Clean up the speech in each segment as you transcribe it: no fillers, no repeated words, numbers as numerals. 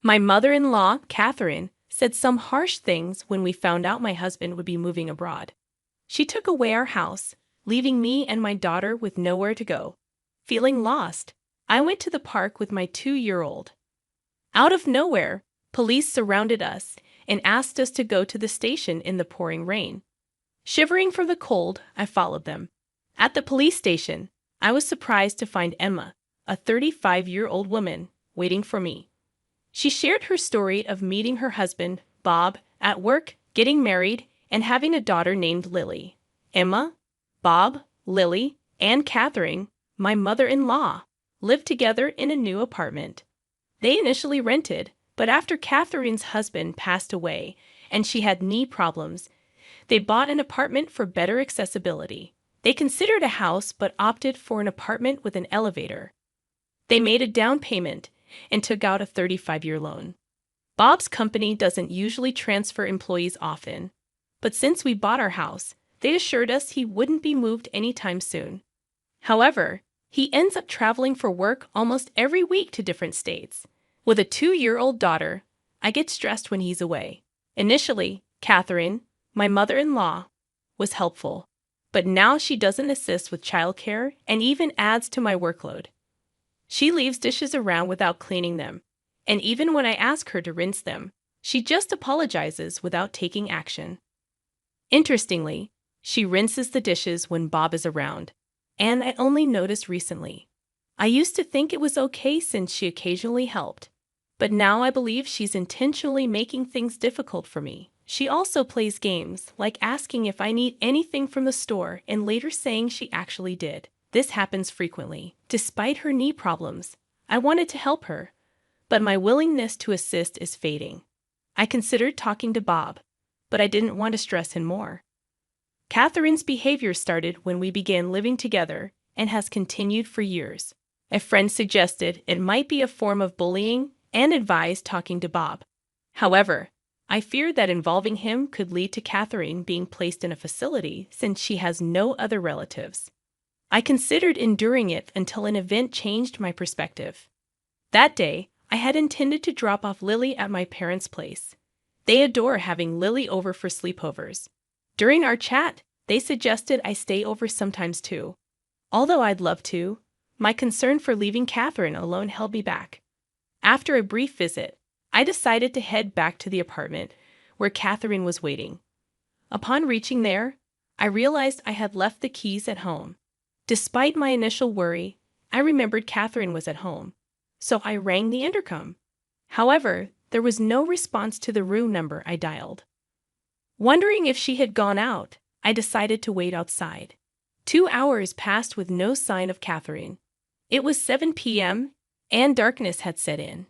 My mother-in-law, Catherine, said some harsh things when we found out my husband would be moving abroad. She took away our house, leaving me and my daughter with nowhere to go. Feeling lost, I went to the park with my 2-year-old. Out of nowhere, police surrounded us and asked us to go to the station in the pouring rain. Shivering from the cold, I followed them. At the police station, I was surprised to find Emma, a 35-year-old woman, waiting for me. She shared her story of meeting her husband, Bob, at work, getting married, and having a daughter named Lily. Emma, Bob, Lily, and Catherine, my mother-in-law, lived together in a new apartment. They initially rented, but after Catherine's husband passed away and she had knee problems, they bought an apartment for better accessibility. They considered a house but opted for an apartment with an elevator. They made a down payment and took out a 35-year loan. Bob's company doesn't usually transfer employees often, but since we bought our house, they assured us he wouldn't be moved anytime soon. However, he ends up traveling for work almost every week to different states. With a 2-year-old daughter, I get stressed when he's away. Initially, Catherine, my mother-in-law, was helpful, but now she doesn't assist with childcare and even adds to my workload. She leaves dishes around without cleaning them, and even when I ask her to rinse them, she just apologizes without taking action. Interestingly, she rinses the dishes when Bob is around, and I only noticed recently. I used to think it was okay since she occasionally helped, but now I believe she's intentionally making things difficult for me. She also plays games, like asking if I need anything from the store and later saying she actually did. This happens frequently. Despite her knee problems, I wanted to help her, but my willingness to assist is fading. I considered talking to Bob, but I didn't want to stress him more. Catherine's behavior started when we began living together and has continued for years. A friend suggested it might be a form of bullying and advised talking to Bob. However, I feared that involving him could lead to Catherine being placed in a facility since she has no other relatives. I considered enduring it until an event changed my perspective. That day, I had intended to drop off Lily at my parents' place. They adore having Lily over for sleepovers. During our chat, they suggested I stay over sometimes too. Although I'd love to, my concern for leaving Catherine alone held me back. After a brief visit, I decided to head back to the apartment where Catherine was waiting. Upon reaching there, I realized I had left the keys at home. Despite my initial worry, I remembered Catherine was at home, so I rang the intercom. However, there was no response to the room number I dialed. Wondering if she had gone out, I decided to wait outside. 2 hours passed with no sign of Catherine. It was 7 p.m., and darkness had set in.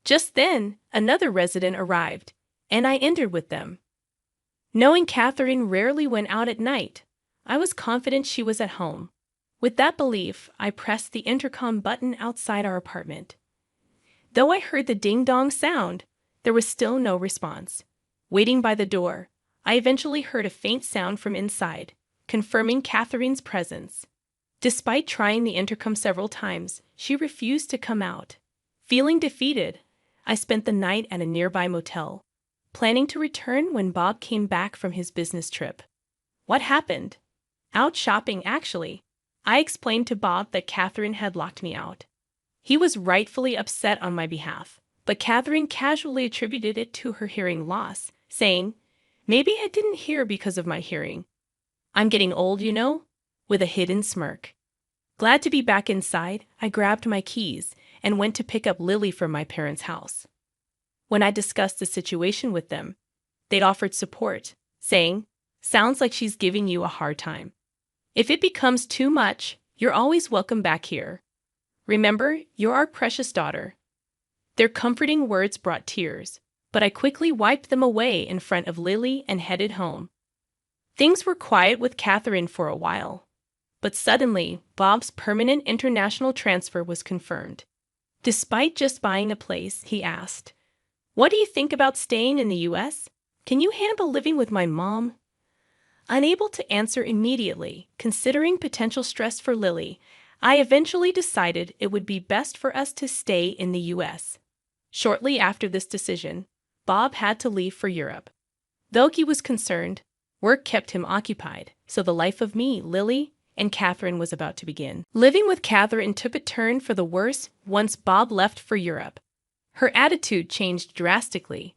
Just then, another resident arrived, and I entered with them. Knowing Catherine rarely went out at night, I was confident she was at home. With that belief, I pressed the intercom button outside our apartment. Though I heard the ding-dong sound, there was still no response. Waiting by the door, I eventually heard a faint sound from inside, confirming Catherine's presence. Despite trying the intercom several times, she refused to come out. Feeling defeated, I spent the night at a nearby motel, planning to return when Bob came back from his business trip. What happened? Out shopping, actually. I explained to Bob that Catherine had locked me out. He was rightfully upset on my behalf, but Catherine casually attributed it to her hearing loss, saying, "Maybe I didn't hear because of my hearing. I'm getting old, you know," with a hidden smirk. Glad to be back inside, I grabbed my keys and went to pick up Lily from my parents' house. When I discussed the situation with them, they'd offered support, saying, "Sounds like she's giving you a hard time. If it becomes too much, you're always welcome back here. Remember, you're our precious daughter." Their comforting words brought tears, but I quickly wiped them away in front of Lily and headed home. Things were quiet with Catherine for a while, but suddenly, Bob's permanent international transfer was confirmed. Despite just buying a place, he asked, "What do you think about staying in the U.S.? Can you handle living with my mom?" Unable to answer immediately, considering potential stress for Lily, I eventually decided it would be best for us to stay in the U.S. Shortly after this decision, Bob had to leave for Europe. Though he was concerned, work kept him occupied, so the life of me, Lily, and Catherine was about to begin. Living with Catherine took a turn for the worse once Bob left for Europe. Her attitude changed drastically.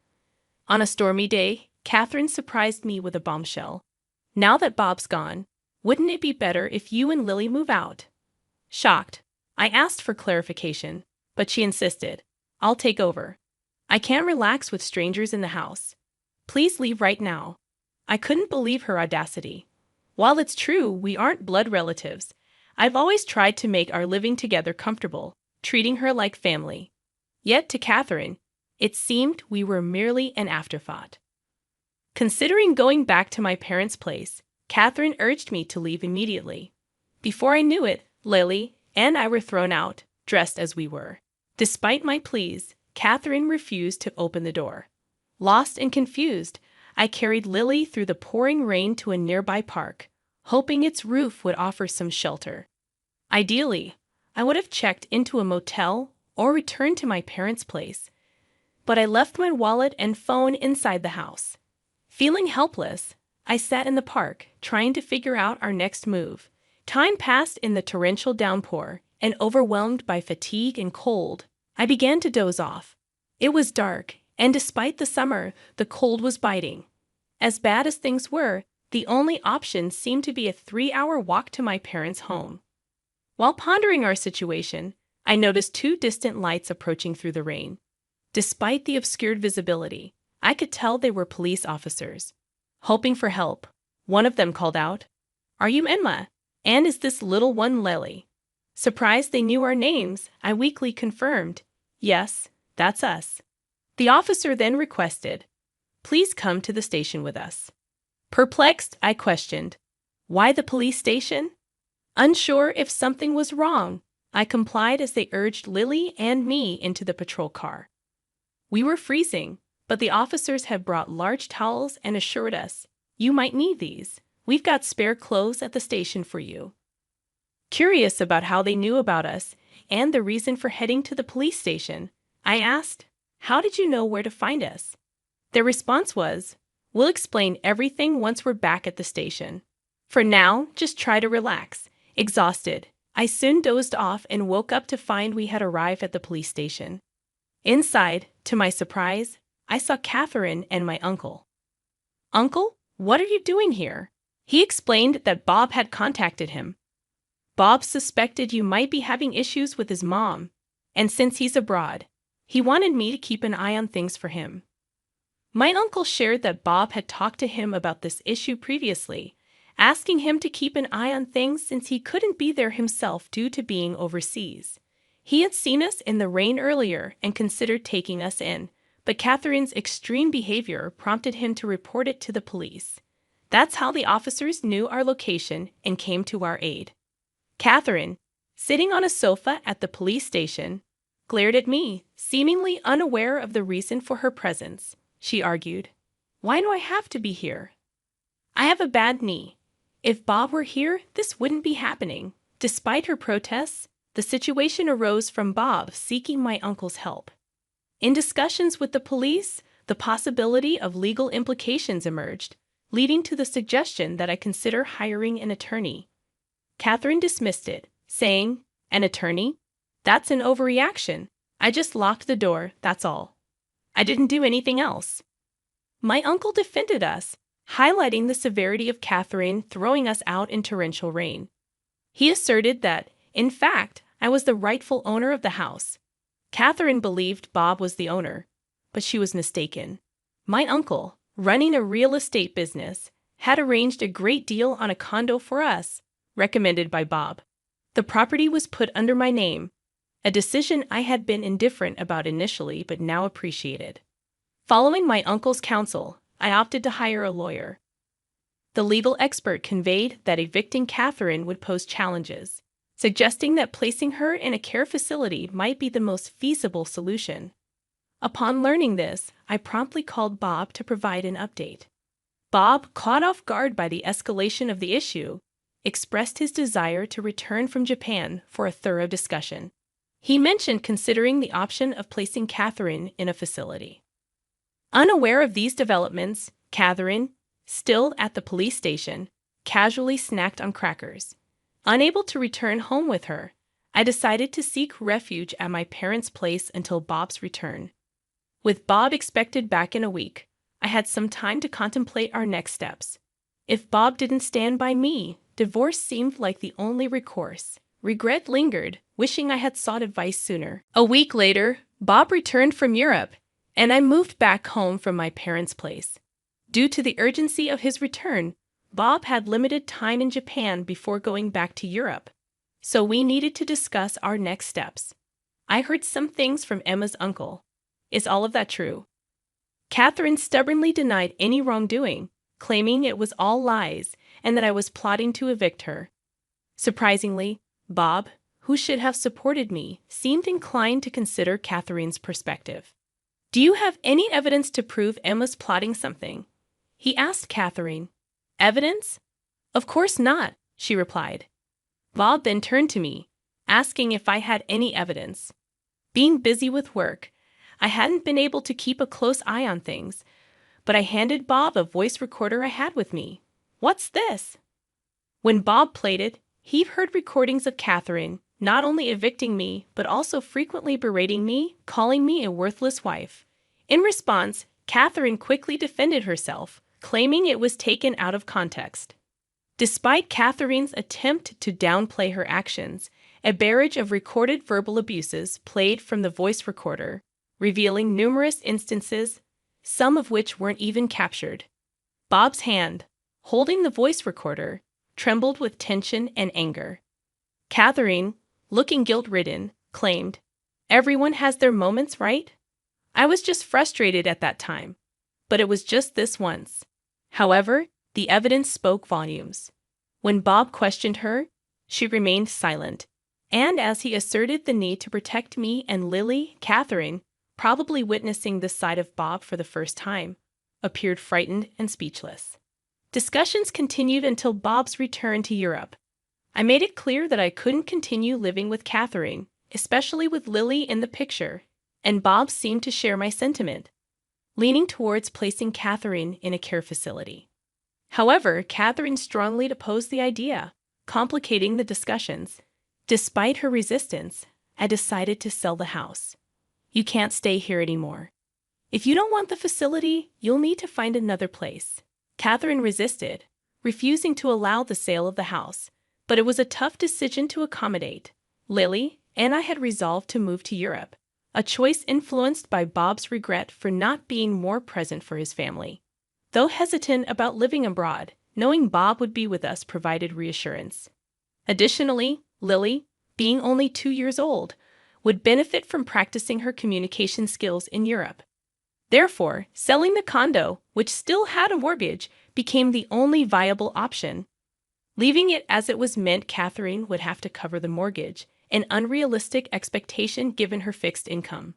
On a stormy day, Catherine surprised me with a bombshell. "Now that Bob's gone, wouldn't it be better if you and Lily move out?" Shocked, I asked for clarification, but she insisted. "I'll take over. I can't relax with strangers in the house. Please leave right now." I couldn't believe her audacity. While it's true we aren't blood relatives, I've always tried to make our living together comfortable, treating her like family. Yet to Catherine, it seemed we were merely an afterthought. Considering going back to my parents' place, Catherine urged me to leave immediately. Before I knew it, Lily and I were thrown out, dressed as we were. Despite my pleas, Catherine refused to open the door. Lost and confused, I carried Lily through the pouring rain to a nearby park, hoping its roof would offer some shelter. Ideally, I would have checked into a motel or returned to my parents' place, but I left my wallet and phone inside the house. Feeling helpless, I sat in the park, trying to figure out our next move. Time passed in the torrential downpour, and overwhelmed by fatigue and cold, I began to doze off. It was dark, and despite the summer, the cold was biting. As bad as things were, the only option seemed to be a 3-hour walk to my parents' home. While pondering our situation, I noticed 2 distant lights approaching through the rain. Despite the obscured visibility, I could tell they were police officers. Hoping for help, one of them called out, "Are you Enma? And is this little one Lily?" Surprised they knew our names, I weakly confirmed, "Yes, that's us." The officer then requested, "Please come to the station with us." Perplexed, I questioned, "Why the police station?" Unsure if something was wrong, I complied as they urged Lily and me into the patrol car. We were freezing, but the officers had brought large towels and assured us, "You might need these. We've got spare clothes at the station for you." Curious about how they knew about us and the reason for heading to the police station, I asked, "How did you know where to find us?" Their response was, "We'll explain everything once we're back at the station. For now, just try to relax." Exhausted, I soon dozed off and woke up to find we had arrived at the police station. Inside, to my surprise, I saw Catherine and my uncle. "Uncle, what are you doing here?" He explained that Bob had contacted him. "Bob suspected you might be having issues with his mom, and since he's abroad, he wanted me to keep an eye on things for him." My uncle shared that Bob had talked to him about this issue previously, asking him to keep an eye on things since he couldn't be there himself due to being overseas. He had seen us in the rain earlier and considered taking us in, but Catherine's extreme behavior prompted him to report it to the police. That's how the officers knew our location and came to our aid. Catherine, sitting on a sofa at the police station, glared at me, seemingly unaware of the reason for her presence. She argued, "Why do I have to be here? I have a bad knee. If Bob were here, this wouldn't be happening." Despite her protests, the situation arose from Bob seeking my uncle's help. In discussions with the police, the possibility of legal implications emerged, leading to the suggestion that I consider hiring an attorney. Catherine dismissed it, saying, "An attorney? That's an overreaction. I just locked the door, that's all. I didn't do anything else." My uncle defended us, highlighting the severity of Catherine throwing us out in torrential rain. He asserted that, in fact, I was the rightful owner of the house. Catherine believed Bob was the owner, but she was mistaken. My uncle, running a real estate business, had arranged a great deal on a condo for us, recommended by Bob. The property was put under my name, a decision I had been indifferent about initially but now appreciated. Following my uncle's counsel, I opted to hire a lawyer. The legal expert conveyed that evicting Catherine would pose challenges, suggesting that placing her in a care facility might be the most feasible solution. Upon learning this, I promptly called Bob to provide an update. Bob, caught off guard by the escalation of the issue, expressed his desire to return from Japan for a thorough discussion. He mentioned considering the option of placing Catherine in a facility. Unaware of these developments, Catherine, still at the police station, casually snacked on crackers. Unable to return home with her, I decided to seek refuge at my parents' place until Bob's return. With Bob expected back in a week, I had some time to contemplate our next steps. If Bob didn't stand by me, divorce seemed like the only recourse. Regret lingered, wishing I had sought advice sooner. A week later, Bob returned from Europe, and I moved back home from my parents' place. Due to the urgency of his return, Bob had limited time in Japan before going back to Europe, so we needed to discuss our next steps. I heard some things from Emma's uncle. Is all of that true? Catherine stubbornly denied any wrongdoing, claiming it was all lies and that I was plotting to evict her. Surprisingly, Bob, who should have supported me, seemed inclined to consider Catherine's perspective. Do you have any evidence to prove Emma's plotting something? He asked Catherine. Evidence? Of course not, she replied. Bob then turned to me, asking if I had any evidence. Being busy with work, I hadn't been able to keep a close eye on things, but I handed Bob a voice recorder I had with me. What's this? When Bob played it, he heard recordings of Catherine not only evicting me, but also frequently berating me, calling me a worthless wife. In response, Catherine quickly defended herself, claiming it was taken out of context. Despite Catherine's attempt to downplay her actions, a barrage of recorded verbal abuses played from the voice recorder, revealing numerous instances, some of which weren't even captured. Bob's hand, holding the voice recorder, trembled with tension and anger. Catherine, looking guilt-ridden, claimed, "Everyone has their moments, right? I was just frustrated at that time, but it was just this once." However, the evidence spoke volumes. When Bob questioned her, she remained silent, and as he asserted the need to protect me and Lily, Catherine, probably witnessing this side of Bob for the first time, appeared frightened and speechless. Discussions continued until Bob's return to Europe. I made it clear that I couldn't continue living with Catherine, especially with Lily in the picture, and Bob seemed to share my sentiment, leaning towards placing Catherine in a care facility. However, Catherine strongly opposed the idea, complicating the discussions. Despite her resistance, I decided to sell the house. You can't stay here anymore. If you don't want the facility, you'll need to find another place. Catherine resisted, refusing to allow the sale of the house, but it was a tough decision to accommodate. Lily and I had resolved to move to Europe, a choice influenced by Bob's regret for not being more present for his family. Though hesitant about living abroad, knowing Bob would be with us provided reassurance. Additionally, Lily, being only 2 years old, would benefit from practicing her communication skills in Europe. Therefore, selling the condo, which still had a mortgage, became the only viable option. Leaving it as it was meant Catherine would have to cover the mortgage, an unrealistic expectation given her fixed income.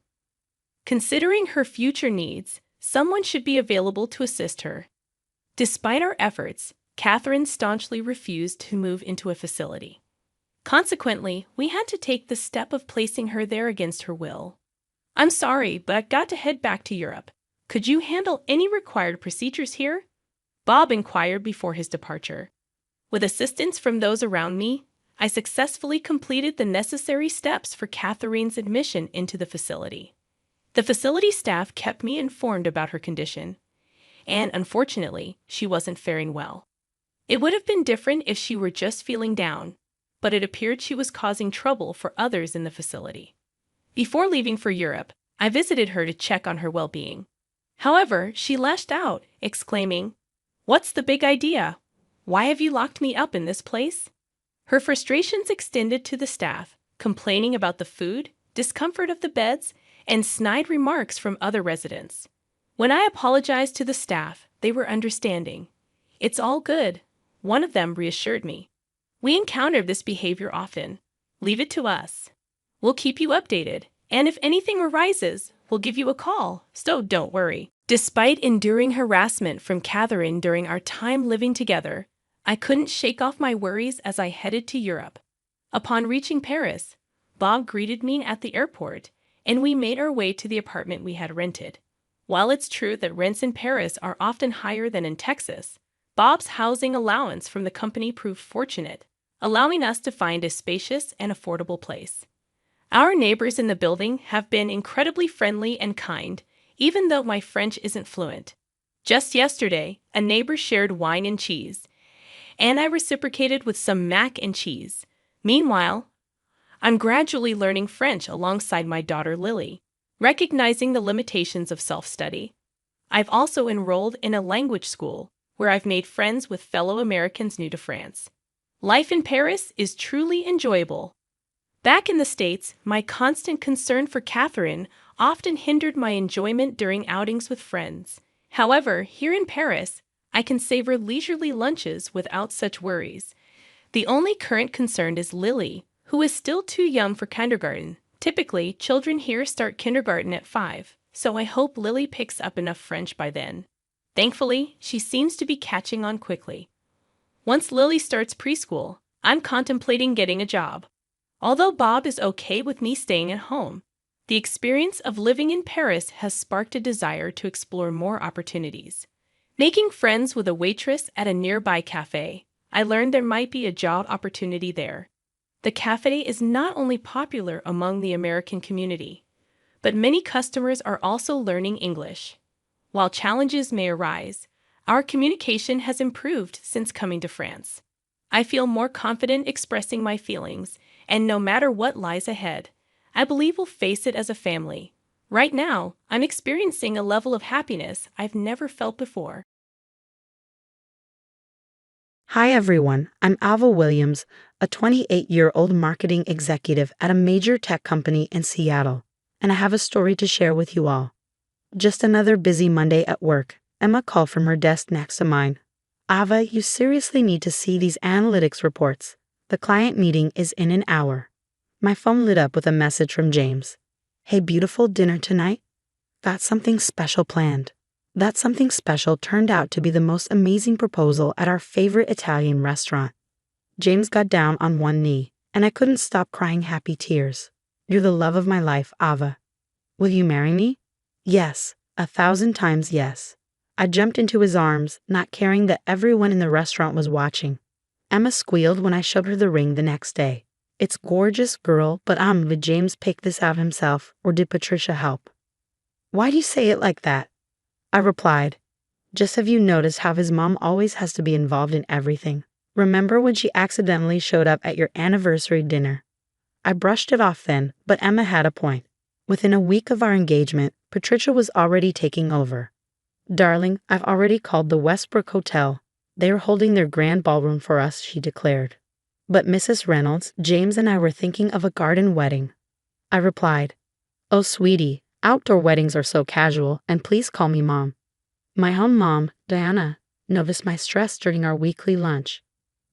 Considering her future needs, someone should be available to assist her. Despite our efforts, Catherine staunchly refused to move into a facility. Consequently, we had to take the step of placing her there against her will. "I'm sorry, but I've got to head back to Europe. Could you handle any required procedures here?" Bob inquired before his departure. With assistance from those around me, I successfully completed the necessary steps for Catherine's admission into the facility. The facility staff kept me informed about her condition, and unfortunately, she wasn't faring well. It would have been different if she were just feeling down, but it appeared she was causing trouble for others in the facility. Before leaving for Europe, I visited her to check on her well-being. However, she lashed out, exclaiming, "What's the big idea? Why have you locked me up in this place?" Her frustrations extended to the staff, complaining about the food, discomfort of the beds, and snide remarks from other residents. When I apologized to the staff, they were understanding. "It's all good," one of them reassured me. "We encounter this behavior often. Leave it to us. We'll keep you updated, and if anything arises, we'll give you a call, so don't worry." Despite enduring harassment from Catherine during our time living together, I couldn't shake off my worries as I headed to Europe. Upon reaching Paris, Bob greeted me at the airport, and we made our way to the apartment we had rented. While it's true that rents in Paris are often higher than in Texas, Bob's housing allowance from the company proved fortunate, allowing us to find a spacious and affordable place. Our neighbors in the building have been incredibly friendly and kind, even though my French isn't fluent. Just yesterday, a neighbor shared wine and cheese, and I reciprocated with some mac and cheese. Meanwhile, I'm gradually learning French alongside my daughter Lily, recognizing the limitations of self-study. I've also enrolled in a language school, where I've made friends with fellow Americans new to France. Life in Paris is truly enjoyable. Back in the States, my constant concern for Catherine often hindered my enjoyment during outings with friends. However, here in Paris, I can savor leisurely lunches without such worries. The only current concern is Lily, who is still too young for kindergarten. Typically, children here start kindergarten at 5, so I hope Lily picks up enough French by then. Thankfully, she seems to be catching on quickly. Once Lily starts preschool, I'm contemplating getting a job. Although Bob is okay with me staying at home, the experience of living in Paris has sparked a desire to explore more opportunities. Making friends with a waitress at a nearby cafe, I learned there might be a job opportunity there. The cafe is not only popular among the American community, but many customers are also learning English. While challenges may arise, our communication has improved since coming to France. I feel more confident expressing my feelings, and no matter what lies ahead, I believe we'll face it as a family. Right now, I'm experiencing a level of happiness I've never felt before. Hi everyone, I'm Ava Williams, a 28-year-old marketing executive at a major tech company in Seattle, and I have a story to share with you all. Just another busy Monday at work. Emma called from her desk next to mine. Ava, you seriously need to see these analytics reports. The client meeting is in an hour. My phone lit up with a message from James. Hey beautiful, dinner tonight? Got something special planned. That something special turned out to be the most amazing proposal at our favorite Italian restaurant. James got down on one knee, and I couldn't stop crying happy tears. You're the love of my life, Ava. Will you marry me? Yes, 1,000 times yes. I jumped into his arms, not caring that everyone in the restaurant was watching. Emma squealed when I showed her the ring the next day. It's gorgeous, girl, but did James pick this out himself, or did Patricia help? Why do you say it like that? I replied, just have you noticed how his mom always has to be involved in everything? Remember when she accidentally showed up at your anniversary dinner? I brushed it off then, but Emma had a point. Within a week of our engagement, Patricia was already taking over. Darling, I've already called the Westbrook Hotel. They are holding their grand ballroom for us, she declared. But Mrs. Reynolds, James and I were thinking of a garden wedding. I replied, oh sweetie, outdoor weddings are so casual, and please call me Mom. My own mom, Diana, noticed my stress during our weekly lunch.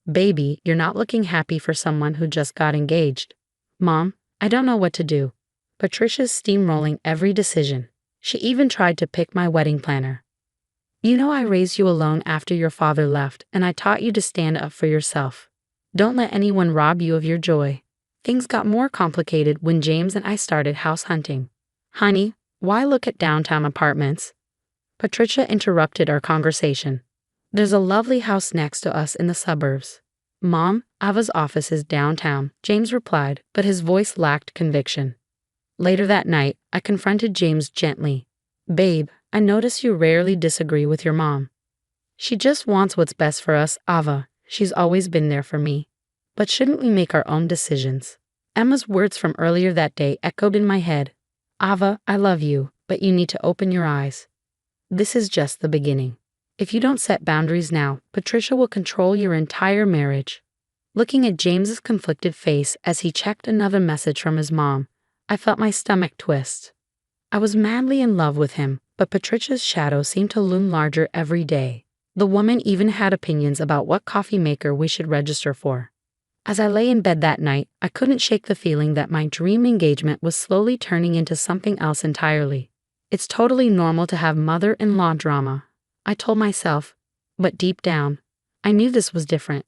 Baby, you're not looking happy for someone who just got engaged. Mom, I don't know what to do. Patricia's steamrolling every decision. She even tried to pick my wedding planner. You know I raised you alone after your father left, and I taught you to stand up for yourself. Don't let anyone rob you of your joy. Things got more complicated when James and I started house hunting. Honey, why look at downtown apartments? Patricia interrupted our conversation. There's a lovely house next to us in the suburbs. Mom, Ava's office is downtown, James replied, but his voice lacked conviction. Later that night, I confronted James gently. Babe, I notice you rarely disagree with your mom. She just wants what's best for us, Ava. She's always been there for me. But shouldn't we make our own decisions? Emma's words from earlier that day echoed in my head. Ava, I love you, but you need to open your eyes. This is just the beginning. If you don't set boundaries now, Patricia will control your entire marriage. Looking at James's conflicted face as he checked another message from his mom, I felt my stomach twist. I was madly in love with him, but Patricia's shadow seemed to loom larger every day. The woman even had opinions about what coffee maker we should register for. As I lay in bed that night, I couldn't shake the feeling that my dream engagement was slowly turning into something else entirely. It's totally normal to have mother-in-law drama, I told myself, but deep down, I knew this was different.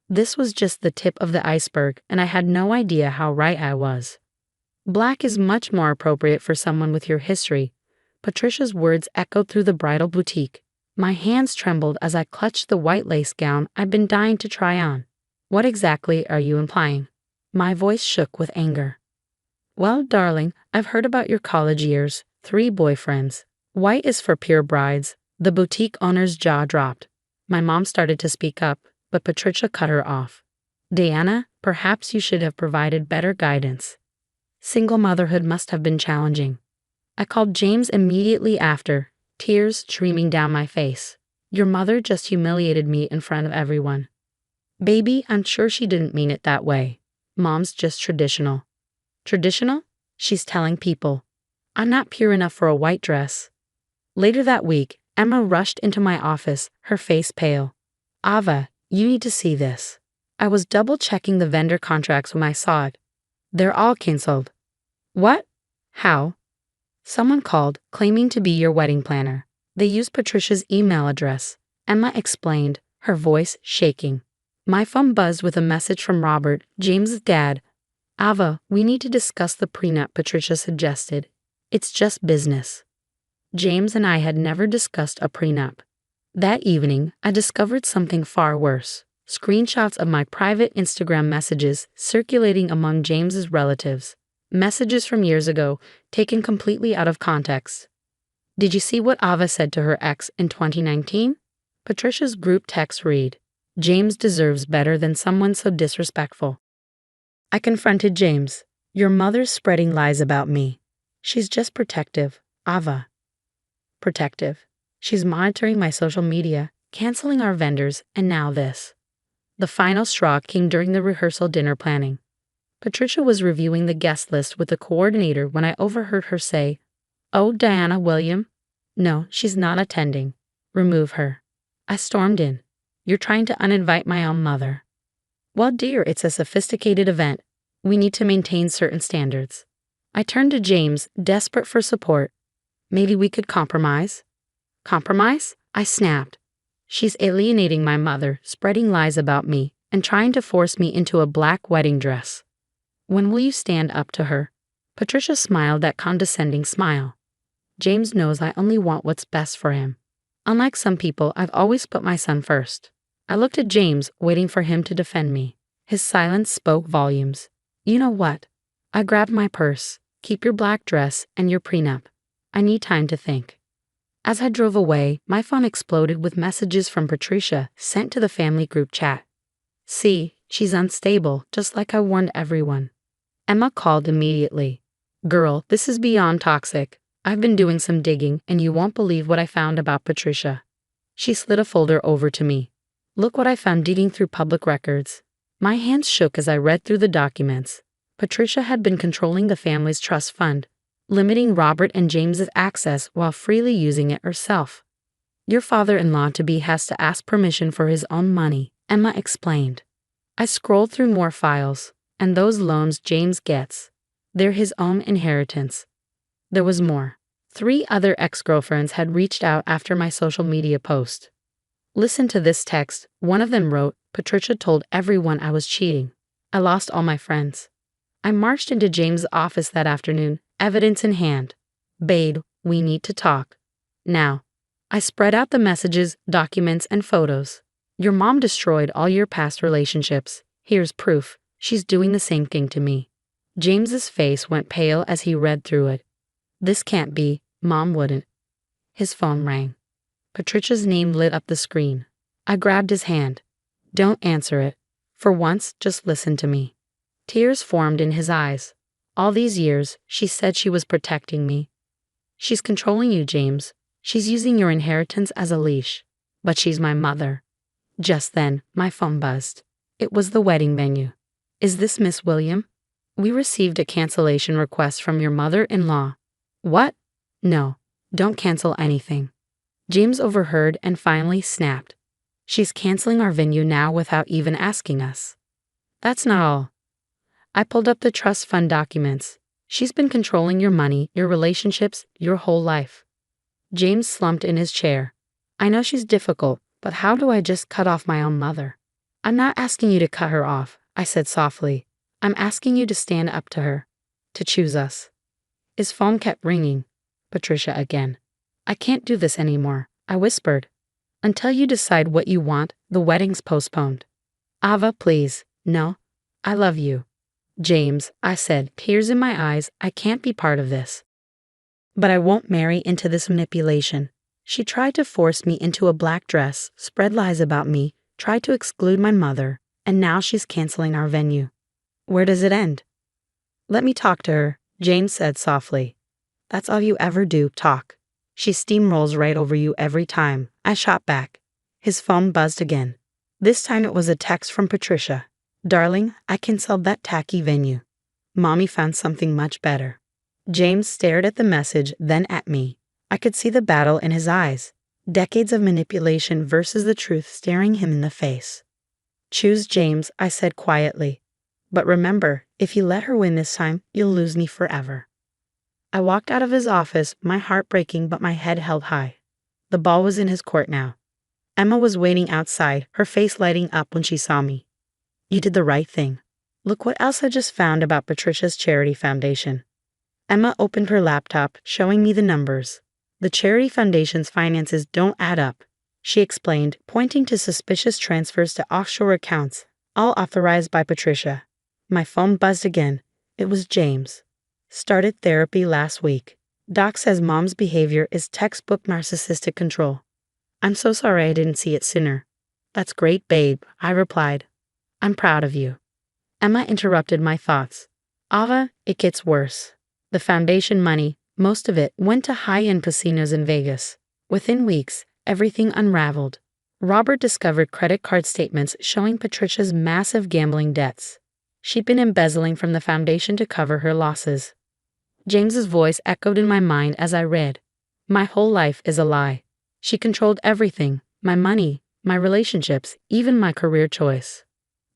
This was just the tip of the iceberg, and I had no idea how right I was. Black is much more appropriate for someone with your history. Patricia's words echoed through the bridal boutique. My hands trembled as I clutched the white lace gown I'd been dying to try on. What exactly are you implying? My voice shook with anger. Well, darling, I've heard about your college years, 3 boyfriends. White is for pure brides. The boutique owner's jaw dropped. My mom started to speak up, but Patricia cut her off. Diana, perhaps you should have provided better guidance. Single motherhood must have been challenging. I called James immediately after, tears streaming down my face. Your mother just humiliated me in front of everyone. Baby, I'm sure she didn't mean it that way. Mom's just traditional. Traditional? She's telling people. I'm not pure enough for a white dress. Later that week, Emma rushed into my office, her face pale. Ava, you need to see this. I was double-checking the vendor contracts when I saw it. They're all canceled. What? How? Someone called, claiming to be your wedding planner. They used Patricia's email address. Emma explained, her voice shaking. My phone buzzed with a message from Robert, James's dad. Ava, we need to discuss the prenup Patricia suggested. It's just business. James and I had never discussed a prenup. That evening, I discovered something far worse. Screenshots of my private Instagram messages circulating among James's relatives. Messages from years ago, taken completely out of context. Did you see what Ava said to her ex in 2019? Patricia's group text read, James deserves better than someone so disrespectful. I confronted James. Your mother's spreading lies about me. She's just protective, Ava. Protective. She's monitoring my social media, canceling our vendors, and now this. The final straw came during the rehearsal dinner planning. Patricia was reviewing the guest list with the coordinator when I overheard her say, Oh, Diana William? No, she's not attending. Remove her. I stormed in. You're trying to uninvite my own mother. Well, dear, it's a sophisticated event. We need to maintain certain standards. I turned to James, desperate for support. Maybe we could compromise. Compromise? I snapped. She's alienating my mother, spreading lies about me, and trying to force me into a black wedding dress. When will you stand up to her? Patricia smiled that condescending smile. James knows I only want what's best for him. Unlike some people, I've always put my son first. I looked at James, waiting for him to defend me. His silence spoke volumes. You know what? I grabbed my purse. Keep your black dress and your prenup. I need time to think. As I drove away, my phone exploded with messages from Patricia sent to the family group chat. See, she's unstable, just like I warned everyone. Emma called immediately. Girl, this is beyond toxic. I've been doing some digging, and you won't believe what I found about Patricia. She slid a folder over to me. Look what I found digging through public records. My hands shook as I read through the documents. Patricia had been controlling the family's trust fund, limiting Robert and James's access while freely using it herself. Your father-in-law-to-be has to ask permission for his own money, Emma explained. I scrolled through more files. And those loans James gets, they're his own inheritance. There was more. 3 other ex-girlfriends had reached out after my social media post. Listen to this text. One of them wrote, Patricia told everyone I was cheating. I lost all my friends. I marched into James' office that afternoon, evidence in hand. Babe, we need to talk. Now. I spread out the messages, documents, and photos. Your mom destroyed all your past relationships. Here's proof. She's doing the same thing to me. James's face went pale as he read through it. This can't be. Mom wouldn't. His phone rang. Patricia's name lit up the screen. I grabbed his hand. Don't answer it. For once, just listen to me. Tears formed in his eyes. All these years, she said she was protecting me. She's controlling you, James. She's using your inheritance as a leash. But she's my mother. Just then, my phone buzzed. It was the wedding venue. Is this Miss William? We received a cancellation request from your mother-in-law. What? No, don't cancel anything. James overheard and finally snapped. She's canceling our venue now without even asking us. That's not all. I pulled up the trust fund documents. She's been controlling your money, your relationships, your whole life. James slumped in his chair. I know she's difficult, but how do I just cut off my own mother? I'm not asking you to cut her off, I said softly. I'm asking you to stand up to her. to choose us. His phone kept ringing. Patricia again. I can't do this anymore, I whispered. Until you decide what you want, the wedding's postponed. Ava, please. No. I love you. James, I said, tears in my eyes, I can't be part of this. But I won't marry into this manipulation. She tried to force me into a black dress, spread lies about me, tried to exclude my mother, and now she's canceling our venue. Where does it end? Let me talk to her, James said softly. That's all you ever do, talk. She steamrolls right over you every time, I shot back. His phone buzzed again. This time it was a text from Patricia. Darling, I canceled that tacky venue. Mommy found something much better. James stared at the message, then at me. I could see the battle in his eyes. Decades of manipulation versus the truth staring him in the face. Choose James, I said quietly. But remember, if you let her win this time, you'll lose me forever. I walked out of his office, my heart breaking but my head held high. The ball was in his court now. Emma was waiting outside, her face lighting up when she saw me. You did the right thing. Look what else I just found about Patricia's charity foundation. Emma opened her laptop, showing me the numbers. The charity foundation's finances don't add up, she explained, pointing to suspicious transfers to offshore accounts, all authorized by Patricia. My phone buzzed again. It was James. Started therapy last week. Doc says mom's behavior is textbook narcissistic control. I'm so sorry I didn't see it sooner. That's great, babe, I replied. I'm proud of you. Emma interrupted my thoughts. Ava, it gets worse. The foundation money, most of it, went to high-end casinos in Vegas. Within weeks, everything unraveled. Robert discovered credit card statements showing Patricia's massive gambling debts. She'd been embezzling from the foundation to cover her losses. James's voice echoed in my mind as I read. My whole life is a lie. She controlled everything, my money, my relationships, even my career choice.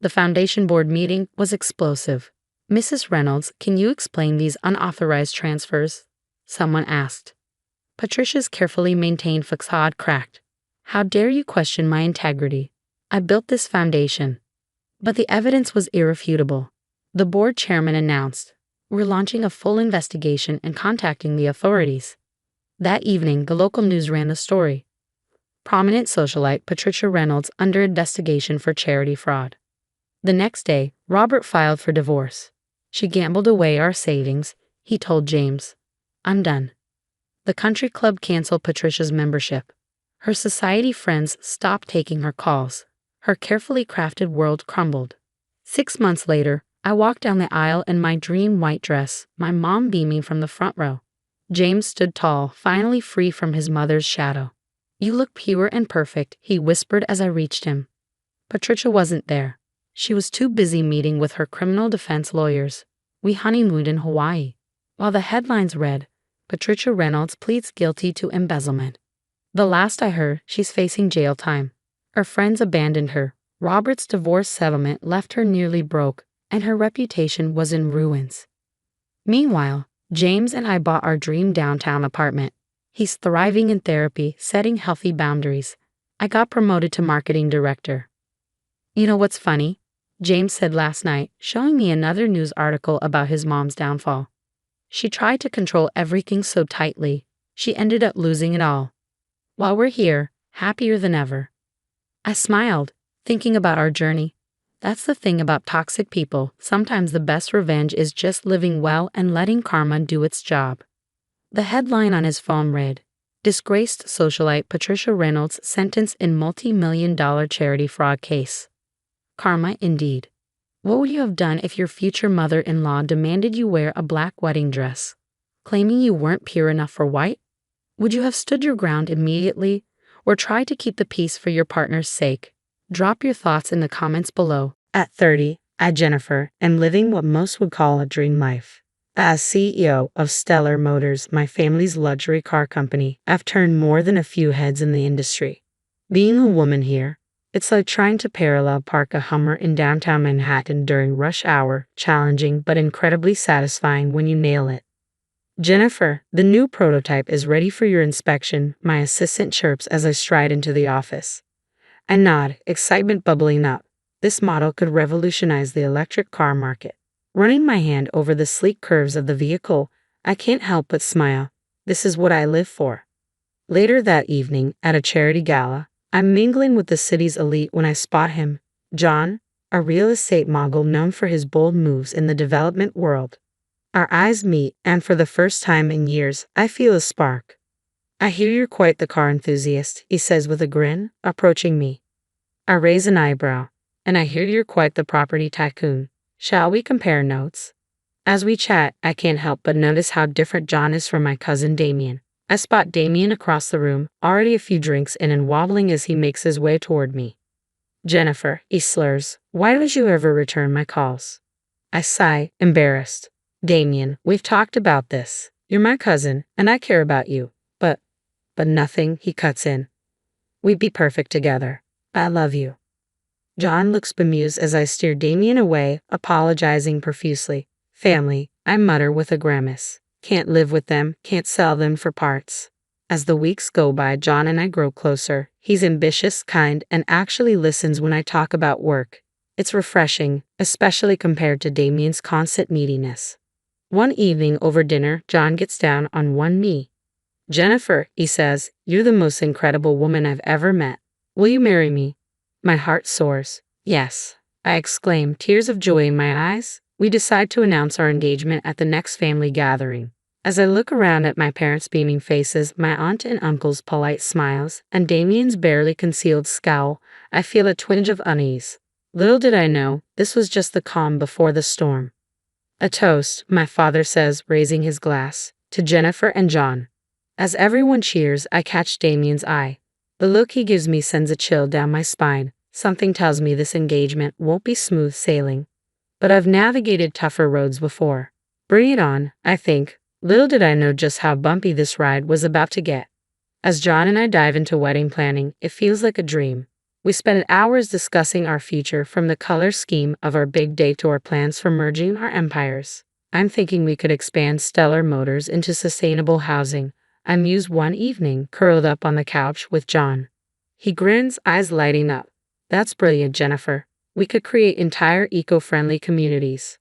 The foundation board meeting was explosive. Mrs. Reynolds, can you explain these unauthorized transfers? Someone asked. Patricia's carefully maintained facade cracked. How dare you question my integrity? I built this foundation. But the evidence was irrefutable. The board chairman announced, we're launching a full investigation and contacting the authorities. That evening, the local news ran the story. Prominent socialite Patricia Reynolds under investigation for charity fraud. The next day, Robert filed for divorce. She gambled away our savings, he told James. I'm done. The country club canceled Patricia's membership. Her society friends stopped taking her calls. Her carefully crafted world crumbled. 6 months later, I walked down the aisle in my dream white dress, my mom beaming from the front row. James stood tall, finally free from his mother's shadow. You look pure and perfect, he whispered as I reached him. Patricia wasn't there. She was too busy meeting with her criminal defense lawyers. We honeymooned in Hawaii. While the headlines read, Patricia Reynolds pleads guilty to embezzlement. The last I heard, she's facing jail time. Her friends abandoned her. Robert's divorce settlement left her nearly broke, and her reputation was in ruins. Meanwhile, James and I bought our dream downtown apartment. He's thriving in therapy, setting healthy boundaries. I got promoted to marketing director. You know what's funny? James said last night, showing me another news article about his mom's downfall. She tried to control everything so tightly, she ended up losing it all. While we're here, happier than ever. I smiled, thinking about our journey. That's the thing about toxic people. Sometimes the best revenge is just living well and letting karma do its job. The headline on his phone read, Disgraced socialite Patricia Reynolds sentenced in multi-million-dollar charity fraud case. Karma indeed. What would you have done if your future mother-in-law demanded you wear a black wedding dress, claiming you weren't pure enough for white? Would you have stood your ground immediately, or tried to keep the peace for your partner's sake? Drop your thoughts in the comments below. At 30, I, Jennifer, am living what most would call a dream life. As CEO of Stellar Motors, my family's luxury car company, I've turned more than a few heads in the industry. Being a woman here, it's like trying to parallel park a Hummer in downtown Manhattan during rush hour, challenging but incredibly satisfying when you nail it. Jennifer, the new prototype is ready for your inspection, my assistant chirps as I stride into the office. I nod, excitement bubbling up. This model could revolutionize the electric car market. Running my hand over the sleek curves of the vehicle, I can't help but smile. This is what I live for. Later that evening, at a charity gala, I'm mingling with the city's elite when I spot him, John, a real estate mogul known for his bold moves in the development world. Our eyes meet, and for the first time in years, I feel a spark. I hear you're quite the car enthusiast, he says with a grin, approaching me. I raise an eyebrow, and I hear you're quite the property tycoon. Shall we compare notes? As we chat, I can't help but notice how different John is from my cousin Damien. I spot Damien across the room, already a few drinks in and wobbling as he makes his way toward me. Jennifer, he slurs, why don't you ever return my calls? I sigh, embarrassed. Damien, we've talked about this. You're my cousin, and I care about you. But nothing, he cuts in. We'd be perfect together. I love you. John looks bemused as I steer Damien away, apologizing profusely. Family, I mutter with a grimace. Can't live with them, can't sell them for parts. As the weeks go by, John and I grow closer. He's ambitious, kind, and actually listens when I talk about work. It's refreshing, especially compared to Damien's constant neediness. One evening over dinner, John gets down on one knee. Jennifer, he says, you're the most incredible woman I've ever met. Will you marry me? My heart soars. Yes, I exclaim, tears of joy in my eyes. We decide to announce our engagement at the next family gathering. As I look around at my parents' beaming faces, my aunt and uncle's polite smiles, and Damien's barely concealed scowl, I feel a twinge of unease. Little did I know, this was just the calm before the storm. A toast, my father says, raising his glass, to Jennifer and John. As everyone cheers, I catch Damien's eye. The look he gives me sends a chill down my spine. Something tells me this engagement won't be smooth sailing. But I've navigated tougher roads before. Bring it on, I think. Little did I know just how bumpy this ride was about to get. As John and I dive into wedding planning, it feels like a dream. We spend hours discussing our future, from the color scheme of our big day to our plans for merging our empires. I'm thinking we could expand Stellar Motors into sustainable housing. I muse one evening, curled up on the couch with John. He grins, eyes lighting up. That's brilliant, Jennifer. We could create entire eco-friendly communities.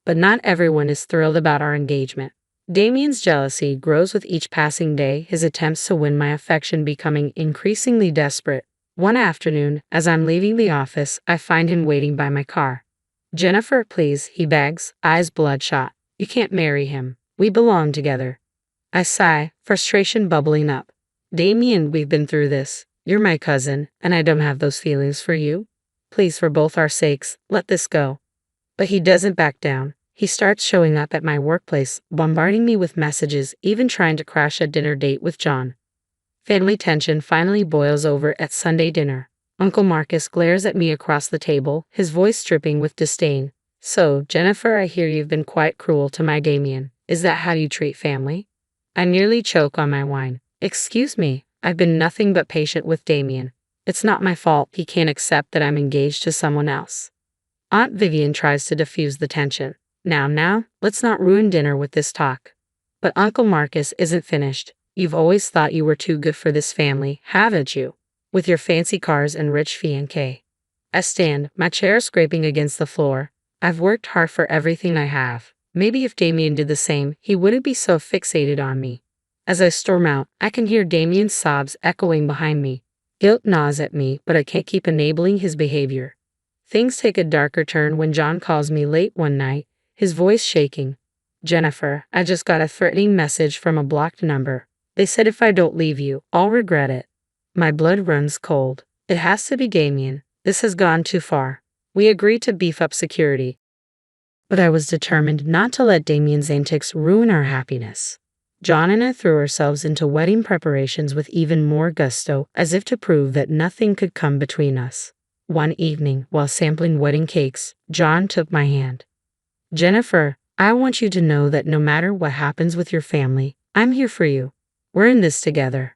But not everyone is thrilled about our engagement. Damien's jealousy grows with each passing day, his attempts to win my affection becoming increasingly desperate. One afternoon, as I'm leaving the office, I find him waiting by my car. Jennifer, please, he begs, eyes bloodshot. You can't marry him. We belong together. I sigh, frustration bubbling up. Damien, we've been through this. You're my cousin, and I don't have those feelings for you. Please, for both our sakes, let this go. But he doesn't back down. He starts showing up at my workplace, bombarding me with messages, even trying to crash a dinner date with John. Family tension finally boils over at Sunday dinner. Uncle Marcus glares at me across the table, his voice dripping with disdain. So, Jennifer, I hear you've been quite cruel to my Damien. Is that how you treat family? I nearly choke on my wine. Excuse me, I've been nothing but patient with Damien. It's not my fault he can't accept that I'm engaged to someone else. Aunt Vivian tries to diffuse the tension. Now, let's not ruin dinner with this talk. But Uncle Marcus isn't finished. You've always thought you were too good for this family, haven't you? With your fancy cars and rich fiancé. I stand, my chair scraping against the floor. I've worked hard for everything I have. Maybe if Damien did the same, he wouldn't be so fixated on me. As I storm out, I can hear Damien's sobs echoing behind me. Guilt gnaws at me, but I can't keep enabling his behavior. Things take a darker turn when John calls me late one night, his voice shaking. Jennifer, I just got a threatening message from a blocked number. They said if I don't leave you, I'll regret it. My blood runs cold. It has to be Damien. This has gone too far. We agreed to beef up security. But I was determined not to let Damien's antics ruin our happiness. John and I threw ourselves into wedding preparations with even more gusto, as if to prove that nothing could come between us. One evening, while sampling wedding cakes, John took my hand. Jennifer, I want you to know that no matter what happens with your family, I'm here for you. We're in this together.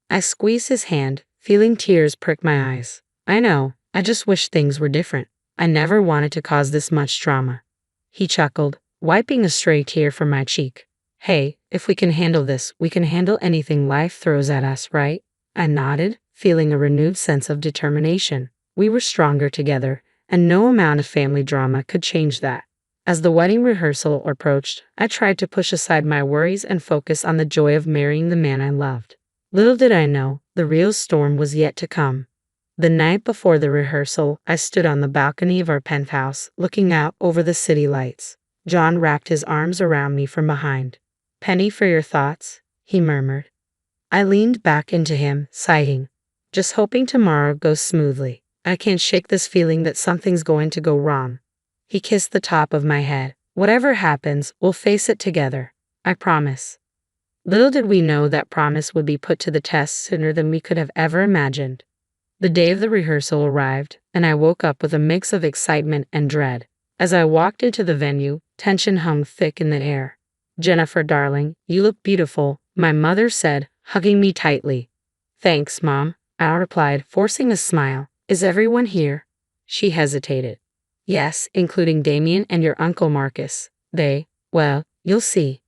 I squeezed his hand, feeling tears prick my eyes. I know, I just wish things were different. I never wanted to cause this much drama. He chuckled, wiping a stray tear from my cheek. Hey, if we can handle this, we can handle anything life throws at us, right? I nodded, feeling a renewed sense of determination. We were stronger together, and no amount of family drama could change that. As the wedding rehearsal approached, I tried to push aside my worries and focus on the joy of marrying the man I loved. Little did I know, the real storm was yet to come. The night before the rehearsal, I stood on the balcony of our penthouse, looking out over the city lights. John wrapped his arms around me from behind. "Penny for your thoughts," he murmured. I leaned back into him, sighing. "Just hoping tomorrow goes smoothly. I can't shake this feeling that something's going to go wrong." He kissed the top of my head. "Whatever happens, we'll face it together. I promise." Little did we know that promise would be put to the test sooner than we could have ever imagined. The day of the rehearsal arrived, and I woke up with a mix of excitement and dread. As I walked into the venue, tension hung thick in the air. "Jennifer, darling, you look beautiful," my mother said, hugging me tightly. "Thanks, Mom," I replied, forcing a smile. "Is everyone here?" She hesitated. "Yes, including Damien and your Uncle Marcus. Well, you'll see."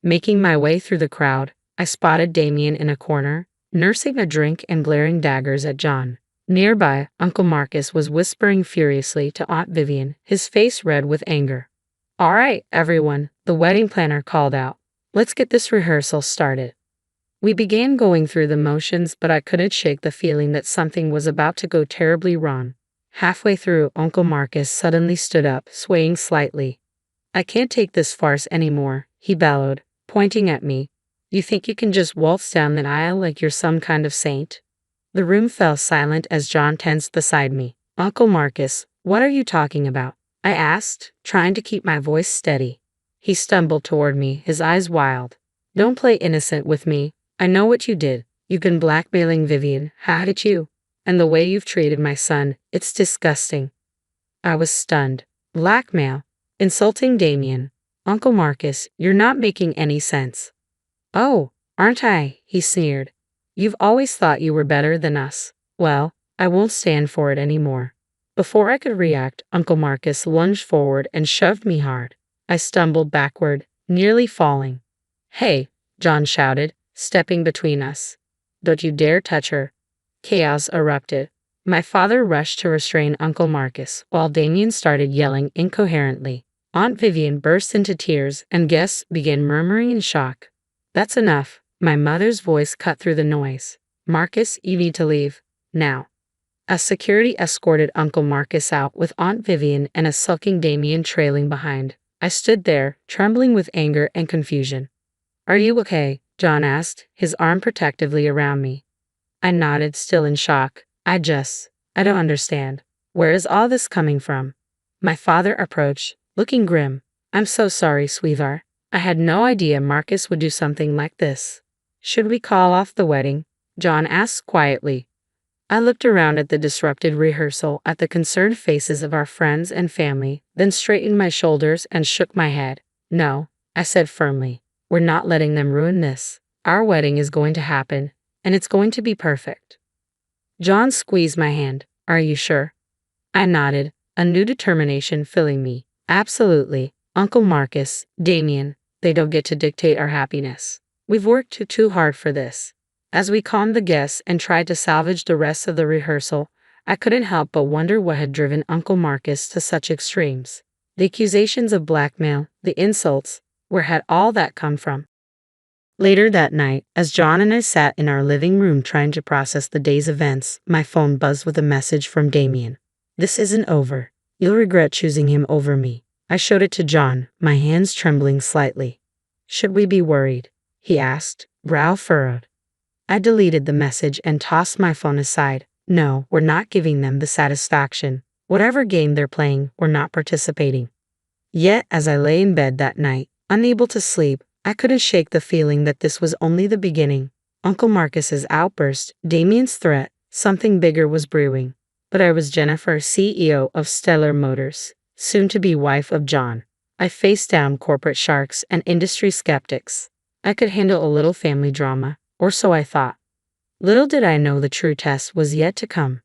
Making my way through the crowd, I spotted Damien in a corner, nursing a drink and glaring daggers at John. Nearby, Uncle Marcus was whispering furiously to Aunt Vivian, his face red with anger. "All right, everyone," the wedding planner called out. "Let's get this rehearsal started." We began going through the motions, but I couldn't shake the feeling that something was about to go terribly wrong. Halfway through, Uncle Marcus suddenly stood up, swaying slightly. "I can't take this farce anymore," he bellowed, pointing at me. "You think you can just waltz down the aisle like you're some kind of saint?" The room fell silent as John tensed beside me. "Uncle Marcus, what are you talking about?" I asked, trying to keep my voice steady. He stumbled toward me, his eyes wild. "Don't play innocent with me. I know what you did. You've been blackmailing Vivian, hadn't you? And the way you've treated my son, it's disgusting." I was stunned. Blackmail? Insulting Damien? "Uncle Marcus, you're not making any sense." "Oh, aren't I?" he sneered. "You've always thought you were better than us. Well, I won't stand for it anymore." Before I could react, Uncle Marcus lunged forward and shoved me hard. I stumbled backward, nearly falling. "Hey," John shouted, stepping between us. "Don't you dare touch her." Chaos erupted. My father rushed to restrain Uncle Marcus, while Damien started yelling incoherently. Aunt Vivian burst into tears, and guests began murmuring in shock. "That's enough," my mother's voice cut through the noise. "Marcus, you need to leave. Now." As security escorted Uncle Marcus out with Aunt Vivian and a sulking Damien trailing behind, I stood there, trembling with anger and confusion. "Are you okay?" John asked, his arm protectively around me. I nodded, still in shock. I don't understand. Where is all this coming from?" My father approached, looking grim. "I'm so sorry, sweetheart. I had no idea Marcus would do something like this." "Should we call off the wedding?" John asked quietly. I looked around at the disrupted rehearsal, at the concerned faces of our friends and family, then straightened my shoulders and shook my head. "No," I said firmly. "We're not letting them ruin this. Our wedding is going to happen, and it's going to be perfect." John squeezed my hand. "Are you sure?" I nodded, a new determination filling me. "Absolutely. Uncle Marcus, Damien, they don't get to dictate our happiness. We've worked too hard for this." As we calmed the guests and tried to salvage the rest of the rehearsal, I couldn't help but wonder what had driven Uncle Marcus to such extremes. The accusations of blackmail, the insults, where had all that come from? Later that night, as John and I sat in our living room trying to process the day's events, my phone buzzed with a message from Damien. "This isn't over. You'll regret choosing him over me." I showed it to John, my hands trembling slightly. "Should we be worried?" he asked, brow furrowed. I deleted the message and tossed my phone aside. "No, we're not giving them the satisfaction. Whatever game they're playing, we're not participating." Yet, as I lay in bed that night, unable to sleep, I couldn't shake the feeling that this was only the beginning. Uncle Marcus's outburst, Damien's threat, something bigger was brewing. But I was Jennifer, CEO of Stellar Motors, soon to be wife of John. I faced down corporate sharks and industry skeptics. I could handle a little family drama, or so I thought. Little did I know the true test was yet to come.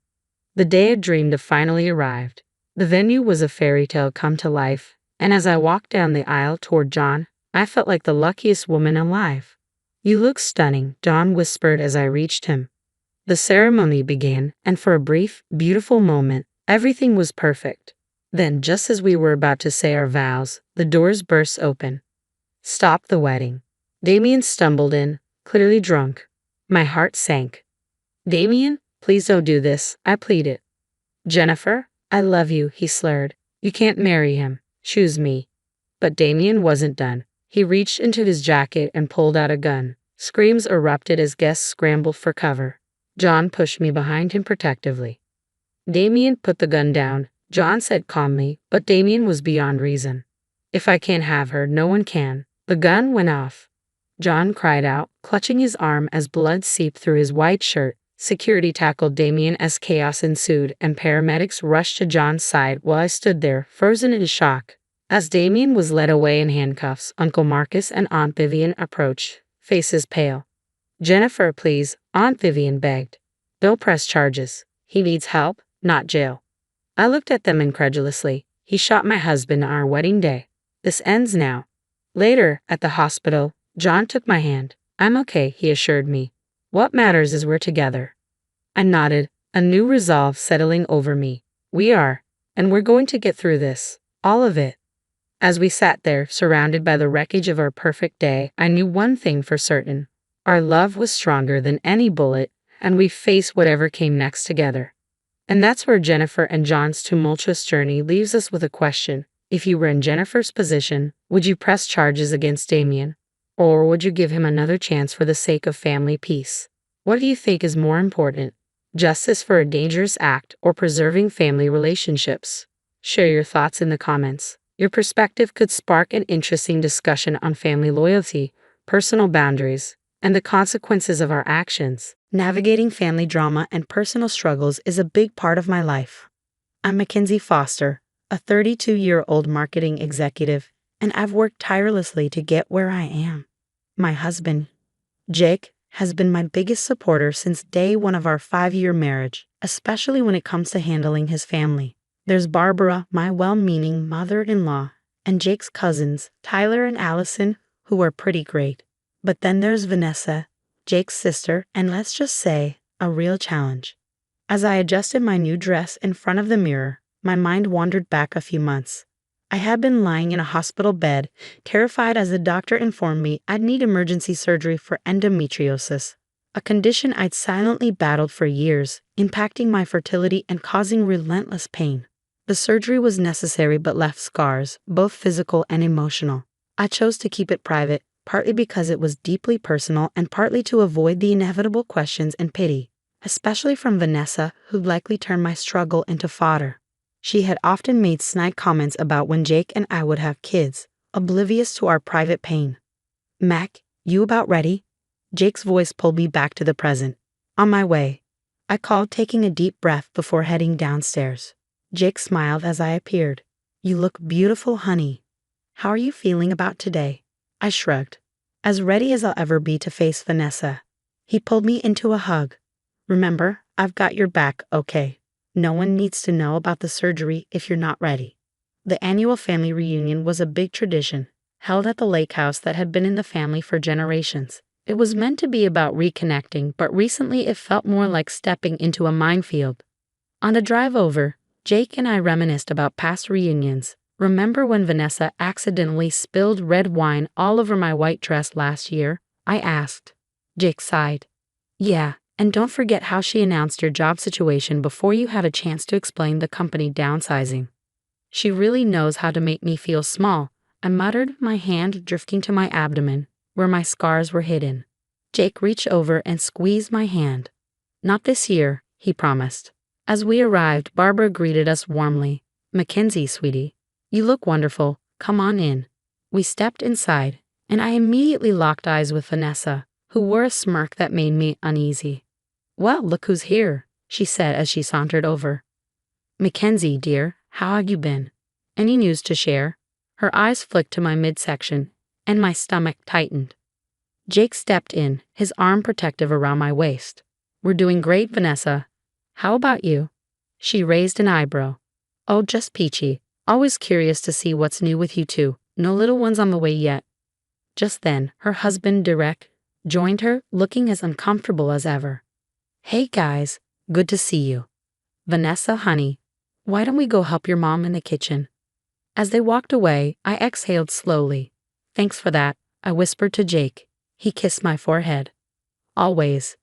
The day I dreamed of finally arrived. The venue was a fairy tale come to life, and as I walked down the aisle toward John, I felt like the luckiest woman alive. "You look stunning," John whispered as I reached him. The ceremony began, and for a brief, beautiful moment, everything was perfect. Then, just as we were about to say our vows, the doors burst open. Stop the wedding. Damien stumbled in, clearly drunk. My heart sank. Damien, please don't do this, I pleaded. Jennifer, I love you, he slurred. You can't marry him. Choose me. But Damien wasn't done. He reached into his jacket and pulled out a gun. Screams erupted as guests scrambled for cover. John pushed me behind him protectively. Damien put the gun down, John said calmly, but Damien was beyond reason. If I can't have her, no one can. The gun went off. John cried out, clutching his arm as blood seeped through his white shirt. Security tackled Damien as chaos ensued, and paramedics rushed to John's side while I stood there, frozen in shock. As Damien was led away in handcuffs, Uncle Marcus and Aunt Vivian approached, faces pale. Jennifer, please, Aunt Vivian begged. Don't press charges. He needs help, not jail. I looked at them incredulously. He shot my husband on our wedding day. This ends now. Later, at the hospital, John took my hand. I'm okay, he assured me. What matters is we're together. I nodded, a new resolve settling over me. We are, and we're going to get through this. All of it. As we sat there, surrounded by the wreckage of our perfect day, I knew one thing for certain. Our love was stronger than any bullet, and we faced whatever came next together. And that's where Jennifer and John's tumultuous journey leaves us with a question. If you were in Jennifer's position, would you press charges against Damien? Or would you give him another chance for the sake of family peace? What do you think is more important? Justice for a dangerous act or preserving family relationships? Share your thoughts in the comments. Your perspective could spark an interesting discussion on family loyalty, personal boundaries, and the consequences of our actions. Navigating family drama and personal struggles is a big part of my life. I'm Mackenzie Foster, a 32-year-old marketing executive, and I've worked tirelessly to get where I am. My husband, Jake, has been my biggest supporter since day one of our 5-year marriage, especially when it comes to handling his family. There's Barbara, my well-meaning mother-in-law, and Jake's cousins, Tyler and Allison, who are pretty great. But then there's Vanessa, Jake's sister, and let's just say, a real challenge. As I adjusted my new dress in front of the mirror, my mind wandered back a few months. I had been lying in a hospital bed, terrified as the doctor informed me I'd need emergency surgery for endometriosis, a condition I'd silently battled for years, impacting my fertility and causing relentless pain. The surgery was necessary but left scars, both physical and emotional. I chose to keep it private, partly because it was deeply personal and partly to avoid the inevitable questions and pity, especially from Vanessa, who'd likely turn my struggle into fodder. She had often made snide comments about when Jake and I would have kids, oblivious to our private pain. Mac, you about ready? Jake's voice pulled me back to the present. On my way. I called, taking a deep breath before heading downstairs. Jake smiled as I appeared. You look beautiful, honey. How are you feeling about today? I shrugged. As ready as I'll ever be to face Vanessa. He pulled me into a hug. Remember, I've got your back, okay? No one needs to know about the surgery if you're not ready. The annual family reunion was a big tradition, held at the lake house that had been in the family for generations. It was meant to be about reconnecting, but recently it felt more like stepping into a minefield. On the drive over, Jake and I reminisced about past reunions. Remember when Vanessa accidentally spilled red wine all over my white dress last year? I asked. Jake sighed. Yeah, and don't forget how she announced your job situation before you had a chance to explain the company downsizing. She really knows how to make me feel small, I muttered, my hand drifting to my abdomen, where my scars were hidden. Jake reached over and squeezed my hand. Not this year, he promised. As we arrived, Barbara greeted us warmly. Mackenzie, sweetie. You look wonderful. Come on in. We stepped inside, and I immediately locked eyes with Vanessa, who wore a smirk that made me uneasy. Well, look who's here, she said as she sauntered over. Mackenzie, dear, how have you been? Any news to share? Her eyes flicked to my midsection, and my stomach tightened. Jake stepped in, his arm protective around my waist. We're doing great, Vanessa. How about you? She raised an eyebrow. Oh, just peachy. Always curious to see what's new with you two. No little ones on the way yet. Just then, her husband, Derek, joined her, looking as uncomfortable as ever. Hey guys, good to see you. Vanessa, honey, Why don't we go help your mom in the kitchen? As they walked away, I exhaled slowly. Thanks for that, I whispered to Jake. He kissed my forehead. Always.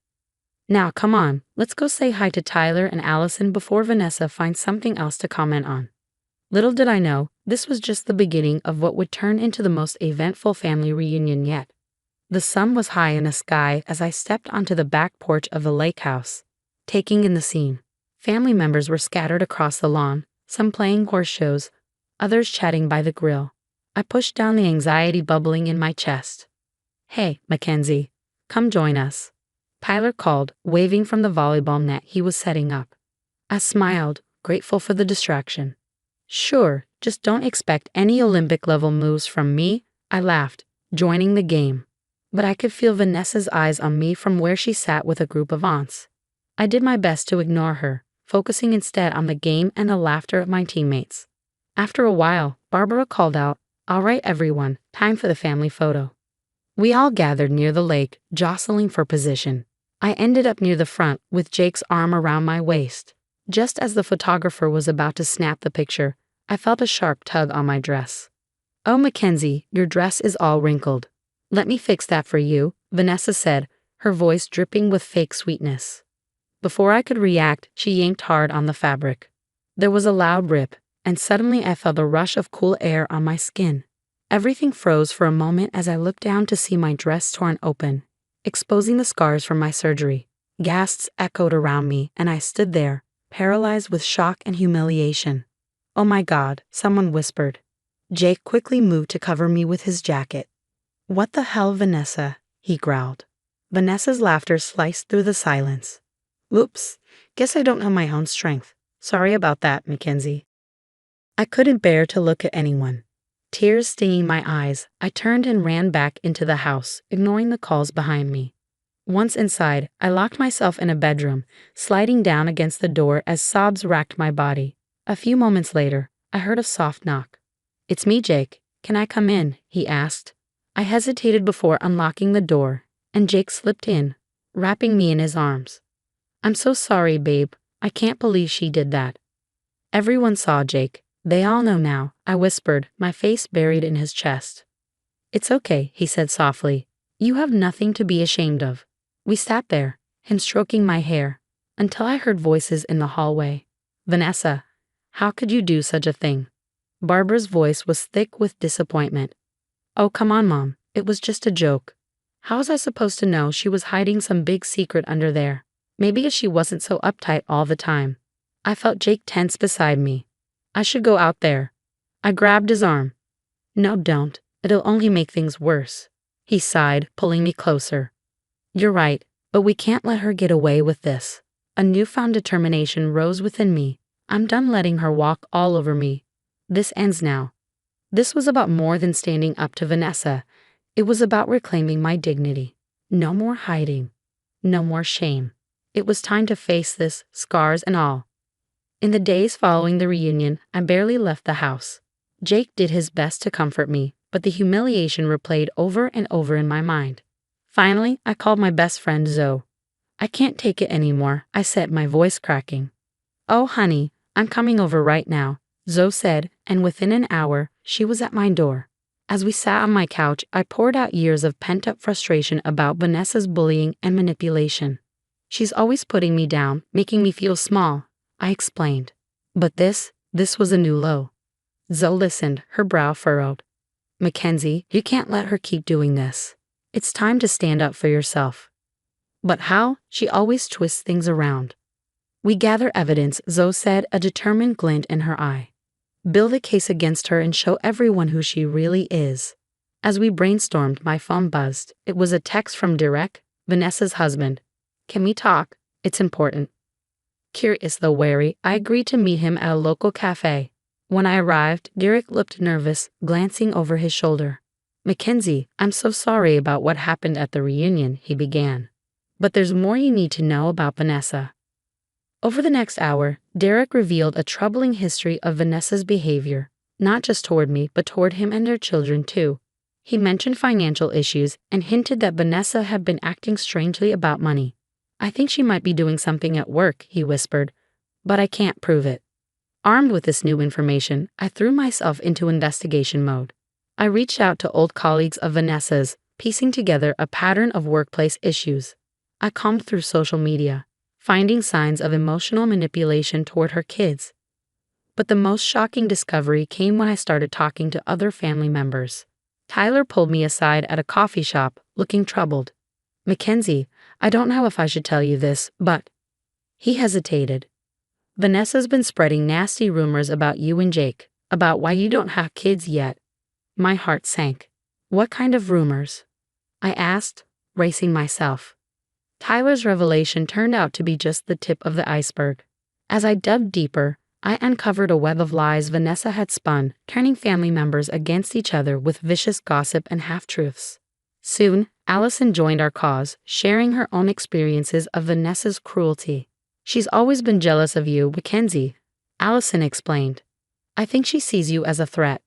Now, come on, let's go say hi to Tyler and Allison before Vanessa finds something else to comment on. Little did I know, this was just the beginning of what would turn into the most eventful family reunion yet. The sun was high in the sky as I stepped onto the back porch of the lake house, taking in the scene. Family members were scattered across the lawn, some playing horse shows, others chatting by the grill. I pushed down the anxiety bubbling in my chest. Hey, Mackenzie, come join us. Tyler called, waving from the volleyball net he was setting up. I smiled, grateful for the distraction. Sure, just don't expect any Olympic-level moves from me, I laughed, joining the game. But I could feel Vanessa's eyes on me from where she sat with a group of aunts. I did my best to ignore her, focusing instead on the game and the laughter of my teammates. After a while, Barbara called out, "All right, everyone, time for the family photo." We all gathered near the lake, jostling for position. I ended up near the front, with Jake's arm around my waist. Just as the photographer was about to snap the picture, I felt a sharp tug on my dress. "Oh, Mackenzie, your dress is all wrinkled. Let me fix that for you," Vanessa said, her voice dripping with fake sweetness. Before I could react, she yanked hard on the fabric. There was a loud rip, and suddenly I felt a rush of cool air on my skin. Everything froze for a moment as I looked down to see my dress torn open, exposing the scars from my surgery. Gasps echoed around me, and I stood there, paralyzed with shock and humiliation. "Oh my God," someone whispered. Jake quickly moved to cover me with his jacket. "What the hell, Vanessa?" he growled. Vanessa's laughter sliced through the silence. "Oops, guess I don't know my own strength. Sorry about that, Mackenzie." I couldn't bear to look at anyone. Tears stinging my eyes, I turned and ran back into the house, ignoring the calls behind me. Once inside, I locked myself in a bedroom, sliding down against the door as sobs racked my body. A few moments later, I heard a soft knock. "It's me, Jake. Can I come in?" he asked. I hesitated before unlocking the door, and Jake slipped in, wrapping me in his arms. "I'm so sorry, babe. I can't believe she did that." Everyone saw Jake. "They all know now," I whispered, my face buried in his chest. "It's okay," he said softly. "You have nothing to be ashamed of." We sat there, him stroking my hair, until I heard voices in the hallway. "Vanessa, how could you do such a thing?" Barbara's voice was thick with disappointment. "Oh, come on, Mom. It was just a joke." How was I supposed to know she was hiding some big secret under there? Maybe she wasn't so uptight all the time. I felt Jake tense beside me. "I should go out there." I grabbed his arm. "No, don't. It'll only make things worse." He sighed, pulling me closer. "You're right, but we can't let her get away with this." A newfound determination rose within me. I'm done letting her walk all over me. This ends now. This was about more than standing up to Vanessa. It was about reclaiming my dignity. No more hiding. No more shame. It was time to face this, scars and all. In the days following the reunion, I barely left the house. Jake did his best to comfort me, but the humiliation replayed over and over in my mind. Finally, I called my best friend Zoe. "I can't take it anymore," I said, my voice cracking. "Oh, honey, I'm coming over right now," Zoe said, and within an hour, she was at my door. As we sat on my couch, I poured out years of pent-up frustration about Vanessa's bullying and manipulation. "She's always putting me down, making me feel small," I explained. But this was a new low. Zoe listened, her brow furrowed. "Mackenzie, you can't let her keep doing this. It's time to stand up for yourself." "But how?" She always twists things around. "We gather evidence," Zoe said, a determined glint in her eye. "Build a case against her and show everyone who she really is." As we brainstormed, my phone buzzed. It was a text from Derek, Vanessa's husband. "Can we talk? It's important." Curious though wary, I agreed to meet him at a local cafe. When I arrived, Derek looked nervous, glancing over his shoulder. "Mackenzie, I'm so sorry about what happened at the reunion," he began. "But there's more you need to know about Vanessa." Over the next hour, Derek revealed a troubling history of Vanessa's behavior, not just toward me, but toward him and their children too. He mentioned financial issues and hinted that Vanessa had been acting strangely about money. "I think she might be doing something at work," he whispered, "but I can't prove it." Armed with this new information, I threw myself into investigation mode. I reached out to old colleagues of Vanessa's, piecing together a pattern of workplace issues. I combed through social media, finding signs of emotional manipulation toward her kids. But the most shocking discovery came when I started talking to other family members. Tyler pulled me aside at a coffee shop, looking troubled. "Mackenzie, I don't know if I should tell you this, but..." He hesitated. "Vanessa's been spreading nasty rumors about you and Jake, about why you don't have kids yet." My heart sank. "What kind of rumors?" I asked, bracing myself. Tyler's revelation turned out to be just the tip of the iceberg. As I dug deeper, I uncovered a web of lies Vanessa had spun, turning family members against each other with vicious gossip and half-truths. Soon, Allison joined our cause, sharing her own experiences of Vanessa's cruelty. "She's always been jealous of you, Mackenzie," Allison explained. "I think she sees you as a threat."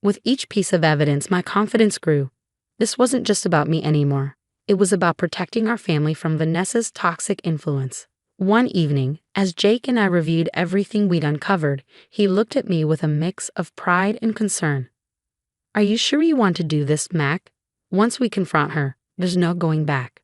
With each piece of evidence, my confidence grew. This wasn't just about me anymore. It was about protecting our family from Vanessa's toxic influence. One evening, as Jake and I reviewed everything we'd uncovered, he looked at me with a mix of pride and concern. "Are you sure you want to do this, Mac? Once we confront her, there's no going back."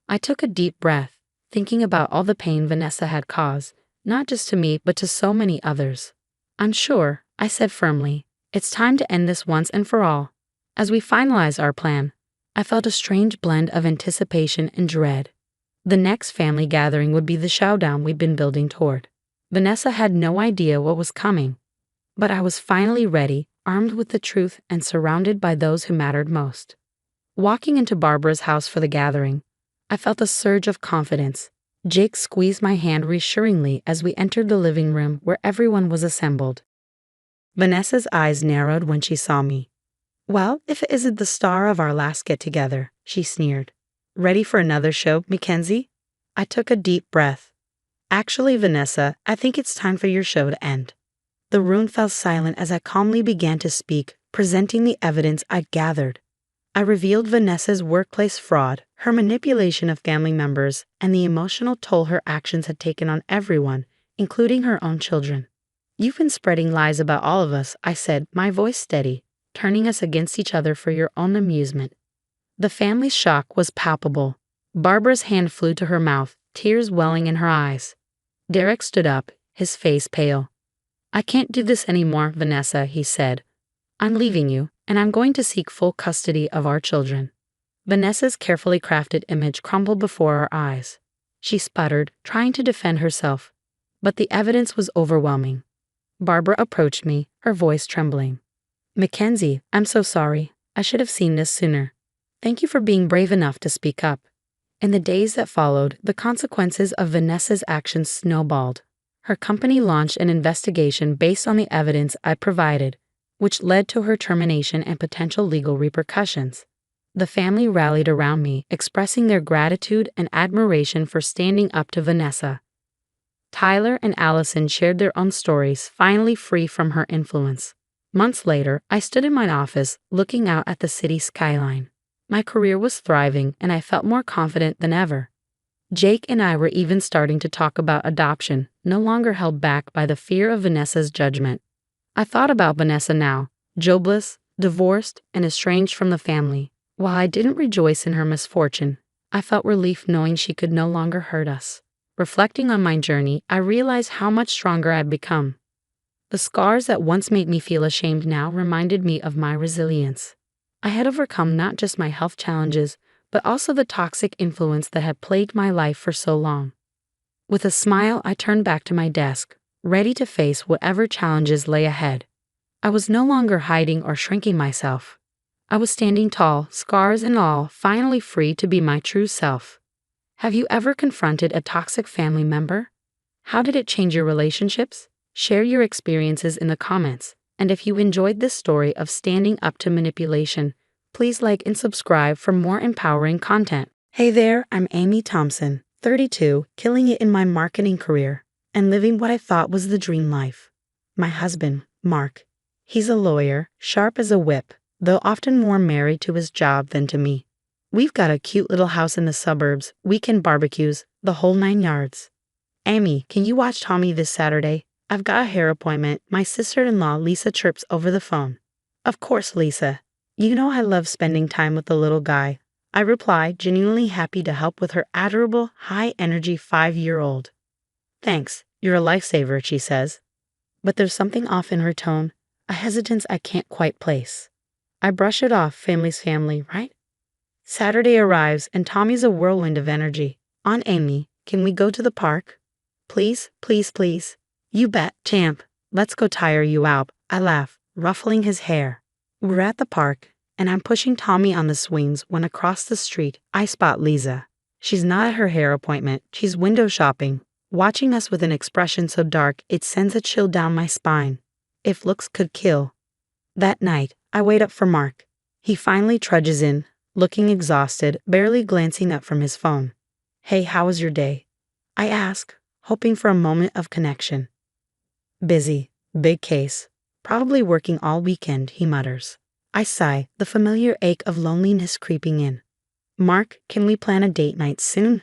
I took a deep breath, thinking about all the pain Vanessa had caused, not just to me but to so many others. "I'm sure," I said firmly. "It's time to end this once and for all." As we finalized our plan, I felt a strange blend of anticipation and dread. The next family gathering would be the showdown we'd been building toward. Vanessa had no idea what was coming, but I was finally ready, armed with the truth and surrounded by those who mattered most. Walking into Barbara's house for the gathering, I felt a surge of confidence. Jake squeezed my hand reassuringly as we entered the living room where everyone was assembled. Vanessa's eyes narrowed when she saw me. "Well, if it isn't the star of our last get-together," she sneered. "Ready for another show, Mackenzie?" I took a deep breath. "Actually, Vanessa, I think it's time for your show to end." The room fell silent as I calmly began to speak, presenting the evidence I'd gathered. I revealed Vanessa's workplace fraud, her manipulation of family members, and the emotional toll her actions had taken on everyone, including her own children. "You've been spreading lies about all of us," I said, my voice steady, "turning us against each other for your own amusement." The family's shock was palpable. Barbara's hand flew to her mouth, tears welling in her eyes. Derek stood up, his face pale. "I can't do this anymore, Vanessa," he said. "I'm leaving you, and I'm going to seek full custody of our children." Vanessa's carefully crafted image crumbled before our eyes. She sputtered, trying to defend herself, but the evidence was overwhelming. Barbara approached me, her voice trembling. "Mackenzie, I'm so sorry. I should have seen this sooner. Thank you for being brave enough to speak up." In the days that followed, the consequences of Vanessa's actions snowballed. Her company launched an investigation based on the evidence I provided, which led to her termination and potential legal repercussions. The family rallied around me, expressing their gratitude and admiration for standing up to Vanessa. Tyler and Allison shared their own stories, finally free from her influence. Months later, I stood in my office, looking out at the city skyline. My career was thriving, and I felt more confident than ever. Jake and I were even starting to talk about adoption, no longer held back by the fear of Vanessa's judgment. I thought about Vanessa now, jobless, divorced, and estranged from the family. While I didn't rejoice in her misfortune, I felt relief knowing she could no longer hurt us. Reflecting on my journey, I realized how much stronger I'd become. The scars that once made me feel ashamed now reminded me of my resilience. I had overcome not just my health challenges, but also the toxic influence that had plagued my life for so long. With a smile, I turned back to my desk, ready to face whatever challenges lay ahead. I was no longer hiding or shrinking myself. I was standing tall, scars and all, finally free to be my true self. Have you ever confronted a toxic family member? How did it change your relationships? Share your experiences in the comments. And if you enjoyed this story of standing up to manipulation, please like and subscribe for more empowering content. Hey there, I'm Amy Thompson, 32, killing it in my marketing career, and living what I thought was the dream life. My husband, Mark, he's a lawyer, sharp as a whip, though often more married to his job than to me. We've got a cute little house in the suburbs, weekend barbecues, the whole 9 yards. "Amy, can you watch Tommy this Saturday? I've got a hair appointment. My sister-in-law, Lisa, chirps over the phone. Of course, Lisa. You know I love spending time with the little guy. I reply, genuinely happy to help with her adorable, high-energy 5-year-old. Thanks, you're a lifesaver, she says. But there's something off in her tone, a hesitance I can't quite place. I brush it off, family's family, right? Saturday arrives and Tommy's a whirlwind of energy. Aunt Amy, can we go to the park? Please, please, please. You bet, champ. Let's go tire you out. I laugh, ruffling his hair. We're at the park, and I'm pushing Tommy on the swings when across the street I spot Lisa. She's not at her hair appointment, she's window shopping, watching us with an expression so dark it sends a chill down my spine. If looks could kill. That night, I wait up for Mark. He finally trudges in, looking exhausted, barely glancing up from his phone. Hey, how was your day? I ask, hoping for a moment of connection. Busy, big case. Probably working all weekend, he mutters. I sigh, the familiar ache of loneliness creeping in. Mark, can we plan a date night soon?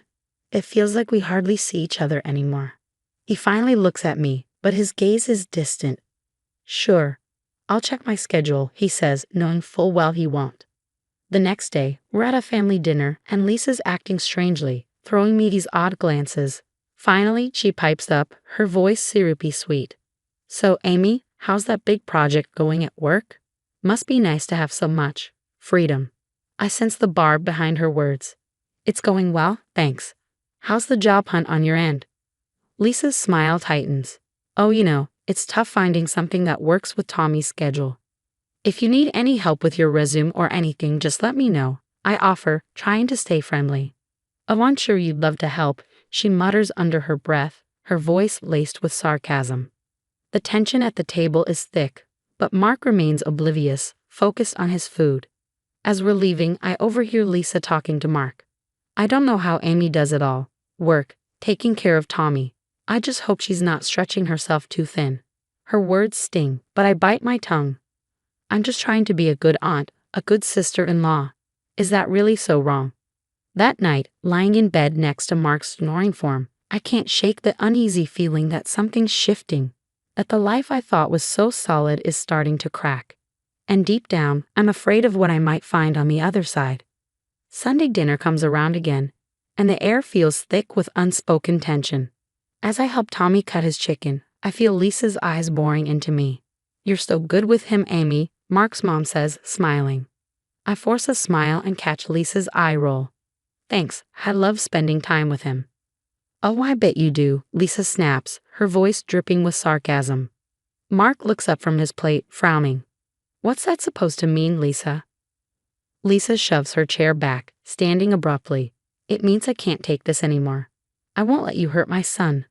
It feels like we hardly see each other anymore. He finally looks at me, but his gaze is distant. Sure. I'll check my schedule, he says, knowing full well he won't. The next day, we're at a family dinner, and Lisa's acting strangely, throwing me these odd glances. Finally, she pipes up, her voice syrupy sweet. So, Amy, how's that big project going at work? Must be nice to have so much freedom. I sense the barb behind her words. It's going well, thanks. How's the job hunt on your end? Lisa's smile tightens. Oh, it's tough finding something that works with Tommy's schedule. If you need any help with your resume or anything, just let me know, I offer, trying to stay friendly. Oh, I'm sure you'd love to help, she mutters under her breath, her voice laced with sarcasm. The tension at the table is thick, but Mark remains oblivious, focused on his food. As we're leaving, I overhear Lisa talking to Mark. I don't know how Amy does it all. Work, taking care of Tommy. I just hope she's not stretching herself too thin. Her words sting, but I bite my tongue. I'm just trying to be a good aunt, a good sister-in-law. Is that really so wrong? That night, lying in bed next to Mark's snoring form, I can't shake the uneasy feeling that something's shifting, that the life I thought was so solid is starting to crack. And deep down, I'm afraid of what I might find on the other side. Sunday dinner comes around again, and the air feels thick with unspoken tension. As I help Tommy cut his chicken, I feel Lisa's eyes boring into me. You're so good with him, Amy, Mark's mom says, smiling. I force a smile and catch Lisa's eye roll. Thanks, I love spending time with him. Oh, I bet you do, Lisa snaps, her voice dripping with sarcasm. Mark looks up from his plate, frowning. What's that supposed to mean, Lisa? Lisa shoves her chair back, standing abruptly. It means I can't take this anymore. I won't let you hurt my son.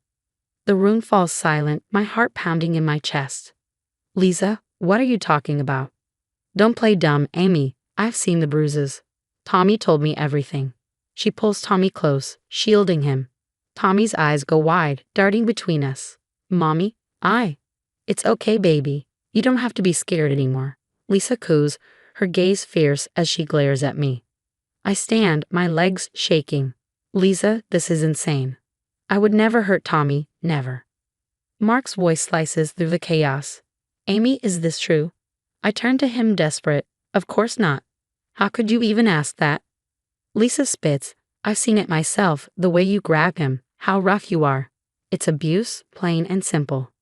The room falls silent, my heart pounding in my chest. Lisa, what are you talking about? Don't play dumb, Amy. I've seen the bruises. Tommy told me everything. She pulls Tommy close, shielding him. Tommy's eyes go wide, darting between us. Mommy, It's okay, baby. You don't have to be scared anymore. Lisa coos, her gaze fierce as she glares at me. I stand, my legs shaking. Lisa, this is insane. I would never hurt Tommy, never. Mark's voice slices through the chaos. Amy, is this true? I turn to him desperate. Of course not. How could you even ask that? Lisa spits. I've seen it myself, the way you grab him, how rough you are. It's abuse, plain and simple.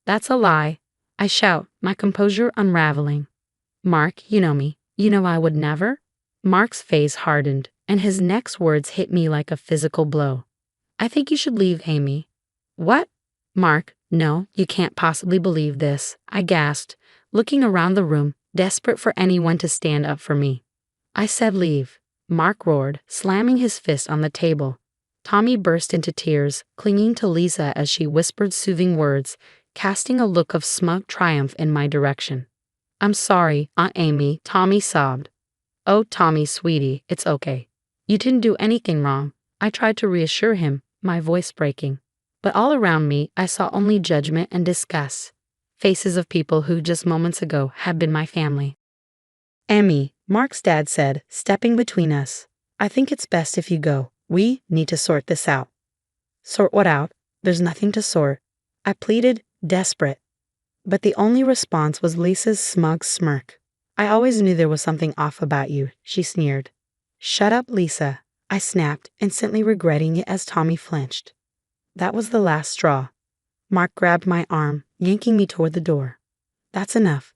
That's a lie. I shout, my composure unraveling. Mark, you know me. You know I would never? Mark's face hardened, and his next words hit me like a physical blow. I think you should leave, Amy. What? Mark, no, you can't possibly believe this, I gasped, looking around the room, desperate for anyone to stand up for me. I said leave, Mark roared, slamming his fist on the table. Tommy burst into tears, clinging to Lisa as she whispered soothing words, casting a look of smug triumph in my direction. I'm sorry, Aunt Amy, Tommy sobbed. Oh, Tommy, sweetie, it's okay. You didn't do anything wrong. I tried to reassure him, my voice breaking. But all around me, I saw only judgment and disgust. Faces of people who just moments ago had been my family. Emmy, Mark's dad said, stepping between us. I think it's best if you go. We need to sort this out. Sort what out? There's nothing to sort. I pleaded, desperate. But the only response was Lisa's smug smirk. I always knew there was something off about you, she sneered. Shut up, Lisa, I snapped, instantly regretting it as Tommy flinched. That was the last straw. Mark grabbed my arm, yanking me toward the door. That's enough.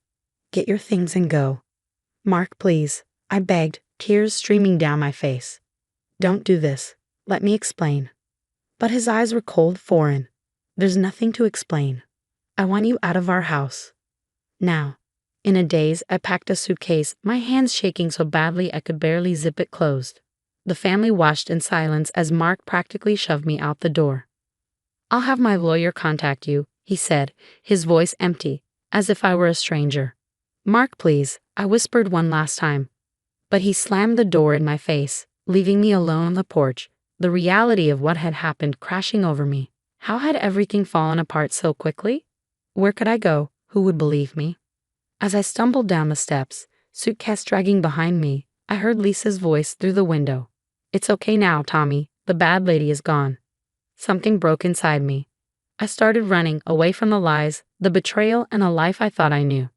Get your things and go. Mark, please, I begged, tears streaming down my face. Don't do this. Let me explain. But his eyes were cold, foreign. There's nothing to explain. I want you out of our house. Now. In a daze, I packed a suitcase, my hands shaking so badly I could barely zip it closed. The family watched in silence as Mark practically shoved me out the door. I'll have my lawyer contact you, he said, his voice empty, as if I were a stranger. Mark, please, I whispered one last time. But he slammed the door in my face, leaving me alone on the porch, the reality of what had happened crashing over me. How had everything fallen apart so quickly? Where could I go? Who would believe me? As I stumbled down the steps, suitcase dragging behind me, I heard Lisa's voice through the window. It's okay now, Tommy. The bad lady is gone. Something broke inside me. I started running away from the lies, the betrayal, and a life I thought I knew.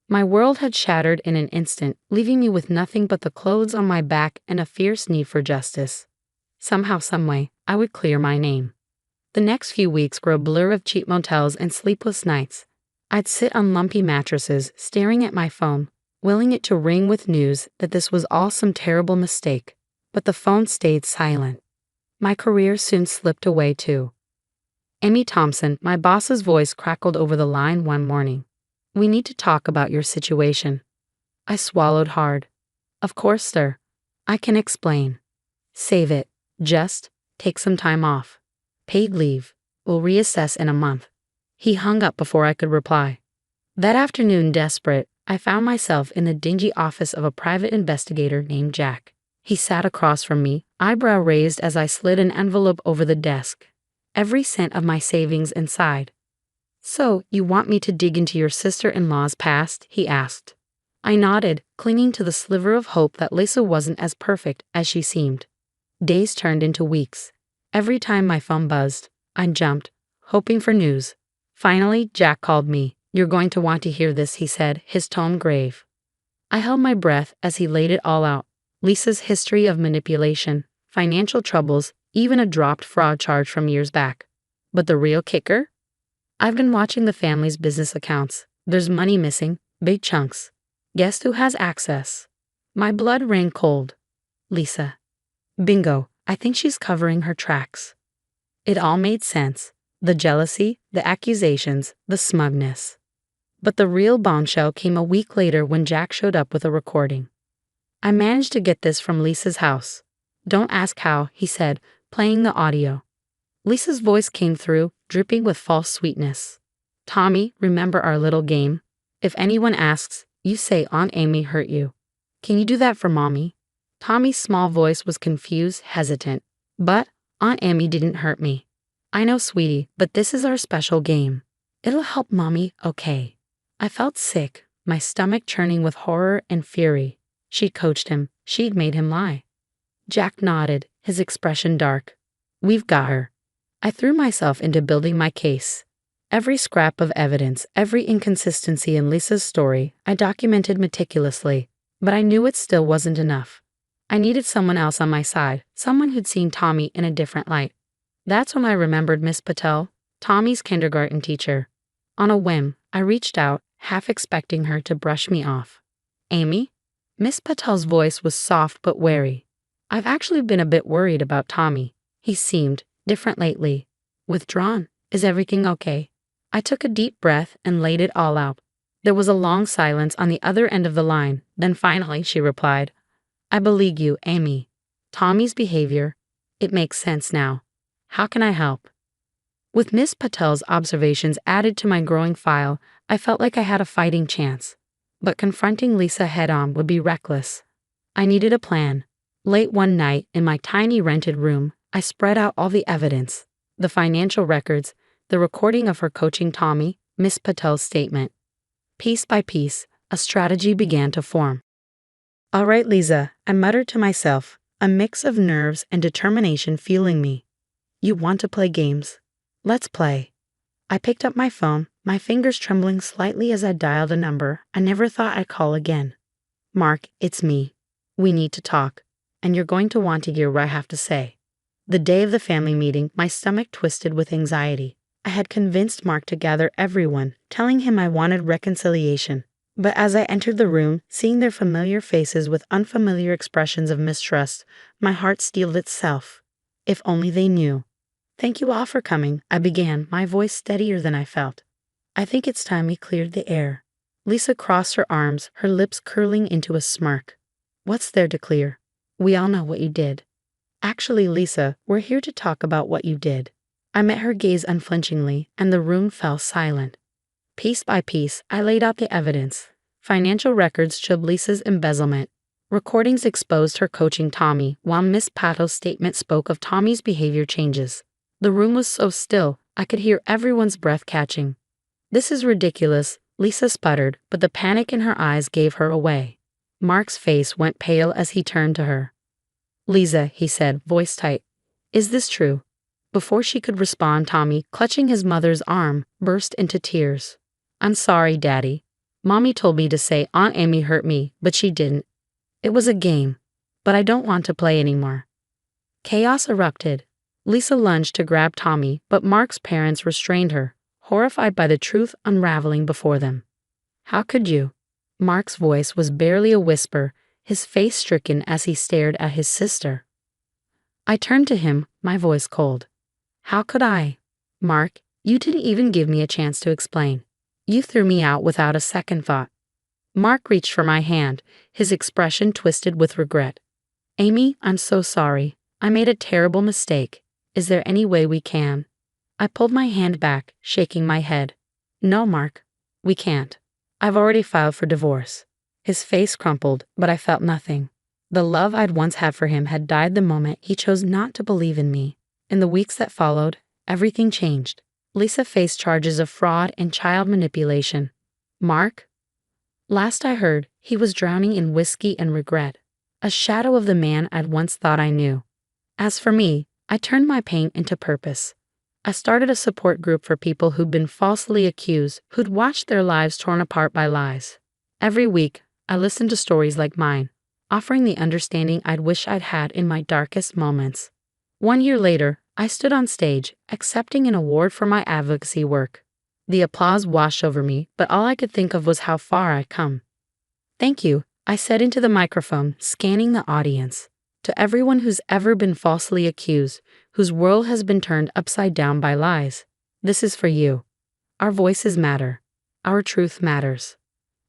My world had shattered in an instant, leaving me with nothing but the clothes on my back and a fierce need for justice. Somehow, someway, I would clear my name. The next few weeks were a blur of cheap motels and sleepless nights. I'd sit on lumpy mattresses, staring at my phone, willing it to ring with news that this was all some terrible mistake. But the phone stayed silent. My career soon slipped away too. Amy Thompson, my boss's voice crackled over the line one morning. We need to talk about your situation. I swallowed hard. Of course, sir. I can explain. Save it. Just take some time off. Paid leave. We'll reassess in a month. He hung up before I could reply. That afternoon, desperate, I found myself in the dingy office of a private investigator named Jack. He sat across from me, eyebrow raised as I slid an envelope over the desk. Every cent of my savings inside. So, you want me to dig into your sister-in-law's past? He asked. I nodded, clinging to the sliver of hope that Lisa wasn't as perfect as she seemed. Days turned into weeks. Every time my phone buzzed, I jumped, hoping for news. Finally, Jack called me. You're going to want to hear this, he said, his tone grave. I held my breath as he laid it all out. Lisa's history of manipulation, financial troubles, even a dropped fraud charge from years back. But the real kicker? I've been watching the family's business accounts. There's money missing, big chunks. Guess who has access? My blood ran cold. Lisa. Bingo, I think she's covering her tracks. It all made sense. The jealousy, the accusations, the smugness. But the real bombshell came a week later when Jack showed up with a recording. I managed to get this from Lisa's house. Don't ask how, he said, playing the audio. Lisa's voice came through, dripping with false sweetness. Tommy, remember our little game? If anyone asks, you say Aunt Amy hurt you. Can you do that for Mommy? Tommy's small voice was confused, hesitant. But Aunt Amy didn't hurt me. I know, sweetie, but this is our special game. It'll help Mommy, okay? I felt sick, my stomach churning with horror and fury. She'd coached him. She'd made him lie. Jack nodded, his expression dark. We've got her. I threw myself into building my case. Every scrap of evidence, every inconsistency in Lisa's story, I documented meticulously, but I knew it still wasn't enough. I needed someone else on my side, someone who'd seen Tommy in a different light. That's when I remembered Miss Patel, Tommy's kindergarten teacher. On a whim, I reached out, half expecting her to brush me off. Amy? Miss Patel's voice was soft but wary. I've actually been a bit worried about Tommy. He seemed different lately. Withdrawn. Is everything okay? I took a deep breath and laid it all out. There was a long silence on the other end of the line. Then finally she replied, I believe you, Amy. Tommy's behavior. It makes sense now. How can I help? With Miss Patel's observations added to my growing file, I felt like I had a fighting chance. But confronting Lisa head-on would be reckless. I needed a plan. Late one night, in my tiny rented room, I spread out all the evidence, the financial records, the recording of her coaching Tommy, Miss Patel's statement. Piece by piece, a strategy began to form. All right, Lisa, I muttered to myself, a mix of nerves and determination fueling me. You want to play games? Let's play. I picked up my phone, my fingers trembling slightly as I dialed a number I never thought I'd call again. "Mark, it's me. We need to talk, and you're going to want to hear what I have to say." The day of the family meeting, my stomach twisted with anxiety. I had convinced Mark to gather everyone, telling him I wanted reconciliation. But as I entered the room, seeing their familiar faces with unfamiliar expressions of mistrust, my heart steeled itself. If only they knew. "Thank you all for coming," I began, my voice steadier than I felt. "I think it's time we cleared the air." Lisa crossed her arms, her lips curling into a smirk. "What's there to clear? We all know what you did." "Actually, Lisa, we're here to talk about what you did." I met her gaze unflinchingly, and the room fell silent. Piece by piece, I laid out the evidence. Financial records showed Lisa's embezzlement. Recordings exposed her coaching Tommy, while Miss Pato's statement spoke of Tommy's behavior changes. The room was so still, I could hear everyone's breath catching. "This is ridiculous," Lisa sputtered, but the panic in her eyes gave her away. Mark's face went pale as he turned to her. "Lisa," he said, voice tight, "is this true?" Before she could respond, Tommy, clutching his mother's arm, burst into tears. "I'm sorry, Daddy. Mommy told me to say Aunt Amy hurt me, but she didn't. It was a game. But I don't want to play anymore." Chaos erupted. Lisa lunged to grab Tommy, but Mark's parents restrained her, horrified by the truth unraveling before them. "How could you?" Mark's voice was barely a whisper, his face stricken as he stared at his sister. I turned to him, my voice cold. "How could I? Mark, you didn't even give me a chance to explain. You threw me out without a second thought." Mark reached for my hand, his expression twisted with regret. "Amy, I'm so sorry. I made a terrible mistake. Is there any way we can?" I pulled my hand back, shaking my head. "No, Mark. We can't. I've already filed for divorce." His face crumpled, but I felt nothing. The love I'd once had for him had died the moment he chose not to believe in me. In the weeks that followed, everything changed. Lisa faced charges of fraud and child manipulation. Mark? Last I heard, he was drowning in whiskey and regret, a shadow of the man I'd once thought I knew. As for me, I turned my pain into purpose. I started a support group for people who'd been falsely accused, who'd watched their lives torn apart by lies. Every week, I listened to stories like mine, offering the understanding I'd wish I'd had in my darkest moments. 1 year later, I stood on stage, accepting an award for my advocacy work. The applause washed over me, but all I could think of was how far I'd come. "Thank you," I said into the microphone, scanning the audience. "To everyone who's ever been falsely accused, whose world has been turned upside down by lies, this is for you. Our voices matter. Our truth matters."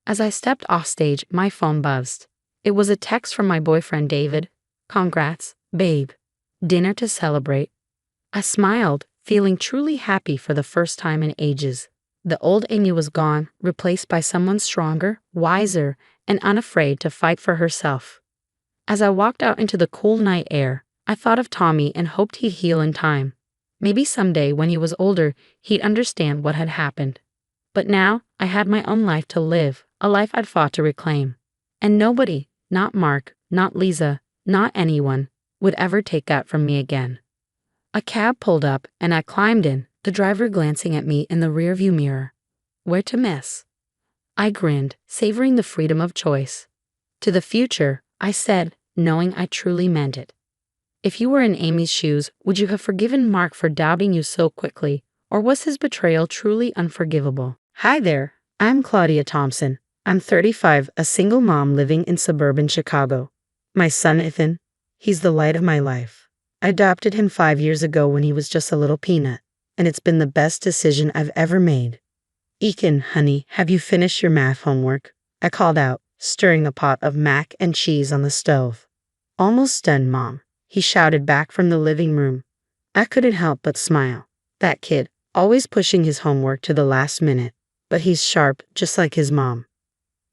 As I stepped off stage, my phone buzzed. It was a text from my boyfriend David. "Congrats, babe. Dinner to celebrate." I smiled, feeling truly happy for the first time in ages. The old Amy was gone, replaced by someone stronger, wiser, and unafraid to fight for herself. As I walked out into the cool night air, I thought of Tommy and hoped he'd heal in time. Maybe someday, when he was older, he'd understand what had happened. But now, I had my own life to live, a life I'd fought to reclaim. And nobody, not Mark, not Lisa, not anyone, would ever take that from me again. A cab pulled up, and I climbed in, the driver glancing at me in the rearview mirror. Where to miss? I grinned, savoring the freedom of choice. "To the future," I said, knowing I truly meant it. "If you were in Amy's shoes, would you have forgiven Mark for doubting you so quickly, or was his betrayal truly unforgivable?" Hi there, I'm Claudia Thompson. I'm 35, a single mom living in suburban Chicago. My son Ethan, he's the light of my life. I adopted him 5 years ago when he was just a little peanut, and it's been the best decision I've ever made. "Ekin, honey, have you finished your math homework?" I called out, stirring a pot of mac and cheese on the stove. "Almost done, Mom," he shouted back from the living room. I couldn't help but smile. That kid, always pushing his homework to the last minute, but he's sharp, just like his mom.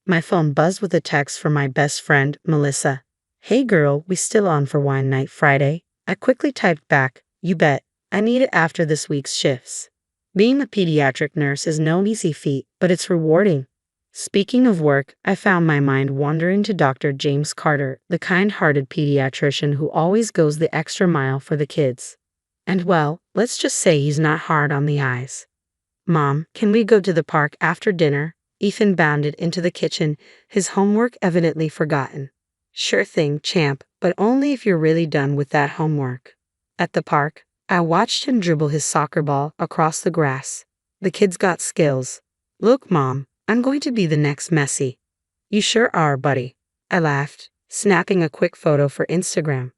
My phone buzzed with a text from my best friend, Melissa. "Hey girl, we still on for wine night Friday?" I quickly typed back, "You bet. I need it after this week's shifts." Being a pediatric nurse is no easy feat, but it's rewarding. Speaking of work, I found my mind wandering to Dr. James Carter, the kind-hearted pediatrician who always goes the extra mile for the kids. And well, let's just say he's not hard on the eyes. Mom, can we go to the park after dinner? Ethan bounded into the kitchen, his homework evidently forgotten. Sure thing, champ, but only if you're really done with that homework. At the park, I watched him dribble his soccer ball across the grass. The kid's got skills. Look, Mom, I'm going to be the next Messi. You sure are, buddy. I laughed, snapping a quick photo for Instagram.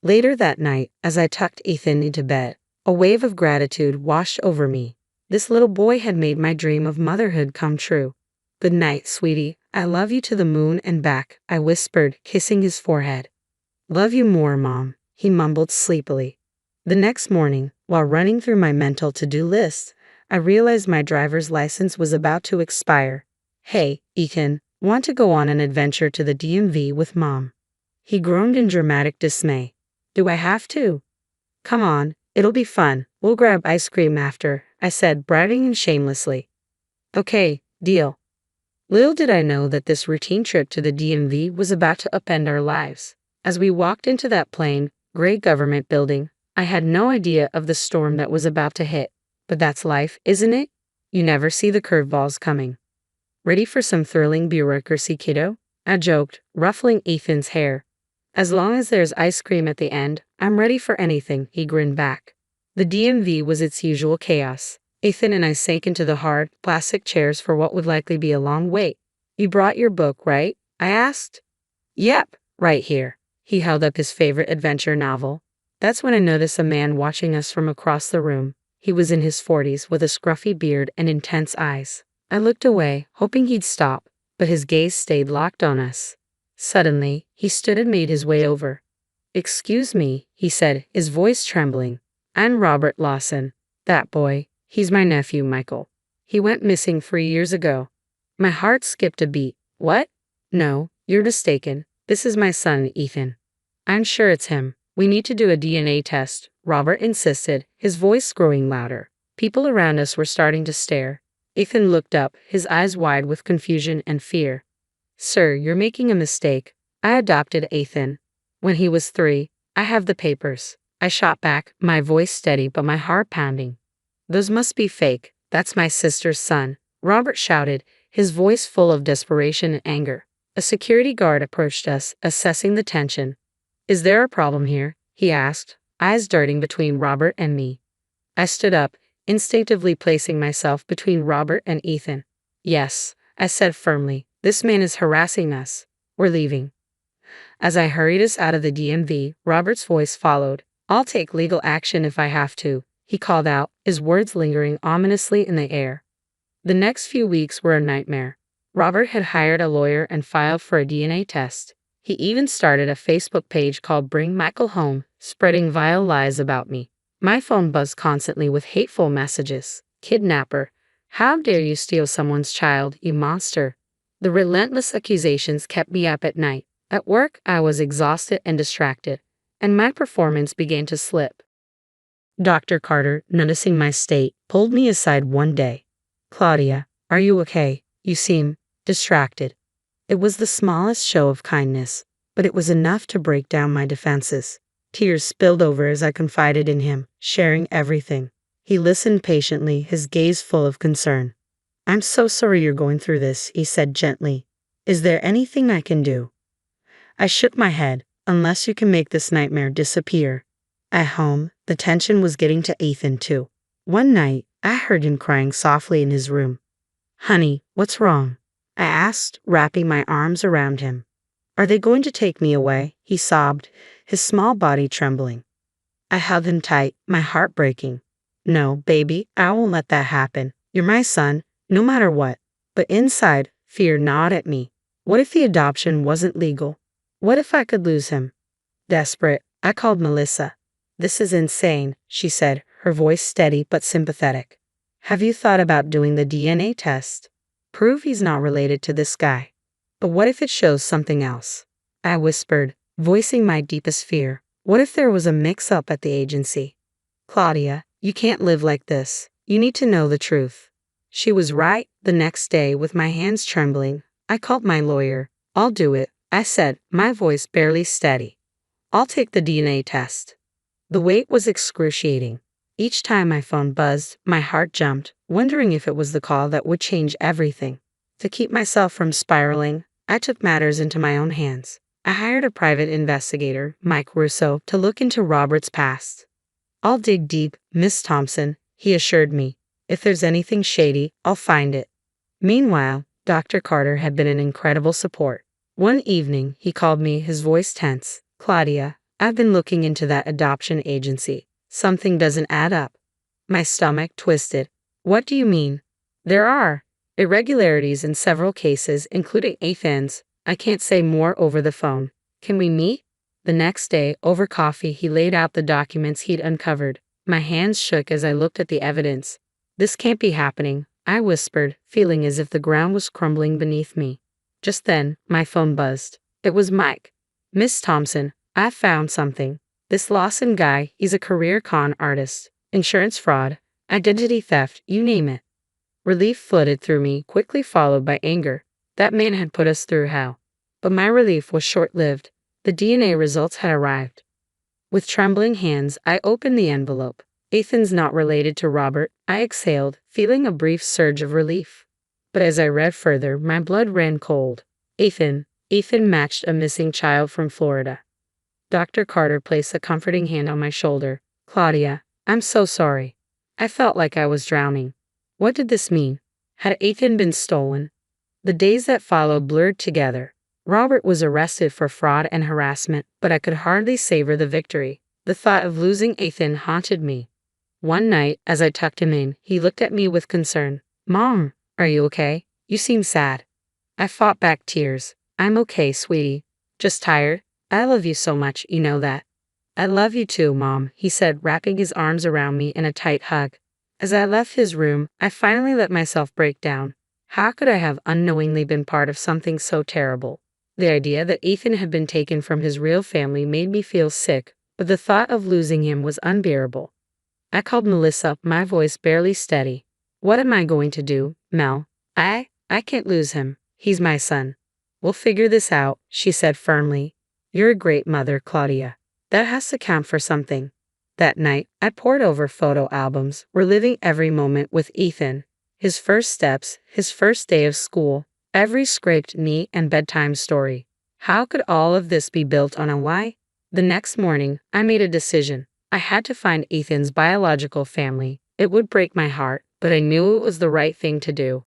Later that night, as I tucked Ethan into bed, a wave of gratitude washed over me. This little boy had made my dream of motherhood come true. Good night, sweetie. I love you to the moon and back, I whispered, kissing his forehead. Love you more, Mom, he mumbled sleepily. The next morning, while running through my mental to-do list, I realized my driver's license was about to expire. Hey, Ethan, want to go on an adventure to the DMV with Mom? He groaned in dramatic dismay. Do I have to? Come on, it'll be fun. We'll grab ice cream after, I said, bragging and shamelessly. Okay, deal. Little did I know that this routine trip to the DMV was about to upend our lives. As we walked into that plain, gray government building, I had no idea of the storm that was about to hit. But that's life, isn't it? You never see the curveballs coming. Ready for some thrilling bureaucracy, kiddo? I joked, ruffling Ethan's hair. As long as there's ice cream at the end, I'm ready for anything, he grinned back. The DMV was its usual chaos. Ethan and I sank into the hard, plastic chairs for what would likely be a long wait. You brought your book, right? I asked. Yep, right here. He held up his favorite adventure novel. That's when I noticed a man watching us from across the room. He was in his 40s with a scruffy beard and intense eyes. I looked away, hoping he'd stop, but his gaze stayed locked on us. Suddenly, he stood and made his way over. Excuse me, he said, his voice trembling. I'm Robert Lawson. That boy, he's my nephew, Michael. He went missing 3 years ago. My heart skipped a beat. What? No, you're mistaken. This is my son, Ethan. I'm sure it's him. We need to do a DNA test, Robert insisted, his voice growing louder. People around us were starting to stare. Ethan looked up, his eyes wide with confusion and fear. Sir, you're making a mistake. I adopted Ethan. When he was 3, I have the papers. I shot back, my voice steady but my heart pounding. Those must be fake. That's my sister's son, Robert shouted, his voice full of desperation and anger. A security guard approached us, assessing the tension. Is there a problem here? He asked, eyes darting between Robert and me. I stood up, instinctively placing myself between Robert and Ethan. Yes, I said firmly, this man is harassing us. We're leaving. As I hurried us out of the DMV, Robert's voice followed. I'll take legal action if I have to, he called out, his words lingering ominously in the air. The next few weeks were a nightmare. Robert had hired a lawyer and filed for a DNA test. He even started a Facebook page called Bring Michael Home, spreading vile lies about me. My phone buzzed constantly with hateful messages. Kidnapper. How dare you steal someone's child, you monster? The relentless accusations kept me up at night. At work, I was exhausted and distracted, and my performance began to slip. Dr. Carter, noticing my state, pulled me aside one day. Claudia, are you okay? You seem distracted. It was the smallest show of kindness, but it was enough to break down my defenses. Tears spilled over as I confided in him, sharing everything. He listened patiently, his gaze full of concern. I'm so sorry you're going through this, he said gently. Is there anything I can do? I shook my head. Unless you can make this nightmare disappear. At home, the tension was getting to Ethan too. One night, I heard him crying softly in his room. Honey, what's wrong? I asked, wrapping my arms around him. Are they going to take me away? He sobbed, his small body trembling. I held him tight, my heart breaking. No, baby, I won't let that happen. You're my son, no matter what. But inside, fear gnawed at me. What if the adoption wasn't legal? What if I could lose him? Desperate, I called Melissa. This is insane, she said, her voice steady but sympathetic. Have you thought about doing the DNA test? Prove he's not related to this guy. But what if it shows something else? I whispered, voicing my deepest fear. What if there was a mix-up at the agency? Claudia, you can't live like this. You need to know the truth. She was right. The next day, with my hands trembling, I called my lawyer. I'll do it, I said, my voice barely steady. I'll take the DNA test. The wait was excruciating. Each time my phone buzzed, my heart jumped, wondering if it was the call that would change everything. To keep myself from spiraling, I took matters into my own hands. I hired a private investigator, Mike Russo, to look into Robert's past. "I'll dig deep, Miss Thompson," he assured me. "If there's anything shady, I'll find it." Meanwhile, Dr. Carter had been an incredible support. One evening, he called me, his voice tense. "Claudia, I've been looking into that adoption agency. Something doesn't add up." My stomach twisted. "What do you mean?" "There are irregularities in several cases, including Ethan's. I can't say more over the phone. Can we meet?" The next day, over coffee, he laid out the documents he'd uncovered. My hands shook as I looked at the evidence. "This can't be happening," I whispered, feeling as if the ground was crumbling beneath me. Just then, my phone buzzed. It was Mike. "Miss Thompson, I've found something. This Lawson guy, he's a career con artist, insurance fraud, identity theft, you name it." Relief flooded through me, quickly followed by anger. That man had put us through hell. But my relief was short-lived. The DNA results had arrived. With trembling hands, I opened the envelope. "Ethan's not related to Robert," I exhaled, feeling a brief surge of relief. But as I read further, my blood ran cold. Ethan matched a missing child from Florida. Dr. Carter placed a comforting hand on my shoulder. "Claudia, I'm so sorry." I felt like I was drowning. What did this mean? Had Ethan been stolen? The days that followed blurred together. Robert was arrested for fraud and harassment, but I could hardly savor the victory. The thought of losing Ethan haunted me. One night, as I tucked him in, he looked at me with concern. "Mom, are you okay? You seem sad." I fought back tears. "I'm okay, sweetie. Just tired. I love you so much, you know that." "I love you too, Mom," he said, wrapping his arms around me in a tight hug. As I left his room, I finally let myself break down. How could I have unknowingly been part of something so terrible? The idea that Ethan had been taken from his real family made me feel sick, but the thought of losing him was unbearable. I called Melissa, my voice barely steady. "What am I going to do, Mel? I can't lose him. He's my son." "We'll figure this out," she said firmly. "You're a great mother, Claudia. That has to count for something." That night, I pored over photo albums, reliving every moment with Ethan. His first steps, his first day of school, every scraped knee and bedtime story. How could all of this be built on a lie? The next morning, I made a decision. I had to find Ethan's biological family. It would break my heart, but I knew it was the right thing to do.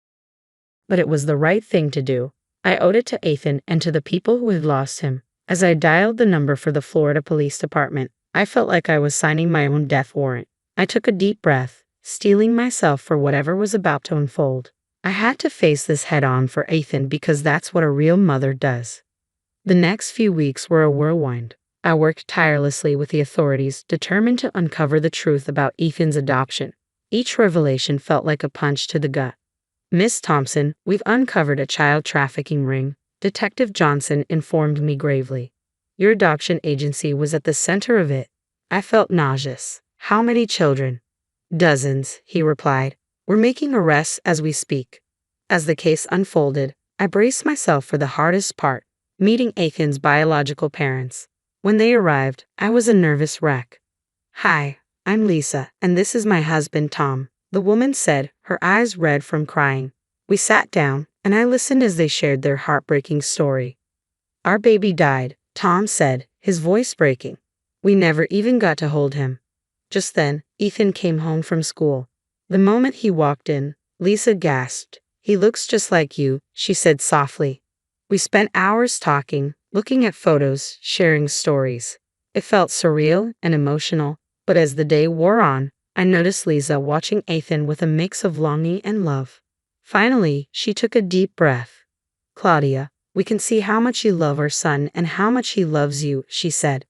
I owed it to Ethan and to the people who had lost him. As I dialed the number for the Florida Police Department, I felt like I was signing my own death warrant. I took a deep breath, steeling myself for whatever was about to unfold. I had to face this head-on for Ethan because that's what a real mother does. The next few weeks were a whirlwind. I worked tirelessly with the authorities, determined to uncover the truth about Ethan's adoption. Each revelation felt like a punch to the gut. "Miss Thompson, we've uncovered a child trafficking ring," Detective Johnson informed me gravely. "Your adoption agency was at the center of it." I felt nauseous. "How many children?" "Dozens," he replied. "We're making arrests as we speak." As the case unfolded, I braced myself for the hardest part, meeting Ethan's biological parents. When they arrived, I was a nervous wreck. "Hi, I'm Lisa, and this is my husband, Tom," the woman said, her eyes red from crying. We sat down, and I listened as they shared their heartbreaking story. "Our baby died," Tom said, his voice breaking. "We never even got to hold him." Just then, Ethan came home from school. The moment he walked in, Lisa gasped. "He looks just like you," she said softly. We spent hours talking, looking at photos, sharing stories. It felt surreal and emotional, but as the day wore on, I noticed Lisa watching Ethan with a mix of longing and love. Finally, she took a deep breath. "Claudia, we can see how much you love our son and how much he loves you," she said.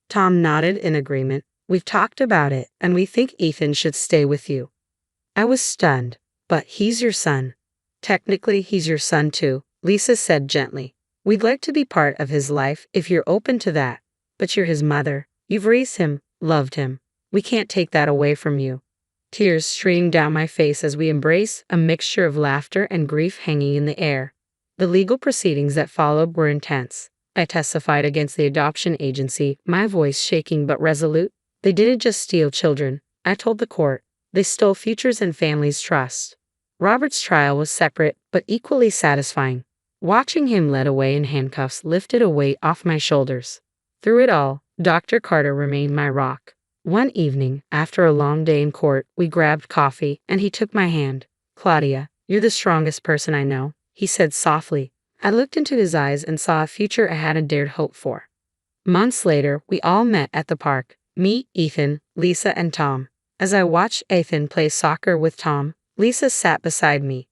Tom nodded in agreement. "We've talked about it, and we think Ethan should stay with you." I was stunned. "But he's your son." "Technically, he's your son too," Lisa said gently. "We'd like to be part of his life if you're open to that. But you're his mother. You've raised him, loved him. We can't take that away from you." Tears streamed down my face as we embraced, a mixture of laughter and grief hanging in the air. The legal proceedings that followed were intense. I testified against the adoption agency, my voice shaking but resolute. They didn't just steal children. I told the court. They stole Future's and family's trust. Robert's trial was separate but equally satisfying. Watching him led away in handcuffs lifted a weight off my shoulders. Through it all, Dr. Carter remained my rock. One evening, after a long day in court, we grabbed coffee and he took my hand. "Claudia, you're the strongest person I know," he said softly. I looked into his eyes and saw a future I hadn't dared hope for. Months later, we all met at the park. Me, Ethan, Lisa, and Tom. As I watched Ethan play soccer with Tom, Lisa sat beside me.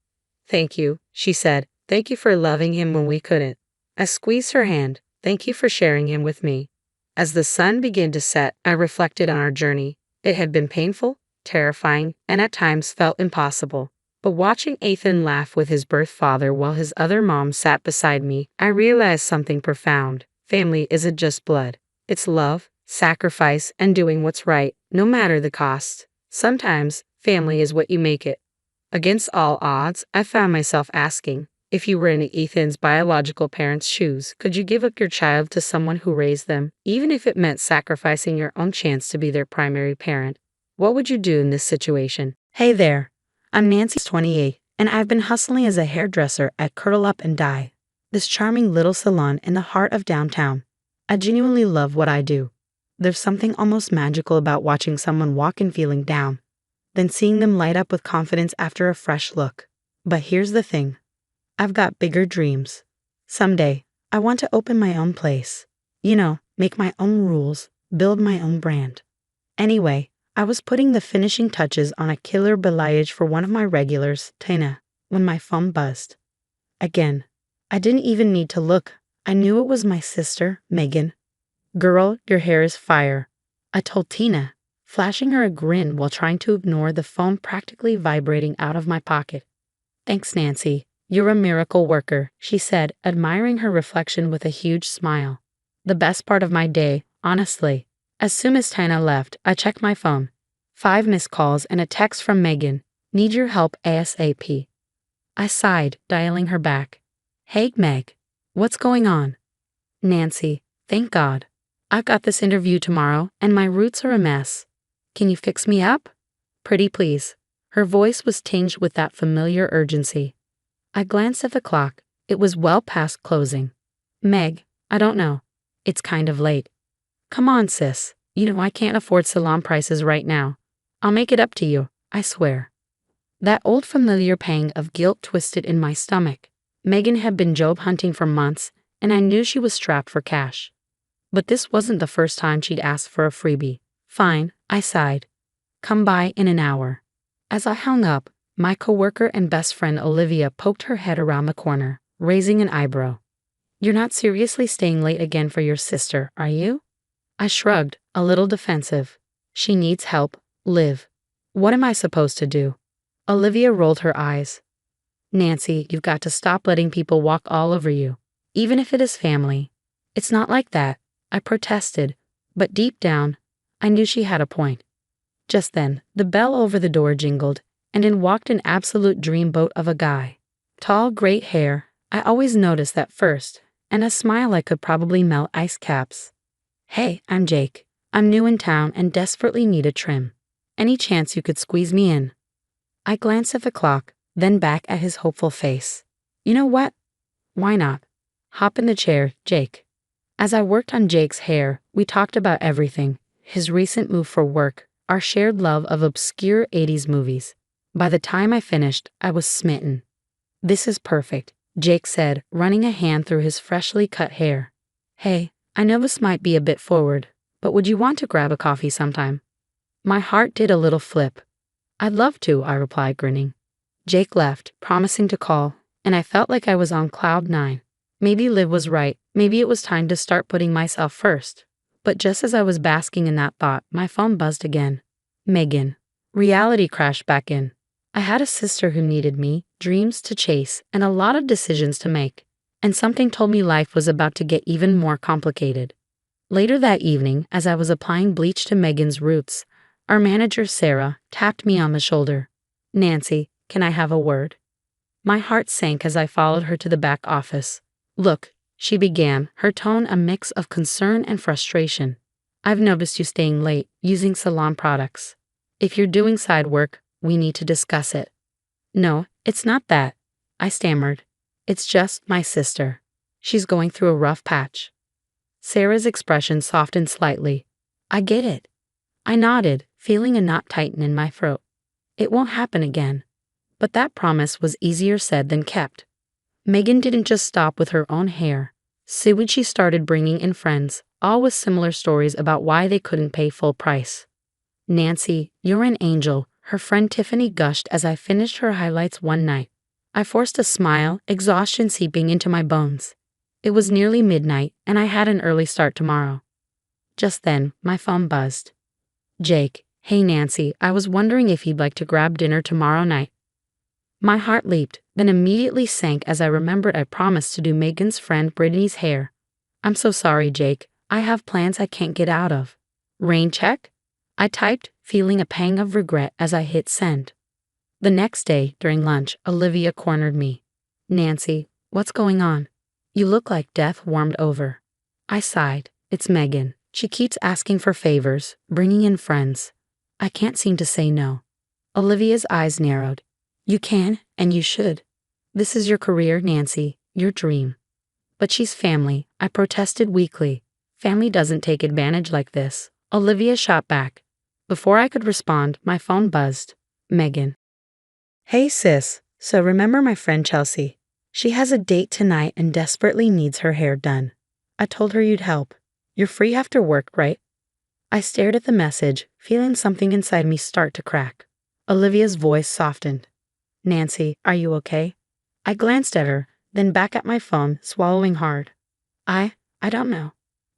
"Thank you," she said. "Thank you for loving him when we couldn't." I squeezed her hand. "Thank you for sharing him with me." As the sun began to set, I reflected on our journey. It had been painful, terrifying, and at times felt impossible. But watching Ethan laugh with his birth father while his other mom sat beside me, I realized something profound. Family isn't just blood. It's love, sacrifice, and doing what's right, no matter the cost. Sometimes, family is what you make it. Against all odds, I found myself asking, if you were in Ethan's biological parents' shoes, could you give up your child to someone who raised them, even if it meant sacrificing your own chance to be their primary parent? What would you do in this situation? Hey there, I'm Nancy, 28, and I've been hustling as a hairdresser at Curl Up and Dye, this charming little salon in the heart of downtown. I genuinely love what I do. There's something almost magical about watching someone walk in feeling down, then seeing them light up with confidence after a fresh look. But here's the thing. I've got bigger dreams. Someday, I want to open my own place. Make my own rules, build my own brand. Anyway, I was putting the finishing touches on a killer balayage for one of my regulars, Tina, when my phone buzzed. Again, I didn't even need to look. I knew it was my sister, Megan. "Girl, your hair is fire," I told Tina, flashing her a grin while trying to ignore the phone practically vibrating out of my pocket. "Thanks, Nancy. You're a miracle worker," she said, admiring her reflection with a huge smile. The best part of my day, honestly. As soon as Tina left, I checked my phone. 5 missed calls and a text from Megan. "Need your help ASAP." I sighed, dialing her back. "Hey, Meg. What's going on?" "Nancy, thank God. I've got this interview tomorrow, and my roots are a mess. Can you fix me up? Pretty please." Her voice was tinged with that familiar urgency. I glanced at the clock. It was well past closing. "Meg, I don't know. It's kind of late." "Come on, sis. I can't afford salon prices right now. I'll make it up to you, I swear." That old familiar pang of guilt twisted in my stomach. Megan had been job hunting for months, and I knew she was strapped for cash. But this wasn't the first time she'd asked for a freebie. "Fine," I sighed. "Come by in an hour." As I hung up, my coworker and best friend Olivia poked her head around the corner, raising an eyebrow. "You're not seriously staying late again for your sister, are you?" I shrugged, a little defensive. "She needs help, Liv. What am I supposed to do?" Olivia rolled her eyes. "Nancy, you've got to stop letting people walk all over you, even if it is family." "It's not like that," I protested, but deep down, I knew she had a point. Just then, the bell over the door jingled, and in walked an absolute dreamboat of a guy. Tall, great hair, I always noticed that first, and a smile I could probably melt ice caps. "Hey, I'm Jake. I'm new in town and desperately need a trim. Any chance you could squeeze me in?" I glanced at the clock, then back at his hopeful face. "You know what? Why not? Hop in the chair, Jake." As I worked on Jake's hair, we talked about everything. His recent move for work, our shared love of obscure 80s movies. By the time I finished, I was smitten. "This is perfect," Jake said, running a hand through his freshly cut hair. "Hey, I know this might be a bit forward, but would you want to grab a coffee sometime?" My heart did a little flip. "I'd love to," I replied, grinning. Jake left, promising to call, and I felt like I was on cloud 9. Maybe Liv was right. Maybe it was time to start putting myself first. But just as I was basking in that thought, my phone buzzed again. Megan. Reality crashed back in. I had a sister who needed me, dreams to chase, and a lot of decisions to make. And something told me life was about to get even more complicated. Later that evening, as I was applying bleach to Megan's roots, our manager, Sarah, tapped me on the shoulder. "Nancy, can I have a word?" My heart sank as I followed her to the back office. "Look," she began, her tone a mix of concern and frustration. "I've noticed you staying late, using salon products. If you're doing side work, we need to discuss it. No, it's not that, I stammered. It's just my sister. She's going through a rough patch. Sarah's expression softened slightly. I get it. I nodded, feeling a knot tighten in my throat. It won't happen again. But that promise was easier said than kept. Megan didn't just stop with her own hair. Soon she started bringing in friends, all with similar stories about why they couldn't pay full price. Nancy, you're an angel, her friend Tiffany gushed as I finished her highlights one night. I forced a smile, exhaustion seeping into my bones. It was nearly midnight, and I had an early start tomorrow. Just then, my phone buzzed. Jake, hey Nancy, I was wondering if you'd like to grab dinner tomorrow night. My heart leaped, then immediately sank as I remembered I promised to do Megan's friend Brittany's hair. I'm so sorry, Jake. I have plans I can't get out of. Rain check? I typed, feeling a pang of regret as I hit send. The next day, during lunch, Olivia cornered me. Nancy, what's going on? You look like death warmed over. I sighed. It's Megan. She keeps asking for favors, bringing in friends. I can't seem to say no. Olivia's eyes narrowed. You can, and you should. This is your career, Nancy, your dream. But she's family, I protested weakly. Family doesn't take advantage like this. Olivia shot back. Before I could respond, my phone buzzed. Megan. Hey sis, so remember my friend Chelsea? She has a date tonight and desperately needs her hair done. I told her you'd help. You're free after work, right? I stared at the message, feeling something inside me start to crack. Olivia's voice softened. Nancy, are you okay? I glanced at her, then back at my phone, swallowing hard. I don't know.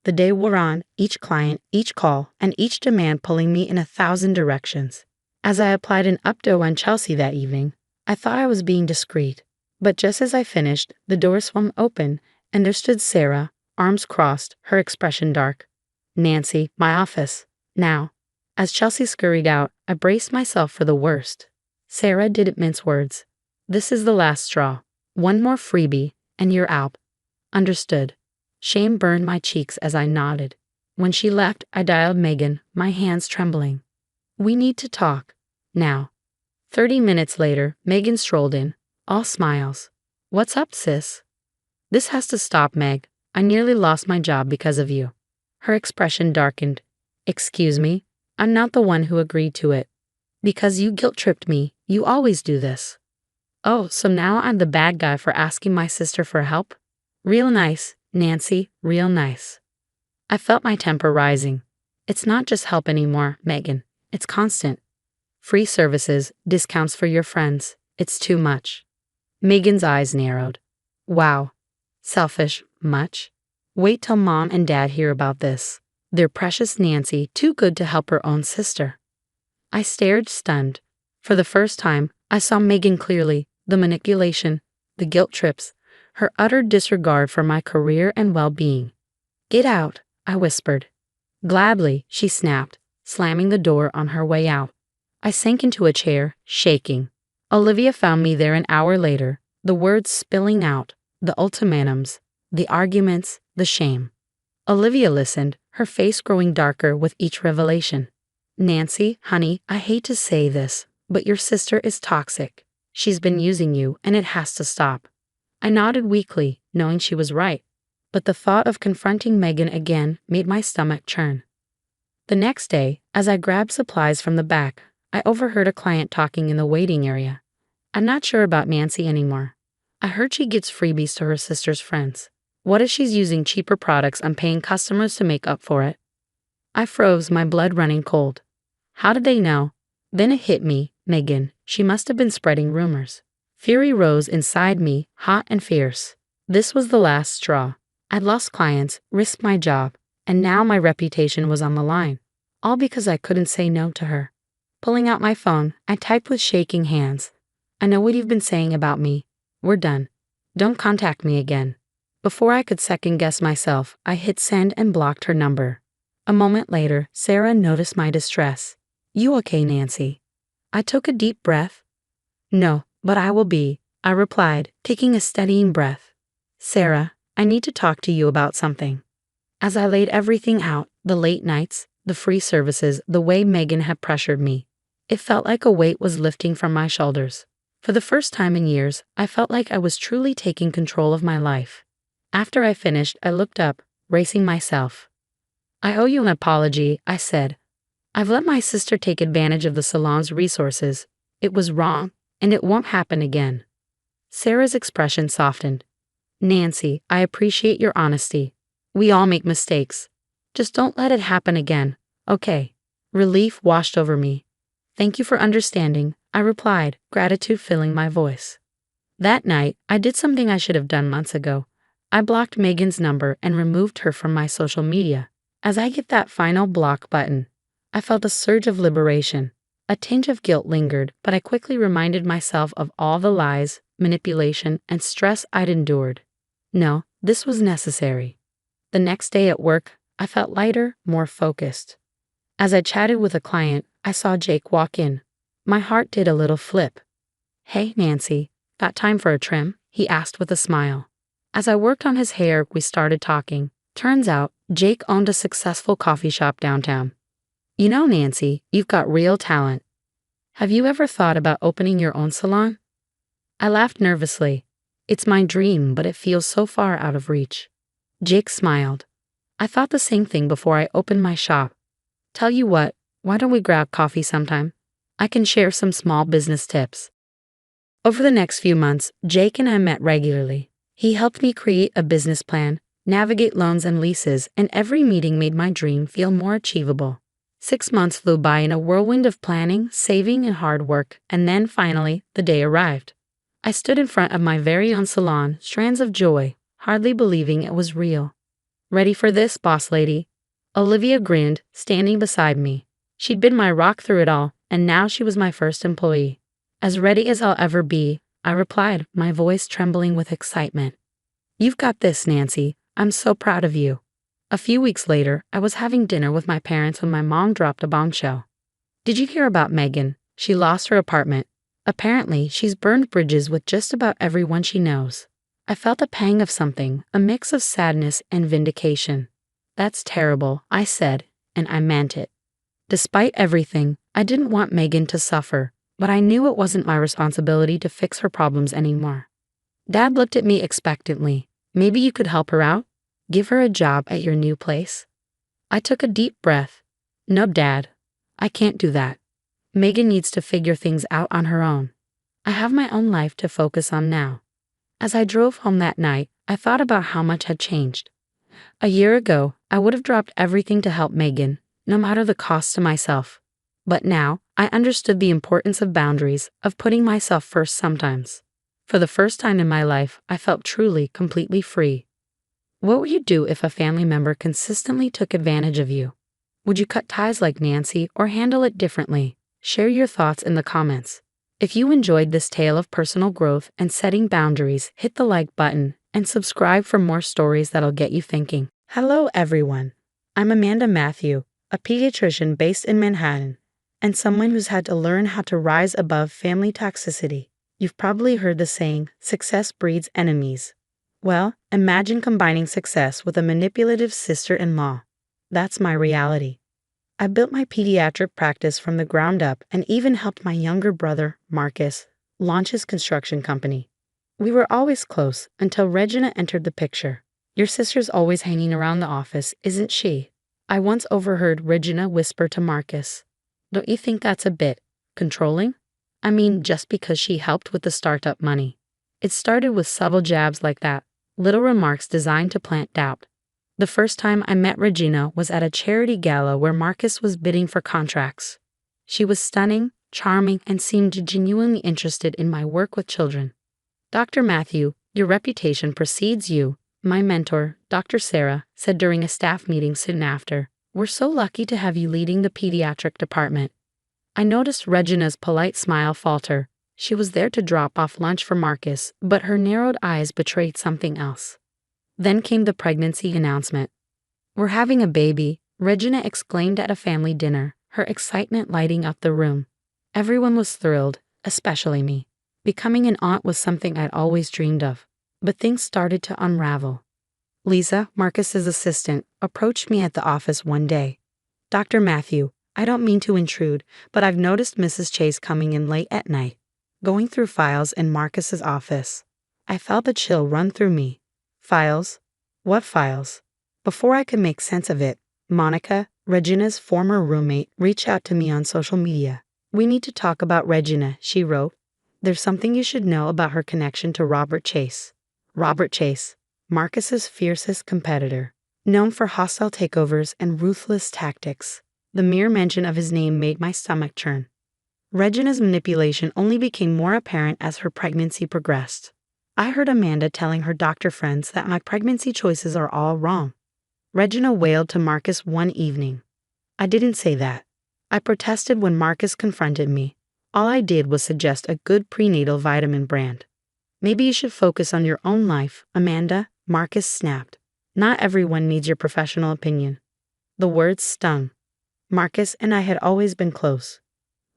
The day wore on, each client, each call, and each demand pulling me in 1,000 directions. As I applied an updo on Chelsea that evening, I thought I was being discreet. But just as I finished, the door swung open, and there stood Sarah, arms crossed, her expression dark. Nancy, my office. Now. As Chelsea scurried out, I braced myself for the worst. Sarah didn't mince words. This is the last straw. One more freebie, and you're out. Understood. Shame burned my cheeks as I nodded. When she left, I dialed Megan, my hands trembling. We need to talk. Now. 30 minutes later, Megan strolled in, all smiles. What's up, sis? This has to stop, Meg. I nearly lost my job because of you. Her expression darkened. Excuse me? I'm not the one who agreed to it. Because you guilt-tripped me, you always do this. Oh, so now I'm the bad guy for asking my sister for help? Real nice, Nancy, real nice. I felt my temper rising. It's not just help anymore, Megan. It's constant. Free services, discounts for your friends. It's too much. Megan's eyes narrowed. Wow. Selfish, much? Wait till Mom and Dad hear about this. Their precious Nancy, too good to help her own sister. I stared, stunned. For the first time, I saw Megan clearly, the manipulation, the guilt trips, her utter disregard for my career and well-being. Get out, I whispered. Gladly, she snapped, slamming the door on her way out. I sank into a chair, shaking. Olivia found me there an hour later, the words spilling out, the ultimatums, the arguments, the shame. Olivia listened, her face growing darker with each revelation. Nancy, honey, I hate to say this, but your sister is toxic. She's been using you, and it has to stop. I nodded weakly, knowing she was right, but the thought of confronting Megan again made my stomach churn. The next day, as I grabbed supplies from the back, I overheard a client talking in the waiting area. I'm not sure about Nancy anymore. I heard she gives freebies to her sister's friends. What if she's using cheaper products and paying customers to make up for it? I froze, my blood running cold. How did they know? Then it hit me, Megan. She must have been spreading rumors. Fury rose inside me, hot and fierce. This was the last straw. I'd lost clients, risked my job, and now my reputation was on the line. All because I couldn't say no to her. Pulling out my phone, I typed with shaking hands. I know what you've been saying about me. We're done. Don't contact me again. Before I could second-guess myself, I hit send and blocked her number. A moment later, Sarah noticed my distress. You okay, Nancy? I took a deep breath. No, but I will be, I replied, taking a steadying breath. Sarah, I need to talk to you about something. As I laid everything out, the late nights, the free services, the way Megan had pressured me, It felt like a weight was lifting from my shoulders. For the first time in years, I felt like I was truly taking control of my life. After I finished, I looked up, bracing myself. "I owe you an apology," I said. "I've let my sister take advantage of the salon's resources. It was wrong, and it won't happen again." Sarah's expression softened. "Nancy, I appreciate your honesty. We all make mistakes. Just don't let it happen again, okay?" Relief washed over me. "Thank you for understanding," I replied, gratitude filling my voice. That night, I did something I should have done months ago. I blocked Megan's number and removed her from my social media. As I hit that final block button, I felt a surge of liberation. A tinge of guilt lingered, but I quickly reminded myself of all the lies, manipulation, and stress I'd endured. No, this was necessary. The next day at work, I felt lighter, more focused. As I chatted with a client, I saw Jake walk in. My heart did a little flip. "Hey, Nancy, got time for a trim?" he asked with a smile. As I worked on his hair, we started talking. Turns out, Jake owned a successful coffee shop downtown. "You know, Nancy, you've got real talent. Have you ever thought about opening your own salon?" I laughed nervously. "It's my dream, but it feels so far out of reach." Jake smiled. "I thought the same thing before I opened my shop. Tell you what, why don't we grab coffee sometime? I can share some small business tips." Over the next few months, Jake and I met regularly. He helped me create a business plan, navigate loans and leases, and every meeting made my dream feel more achievable. 6 months flew by in a whirlwind of planning, saving, and hard work, and then finally, the day arrived. I stood in front of my very own salon, strands of joy, hardly believing it was real. "Ready for this, boss lady?" Olivia grinned, standing beside me. She'd been my rock through it all, and now she was my first employee. "As ready as I'll ever be," I replied, my voice trembling with excitement. "You've got this, Nancy. I'm so proud of you." A few weeks later, I was having dinner with my parents when my mom dropped a bombshell. "Did you hear about Megan? She lost her apartment. Apparently, she's burned bridges with just about everyone she knows." I felt a pang of something, a mix of sadness and vindication. "That's terrible," I said, and I meant it. Despite everything, I didn't want Megan to suffer, but I knew it wasn't my responsibility to fix her problems anymore. Dad looked at me expectantly. "Maybe you could help her out? Give her a job at your new place?" I took a deep breath. "No, Dad. I can't do that. Megan needs to figure things out on her own. I have my own life to focus on now." As I drove home that night, I thought about how much had changed. A year ago, I would have dropped everything to help Megan, no matter the cost to myself. But now, I understood the importance of boundaries, of putting myself first sometimes. For the first time in my life, I felt truly, completely free. What would you do if a family member consistently took advantage of you? Would you cut ties like Nancy or handle it differently? Share your thoughts in the comments. If you enjoyed this tale of personal growth and setting boundaries, hit the like button and subscribe for more stories that'll get you thinking. Hello, everyone. I'm Amanda Matthew, a pediatrician based in Manhattan, and someone who's had to learn how to rise above family toxicity. You've probably heard the saying, success breeds enemies. Well, imagine combining success with a manipulative sister-in-law. That's my reality. I built my pediatric practice from the ground up and even helped my younger brother, Marcus, launch his construction company. We were always close until Regina entered the picture. "Your sister's always hanging around the office, isn't she?" I once overheard Regina whisper to Marcus. "Don't you think that's a bit controlling? I mean, just because she helped with the startup money." It started with subtle jabs like that, little remarks designed to plant doubt. The first time I met Regina was at a charity gala where Marcus was bidding for contracts. She was stunning, charming, and seemed genuinely interested in my work with children. "Dr. Matthew, your reputation precedes you," my mentor, Dr. Sarah, said during a staff meeting soon after. "We're so lucky to have you leading the pediatric department." I noticed Regina's polite smile falter. She was there to drop off lunch for Marcus, but her narrowed eyes betrayed something else. Then came the pregnancy announcement. "We're having a baby," Regina exclaimed at a family dinner, her excitement lighting up the room. Everyone was thrilled, especially me. Becoming an aunt was something I'd always dreamed of. But things started to unravel. Lisa, Marcus's assistant, approached me at the office one day. "Dr. Matthew, I don't mean to intrude, but I've noticed Mrs. Chase coming in late at night, going through files in Marcus's office. I felt a chill run through me. Files? What files? Before I could make sense of it, Monica, Regina's former roommate, reached out to me on social media. "We need to talk about Regina," she wrote. "There's something you should know about her connection to Robert Chase." Robert Chase, Marcus's fiercest competitor, known for hostile takeovers and ruthless tactics. The mere mention of his name made my stomach churn. Regina's manipulation only became more apparent as her pregnancy progressed. I heard Amanda telling her doctor friends that my pregnancy choices are all wrong. Regina wailed to Marcus one evening. I didn't say that. I protested when Marcus confronted me. All I did was suggest a good prenatal vitamin brand. "Maybe you should focus on your own life, Amanda," Marcus snapped. "Not everyone needs your professional opinion." The words stung. Marcus and I had always been close.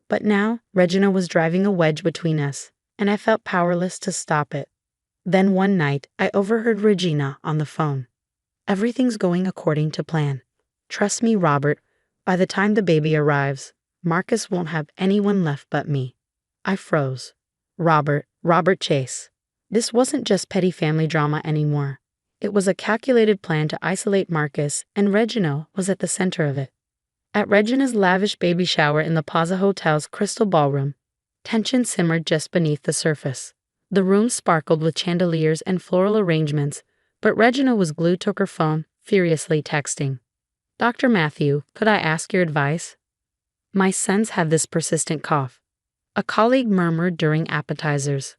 But now, Regina was driving a wedge between us, and I felt powerless to stop it. Then one night, I overheard Regina on the phone. "Everything's going according to plan. Trust me, Robert, by the time the baby arrives, Marcus won't have anyone left but me." I froze. Robert Chase. This wasn't just petty family drama anymore. It was a calculated plan to isolate Marcus, and Regina was at the center of it. At Regina's lavish baby shower in the Plaza Hotel's Crystal Ballroom, tension simmered just beneath the surface. The room sparkled with chandeliers and floral arrangements, but Regina was glued to her phone, furiously texting. "Dr. Matthew, could I ask your advice? My son's had this persistent cough," a colleague murmured during appetizers.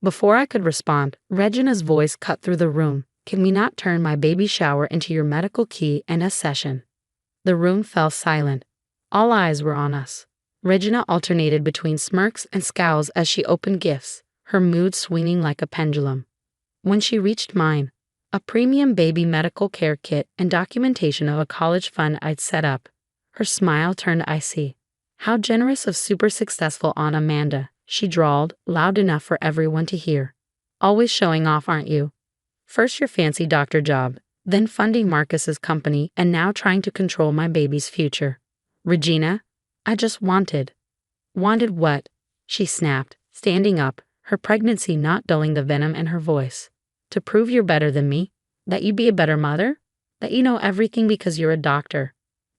Before I could respond, Regina's voice cut through the room. "Can we not turn my baby shower into your medical key in a session?" The room fell silent. All eyes were on us. Regina alternated between smirks and scowls as she opened gifts, her mood swinging like a pendulum. When she reached mine, a premium baby medical care kit and documentation of a college fund I'd set up, her smile turned icy. "How generous of super successful Aunt Amanda," she drawled, loud enough for everyone to hear. "Always showing off, aren't you? First your fancy doctor job, then funding Marcus's company, and now trying to control my baby's future. Regina, I just wanted." "Wanted what?" she snapped, standing up, her pregnancy not dulling the venom in her voice. "To prove you're better than me? That you'd be a better mother? That you know everything because you're a doctor?"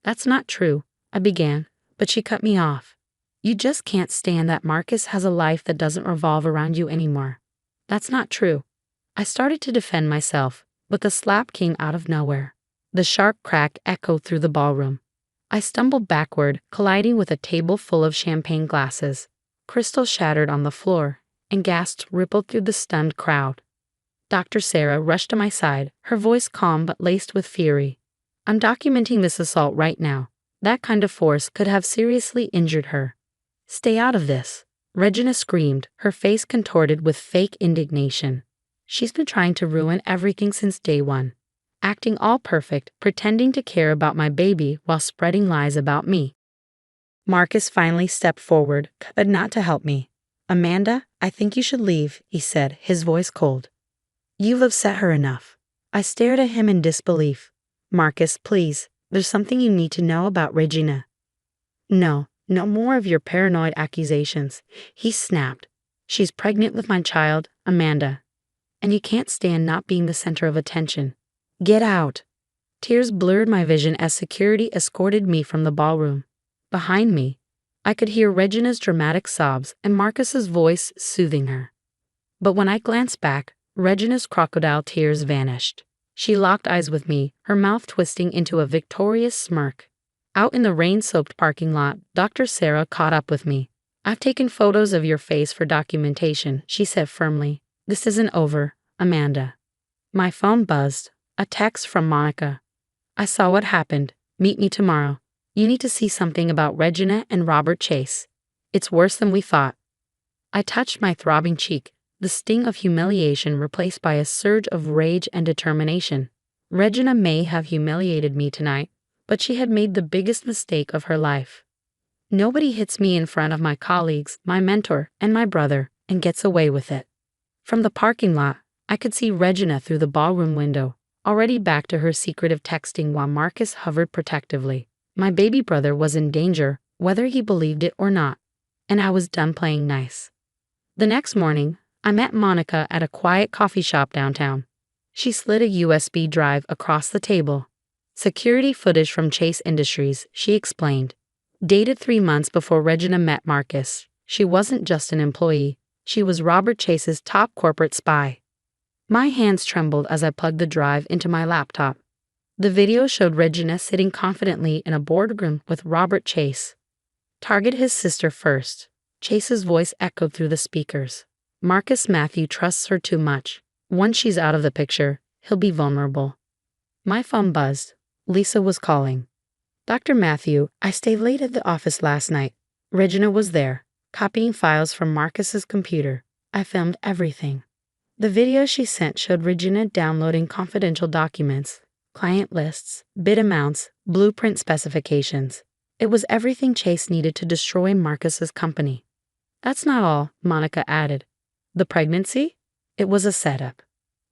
"That's not true," I began, but she cut me off. "You just can't stand that Marcus has a life that doesn't revolve around you anymore." "That's not true." I started to defend myself, but the slap came out of nowhere. The sharp crack echoed through the ballroom. I stumbled backward, colliding with a table full of champagne glasses. Crystal shattered on the floor, and gasps rippled through the stunned crowd. Dr. Sarah rushed to my side, her voice calm but laced with fury. "I'm documenting this assault right now. That kind of force could have seriously injured her." "Stay out of this," Regina screamed, her face contorted with fake indignation. "She's been trying to ruin everything since day one. Acting all perfect, pretending to care about my baby while spreading lies about me." Marcus finally stepped forward, but not to help me. "Amanda, I think you should leave," he said, his voice cold. "You've upset her enough." I stared at him in disbelief. "Marcus, please, there's something you need to know about Regina." No more of your paranoid accusations," he snapped. "She's pregnant with my child, Amanda. And you can't stand not being the center of attention. Get out." Tears blurred my vision as security escorted me from the ballroom. Behind me, I could hear Regina's dramatic sobs and Marcus's voice soothing her. But when I glanced back, Regina's crocodile tears vanished. She locked eyes with me, her mouth twisting into a victorious smirk. Out in the rain-soaked parking lot, Dr. Sarah caught up with me. "I've taken photos of your face for documentation," she said firmly. "This isn't over, Amanda." My phone buzzed. A text from Monica. "I saw what happened. Meet me tomorrow. You need to see something about Regina and Robert Chase. It's worse than we thought." I touched my throbbing cheek, the sting of humiliation replaced by a surge of rage and determination. Regina may have humiliated me tonight, but she had made the biggest mistake of her life. Nobody hits me in front of my colleagues, my mentor, and my brother, and gets away with it. From the parking lot, I could see Regina through the ballroom window, already back to her secretive texting while Marcus hovered protectively. My baby brother was in danger, whether he believed it or not, and I was done playing nice. The next morning, I met Monica at a quiet coffee shop downtown. She slid a USB drive across the table. Security footage from Chase Industries, she explained. Dated 3 months before Regina met Marcus. She wasn't just an employee, she was Robert Chase's top corporate spy. My hands trembled as I plugged the drive into my laptop. The video showed Regina sitting confidently in a boardroom with Robert Chase. Target his sister first. Chase's voice echoed through the speakers. Marcus Matthew trusts her too much. Once she's out of the picture, he'll be vulnerable. My phone buzzed. Lisa was calling. Dr. Matthew, I stayed late at the office last night. Regina was there, copying files from Marcus's computer. I filmed everything. The video she sent showed Regina downloading confidential documents, client lists, bid amounts, blueprint specifications. It was everything Chase needed to destroy Marcus's company. That's not all, Monica added. The pregnancy? It was a setup.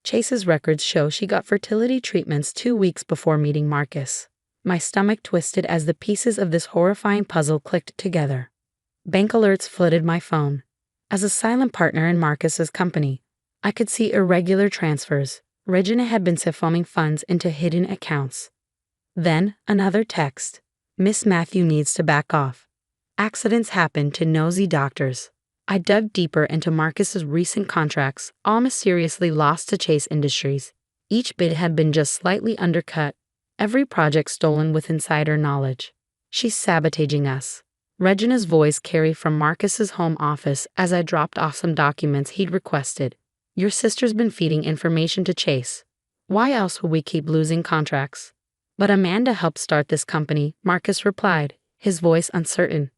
Chase's records show she got fertility treatments 2 weeks before meeting Marcus. My stomach twisted as the pieces of this horrifying puzzle clicked together. Bank alerts flooded my phone. As a silent partner in Marcus's company, I could see irregular transfers. Regina had been siphoning funds into hidden accounts. Then, another text. Miss Matthew needs to back off. Accidents happen to nosy doctors. I dug deeper into Marcus's recent contracts, all mysteriously lost to Chase Industries. Each bid had been just slightly undercut, every project stolen with insider knowledge. She's sabotaging us. Regina's voice carried from Marcus's home office as I dropped off some documents he'd requested. Your sister's been feeding information to Chase. Why else would we keep losing contracts? But Amanda helped start this company, Marcus replied, his voice uncertain.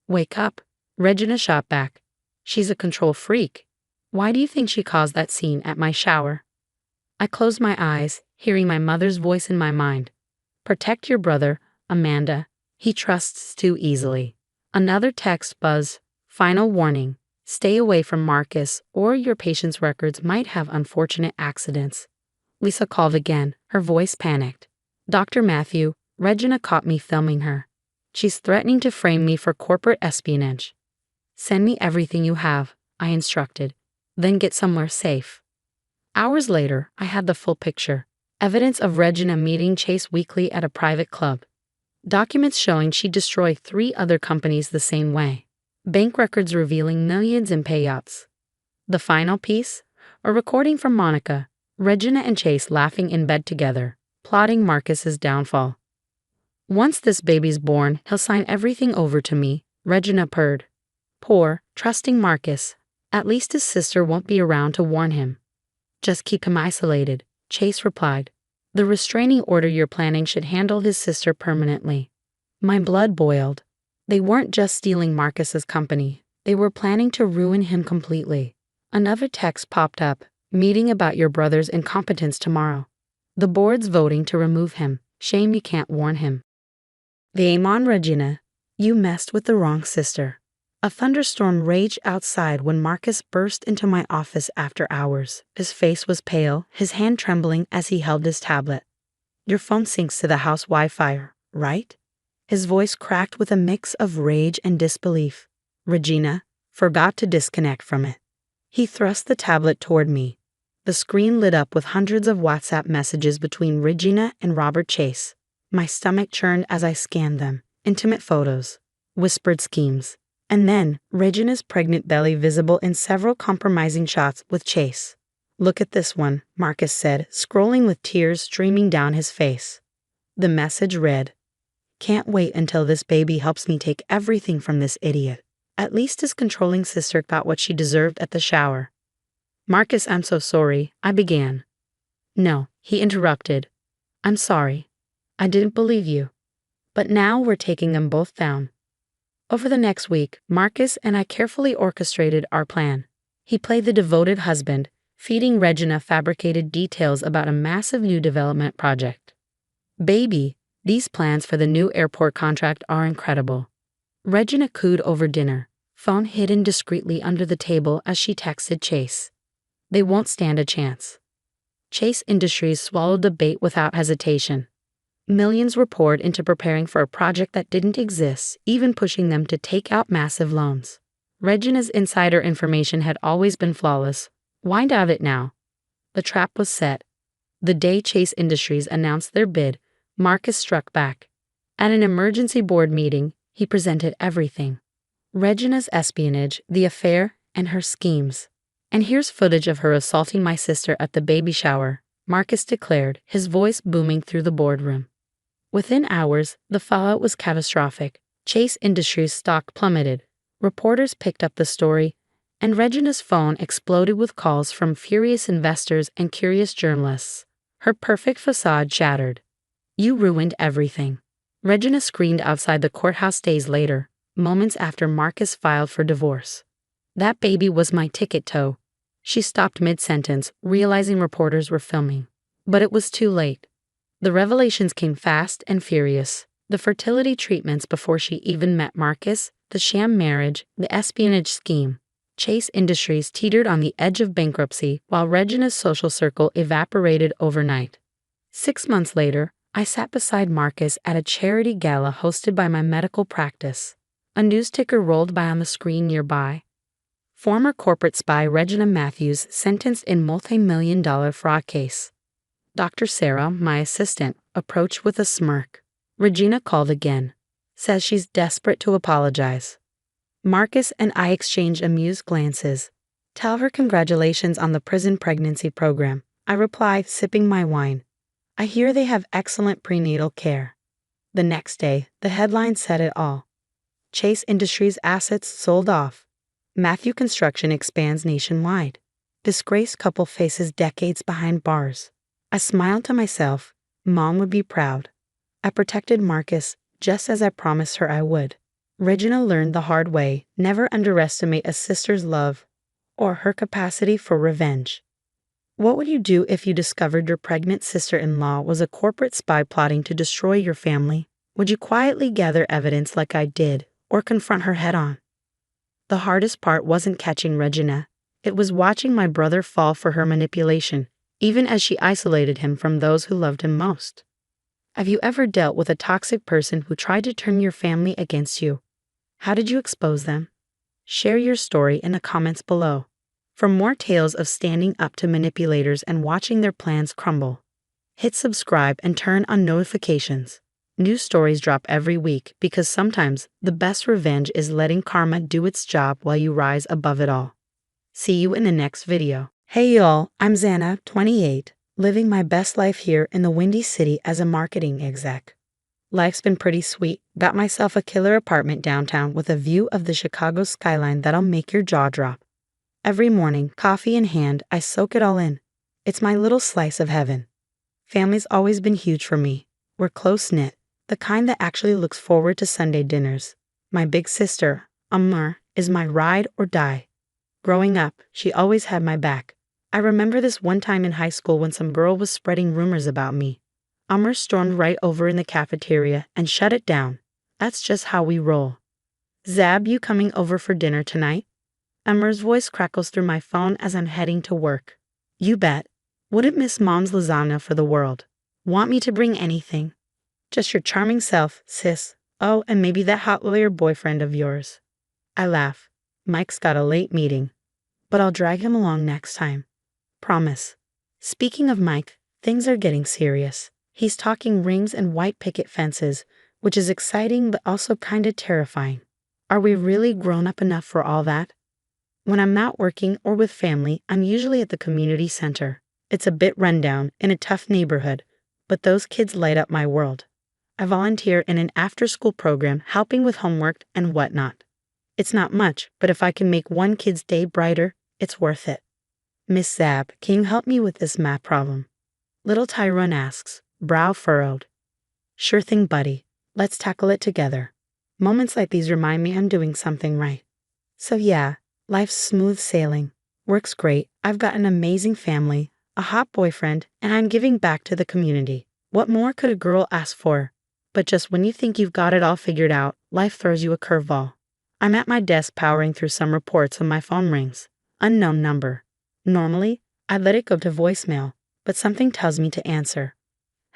Wake up. Regina shot back. She's a control freak. Why do you think she caused that scene at my shower? I closed my eyes, hearing my mother's voice in my mind. Protect your brother, Amanda. He trusts too easily. Another text buzzed. Final warning. Stay away from Marcus, or your patient's records might have unfortunate accidents. Lisa called again, her voice panicked. Dr. Matthew, Regina caught me filming her. She's threatening to frame me for corporate espionage. Send me everything you have, I instructed. Then get somewhere safe. Hours later, I had the full picture. Evidence of Regina meeting Chase weekly at a private club. Documents showing she destroyed 3 other companies the same way. Bank records revealing millions in payouts. The final piece? A recording from Monica, Regina and Chase laughing in bed together, plotting Marcus's downfall. Once this baby's born, he'll sign everything over to me, Regina purred. Poor, trusting Marcus. At least his sister won't be around to warn him. Just keep him isolated, Chase replied. The restraining order you're planning should handle his sister permanently. My blood boiled. They weren't just stealing Marcus's company. They were planning to ruin him completely. Another text popped up, meeting about your brother's incompetence tomorrow. The board's voting to remove him. Shame you can't warn him. Shame on Regina. You messed with the wrong sister. A thunderstorm raged outside when Marcus burst into my office after hours. His face was pale, his hand trembling as he held his tablet. Your phone syncs to the house Wi-Fi, right? His voice cracked with a mix of rage and disbelief. Regina forgot to disconnect from it. He thrust the tablet toward me. The screen lit up with hundreds of WhatsApp messages between Regina and Robert Chase. My stomach churned as I scanned them. Intimate photos, whispered schemes. And then, Regina's pregnant belly visible in several compromising shots with Chase. Look at this one, Marcus said, scrolling with tears streaming down his face. The message read, Can't wait until this baby helps me take everything from this idiot. At least his controlling sister got what she deserved at the shower. Marcus, I'm so sorry, I began. No, he interrupted. I'm sorry. I didn't believe you. But now we're taking them both down. Over the next week, Marcus and I carefully orchestrated our plan. He played the devoted husband, feeding Regina fabricated details about a massive new development project. Baby, these plans for the new airport contract are incredible. Regina cooed over dinner, phone hidden discreetly under the table as she texted Chase. They won't stand a chance. Chase Industries swallowed the bait without hesitation. Millions were poured into preparing for a project that didn't exist, even pushing them to take out massive loans. Regina's insider information had always been flawless. Why doubt it now? The trap was set. The day Chase Industries announced their bid, Marcus struck back. At an emergency board meeting, he presented everything. Regina's espionage, the affair, and her schemes. "And here's footage of her assaulting my sister at the baby shower," Marcus declared, his voice booming through the boardroom. Within hours, the fallout was catastrophic. Chase Industries' stock plummeted. Reporters picked up the story, and Regina's phone exploded with calls from furious investors and curious journalists. Her perfect facade shattered. "You ruined everything." Regina screamed outside the courthouse days later, moments after Marcus filed for divorce. "That baby was my ticket to." She stopped mid-sentence, realizing reporters were filming. But it was too late. The revelations came fast and furious. The fertility treatments before she even met Marcus, the sham marriage, the espionage scheme. Chase Industries teetered on the edge of bankruptcy while Regina's social circle evaporated overnight. 6 months later, I sat beside Marcus at a charity gala hosted by my medical practice. A news ticker rolled by on the screen nearby. Former corporate spy Regina Matthews sentenced in multi-million-dollar fraud case. Dr. Sarah, my assistant, approached with a smirk. Regina called again. Says she's desperate to apologize. Marcus and I exchanged amused glances. "Tell her congratulations on the prison pregnancy program," I replied, sipping my wine. "I hear they have excellent prenatal care." The next day, the headline said it all. Chase Industries assets sold off. Matthew Construction expands nationwide. Disgraced couple faces decades behind bars. I smiled to myself. Mom would be proud. I protected Marcus, just as I promised her I would. Regina learned the hard way: never underestimate a sister's love or her capacity for revenge. What would you do if you discovered your pregnant sister-in-law was a corporate spy plotting to destroy your family? Would you quietly gather evidence like I did, or confront her head-on? The hardest part wasn't catching Regina. It was watching my brother fall for her manipulation, even as she isolated him from those who loved him most. Have you ever dealt with a toxic person who tried to turn your family against you? How did you expose them? Share your story in the comments below. For more tales of standing up to manipulators and watching their plans crumble, hit subscribe and turn on notifications. New stories drop every week because sometimes the best revenge is letting karma do its job while you rise above it all. See you in the next video. Hey y'all, I'm Xana, 28, living my best life here in the Windy City as a marketing exec. Life's been pretty sweet. Got myself a killer apartment downtown with a view of the Chicago skyline that'll make your jaw drop. Every morning, coffee in hand, I soak it all in. It's my little slice of heaven. Family's always been huge for me. We're close-knit, the kind that actually looks forward to Sunday dinners. My big sister, Amar, is my ride or die. Growing up, she always had my back. I remember this one time in high school when some girl was spreading rumors about me. Amr stormed right over in the cafeteria and shut it down. That's just how we roll. "Zab, you coming over for dinner tonight?" Amr's voice crackles through my phone as I'm heading to work. "You bet. Wouldn't miss Mom's lasagna for the world. Want me to bring anything?" "Just your charming self, sis. Oh, and maybe that hot lawyer boyfriend of yours." I laugh. Mike's got a late meeting, but I'll drag him along next time. Promise. Speaking of Mike, things are getting serious. He's talking rings and white picket fences, which is exciting but also kinda terrifying. Are we really grown up enough for all that? When I'm not working or with family, I'm usually at the community center. It's a bit rundown, in a tough neighborhood, but those kids light up my world. I volunteer in an after-school program helping with homework and whatnot. It's not much, but if I can make one kid's day brighter, it's worth it. "Miss Zab, can you help me with this math problem?" Little Tyrone asks, brow furrowed. "Sure thing, buddy. Let's tackle it together." Moments like these remind me I'm doing something right. So yeah, life's smooth sailing. Work's great. I've got an amazing family, a hot boyfriend, and I'm giving back to the community. What more could a girl ask for? But just when you think you've got it all figured out, life throws you a curveball. I'm at my desk powering through some reports when my phone rings. Unknown number. Normally, I'd let it go to voicemail, but something tells me to answer.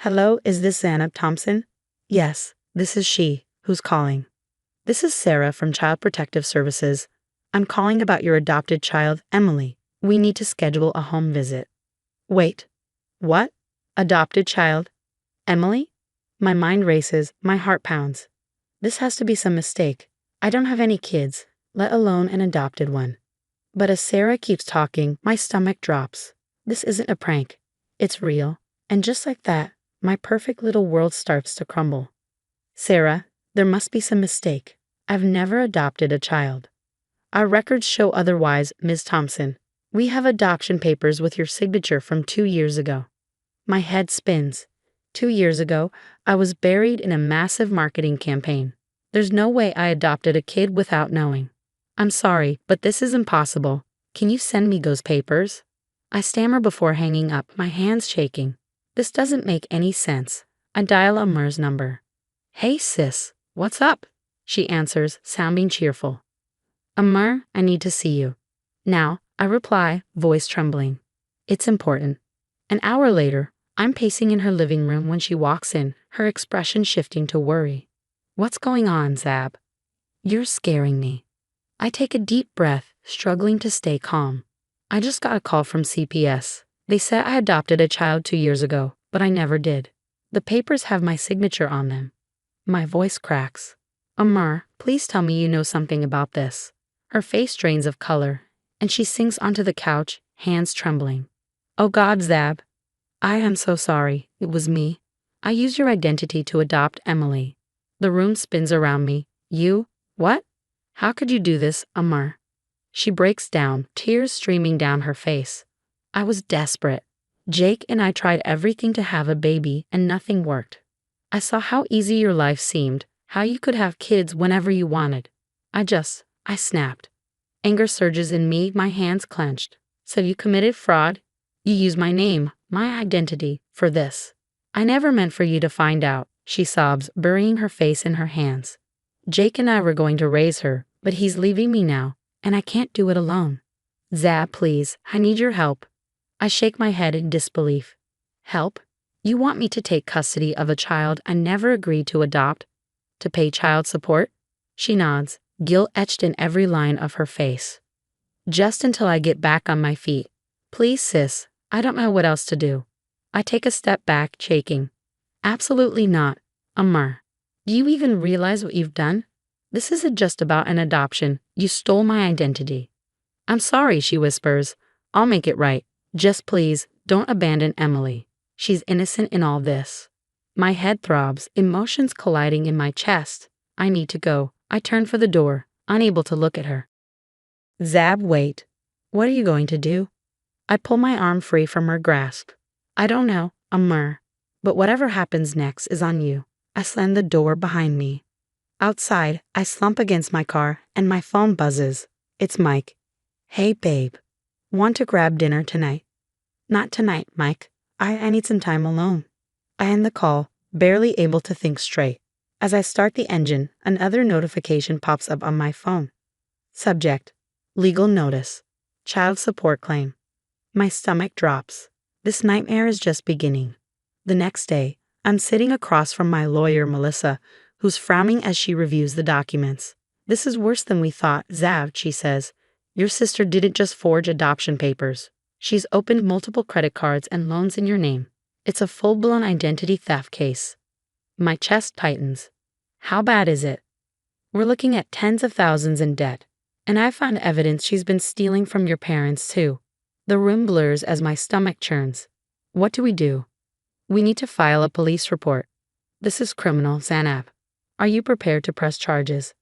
Hello, is this Zanab Thompson? Yes, this is she. Who's calling? This is Sarah from Child Protective Services. I'm calling about your adopted child, Emily. We need to schedule a home visit. Wait. What? Adopted child? Emily? My mind races, my heart pounds. This has to be some mistake. I don't have any kids, let alone an adopted one. But as Sarah keeps talking, my stomach drops. This isn't a prank. It's real. And just like that, my perfect little world starts to crumble. Sarah, there must be some mistake. I've never adopted a child. Our records show otherwise, Ms. Thompson. We have adoption papers with your signature from 2 years ago. My head spins. 2 years ago, I was buried in a massive marketing campaign. There's no way I adopted a kid without knowing. I'm sorry, but this is impossible. Can you send me those papers? I stammer before hanging up, my hands shaking. This doesn't make any sense. I dial Amar's number. Hey sis, what's up? She answers, sounding cheerful. Amar, I need to see you. Now, I reply, voice trembling. It's important. An hour later, I'm pacing in her living room when she walks in, her expression shifting to worry. What's going on, Zab? You're scaring me. I take a deep breath, struggling to stay calm. I just got a call from CPS. They said I adopted a child 2 years ago, but I never did. The papers have my signature on them. My voice cracks. Amar, please tell me you know something about this. Her face drains of color, and she sinks onto the couch, hands trembling. Oh God, Zab. I am so sorry. It was me. I used your identity to adopt Emily. The room spins around me. You? What? How could you do this, Amar? She breaks down, tears streaming down her face. I was desperate. Jake and I tried everything to have a baby, and nothing worked. I saw how easy your life seemed, how you could have kids whenever you wanted. I snapped. Anger surges in me, my hands clenched. So you committed fraud? You used my name, my identity, for this. I never meant for you to find out, she sobs, burying her face in her hands. Jake and I were going to raise her, but he's leaving me now, and I can't do it alone. Zab, please, I need your help. I shake my head in disbelief. Help? You want me to take custody of a child I never agreed to adopt? To pay child support? She nods, guilt etched in every line of her face. Just until I get back on my feet. Please, sis, I don't know what else to do. I take a step back, shaking. Absolutely not, Amar. Do you even realize what you've done? This isn't just about an adoption. You stole my identity. I'm sorry, she whispers. I'll make it right. Just please, don't abandon Emily. She's innocent in all this. My head throbs, emotions colliding in my chest. I need to go. I turn for the door, unable to look at her. Zab, wait. What are you going to do? I pull my arm free from her grasp. I don't know, Amar. But whatever happens next is on you. I slam the door behind me. Outside, I slump against my car and my phone buzzes. It's Mike. Hey, babe. Want to grab dinner tonight? Not tonight, Mike. I need some time alone. I end the call, barely able to think straight. As I start the engine, another notification pops up on my phone. Subject: Legal notice. Child support claim. My stomach drops. This nightmare is just beginning. The next day, I'm sitting across from my lawyer, Melissa, who's frowning as she reviews the documents. This is worse than we thought, Zav, she says. Your sister didn't just forge adoption papers. She's opened multiple credit cards and loans in your name. It's a full-blown identity theft case. My chest tightens. How bad is it? We're looking at tens of thousands in debt. And I found evidence she's been stealing from your parents, too. The room blurs as my stomach churns. What do we do? We need to file a police report. This is criminal, Zanab. Are you prepared to press charges?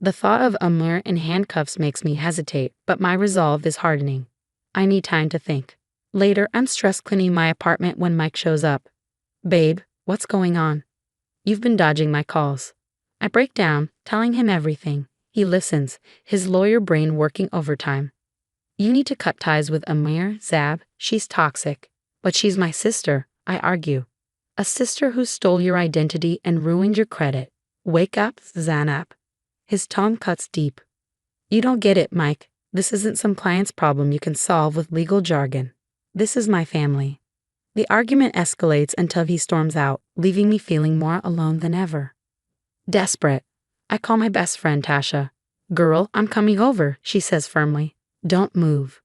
The thought of Amir in handcuffs makes me hesitate, but my resolve is hardening. I need time to think. Later, I'm stress cleaning my apartment when Mike shows up. Babe, what's going on? You've been dodging my calls. I break down, telling him everything. He listens, his lawyer brain working overtime. You need to cut ties with Amir, Zab. She's toxic. But she's my sister, I argue. A sister who stole your identity and ruined your credit. Wake up, Zanab. His tone cuts deep. You don't get it, Mike. This isn't some client's problem you can solve with legal jargon. This is my family. The argument escalates until he storms out, leaving me feeling more alone than ever. Desperate, I call my best friend Tasha. Girl, I'm coming over, she says firmly. Don't move.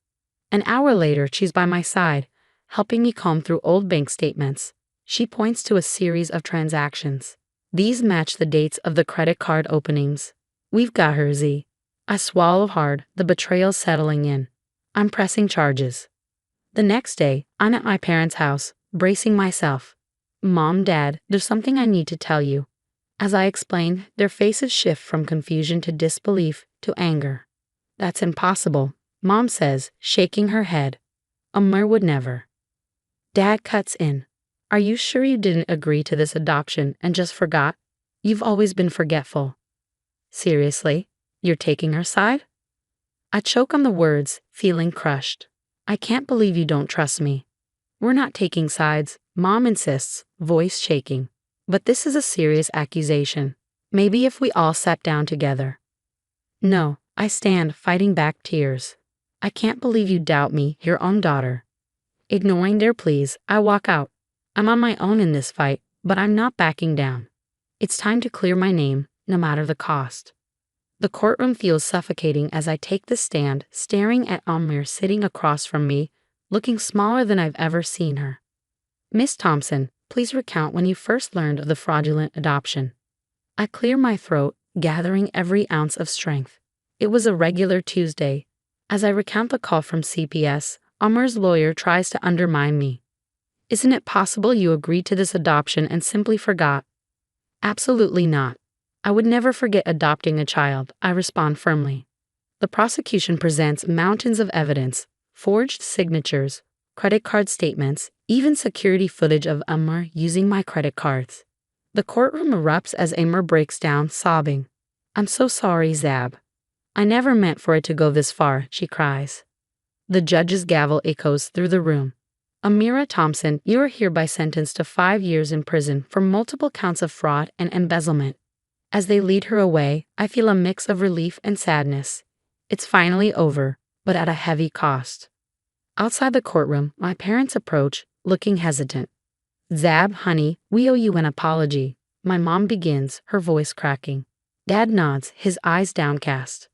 An hour later, she's by my side, helping me comb through old bank statements. She points to a series of transactions. These match the dates of the credit card openings. We've got her, Z. I swallow hard, the betrayal settling in. I'm pressing charges. The next day, I'm at my parents' house, bracing myself. Mom, Dad, there's something I need to tell you. As I explain, their faces shift from confusion to disbelief to anger. That's impossible, Mom says, shaking her head. Amr would never. Dad cuts in. Are you sure you didn't agree to this adoption and just forgot? You've always been forgetful. Seriously? You're taking her side? I choke on the words, feeling crushed. I can't believe you don't trust me. We're not taking sides, Mom insists, voice shaking. But this is a serious accusation. Maybe if we all sat down together. No, I stand, fighting back tears. I can't believe you doubt me, your own daughter. Ignoring their pleas, I walk out. I'm on my own in this fight, but I'm not backing down. It's time to clear my name, no matter the cost. The courtroom feels suffocating as I take the stand, staring at Amr sitting across from me, looking smaller than I've ever seen her. Miss Thompson, please recount when you first learned of the fraudulent adoption. I clear my throat, gathering every ounce of strength. It was a regular Tuesday. As I recount the call from CPS, Amr's lawyer tries to undermine me. Isn't it possible you agreed to this adoption and simply forgot? Absolutely not. I would never forget adopting a child, I respond firmly. The prosecution presents mountains of evidence, forged signatures, credit card statements, even security footage of Amr using my credit cards. The courtroom erupts as Amr breaks down, sobbing. I'm so sorry, Zab. I never meant for it to go this far, she cries. The judge's gavel echoes through the room. Amira Thompson, you are hereby sentenced to 5 years in prison for multiple counts of fraud and embezzlement. As they lead her away, I feel a mix of relief and sadness. It's finally over, but at a heavy cost. Outside the courtroom, my parents approach, looking hesitant. Zab, honey, we owe you an apology. My mom begins, her voice cracking. Dad nods, his eyes downcast.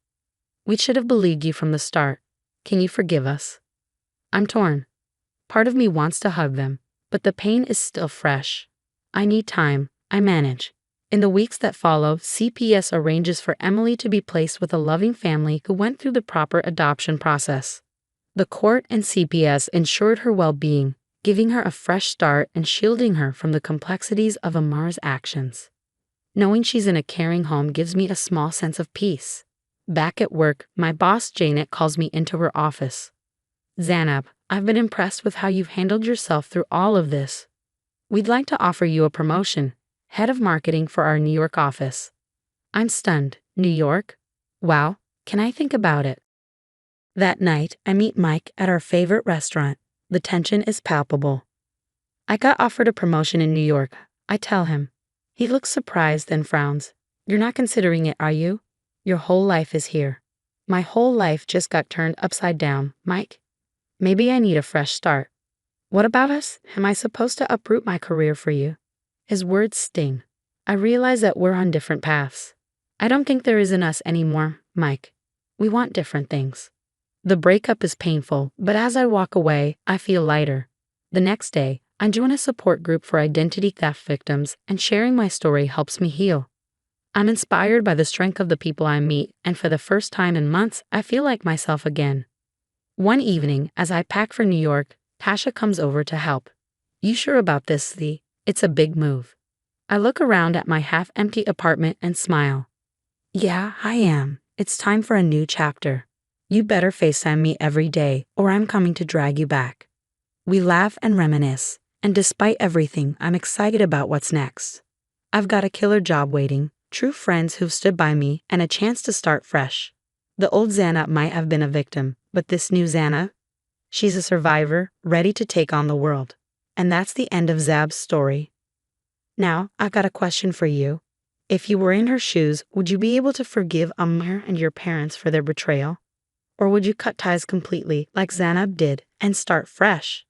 We should have believed you from the start. Can you forgive us? I'm torn. Part of me wants to hug them, but the pain is still fresh. I need time. I manage. In the weeks that follow, CPS arranges for Emily to be placed with a loving family who went through the proper adoption process. The court and CPS ensured her well-being, giving her a fresh start and shielding her from the complexities of Amar's actions. Knowing she's in a caring home gives me a small sense of peace. Back at work, my boss Janet calls me into her office. Zanab, I've been impressed with how you've handled yourself through all of this. We'd like to offer you a promotion. Head of marketing for our New York office. I'm stunned. New York? Wow, can I think about it? That night, I meet Mike at our favorite restaurant. The tension is palpable. I got offered a promotion in New York, I tell him. He looks surprised and frowns. You're not considering it, are you? Your whole life is here. My whole life just got turned upside down, Mike. Maybe I need a fresh start. What about us? Am I supposed to uproot my career for you? His words sting. I realize that we're on different paths. I don't think there is an us anymore, Mike. We want different things. The breakup is painful, but as I walk away, I feel lighter. The next day, I join a support group for identity theft victims, and sharing my story helps me heal. I'm inspired by the strength of the people I meet, and for the first time in months, I feel like myself again. One evening, as I pack for New York, Tasha comes over to help. You sure about this, Thee? It's a big move. I look around at my half-empty apartment and smile. Yeah, I am. It's time for a new chapter. You better FaceTime me every day, or I'm coming to drag you back. We laugh and reminisce, and despite everything, I'm excited about what's next. I've got a killer job waiting, true friends who've stood by me, and a chance to start fresh. The old Xana might have been a victim, but this new Xana? She's a survivor, ready to take on the world. And that's the end of Zab's story. Now, I've got a question for you. If you were in her shoes, would you be able to forgive Amr and your parents for their betrayal? Or would you cut ties completely, like Zanab did, and start fresh?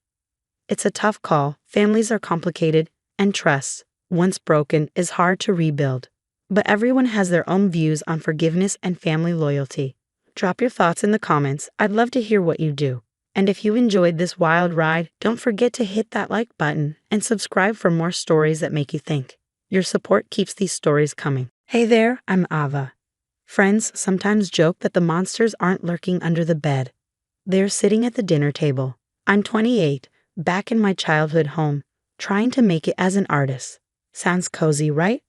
It's a tough call. Families are complicated, and trust, once broken, is hard to rebuild. But everyone has their own views on forgiveness and family loyalty. Drop your thoughts in the comments. I'd love to hear what you do. And if you enjoyed this wild ride, don't forget to hit that like button and subscribe for more stories that make you think. Your support keeps these stories coming. Hey there, I'm Ava. Friends sometimes joke that the monsters aren't lurking under the bed. They're sitting at the dinner table. I'm 28, back in my childhood home, trying to make it as an artist. Sounds cozy, right?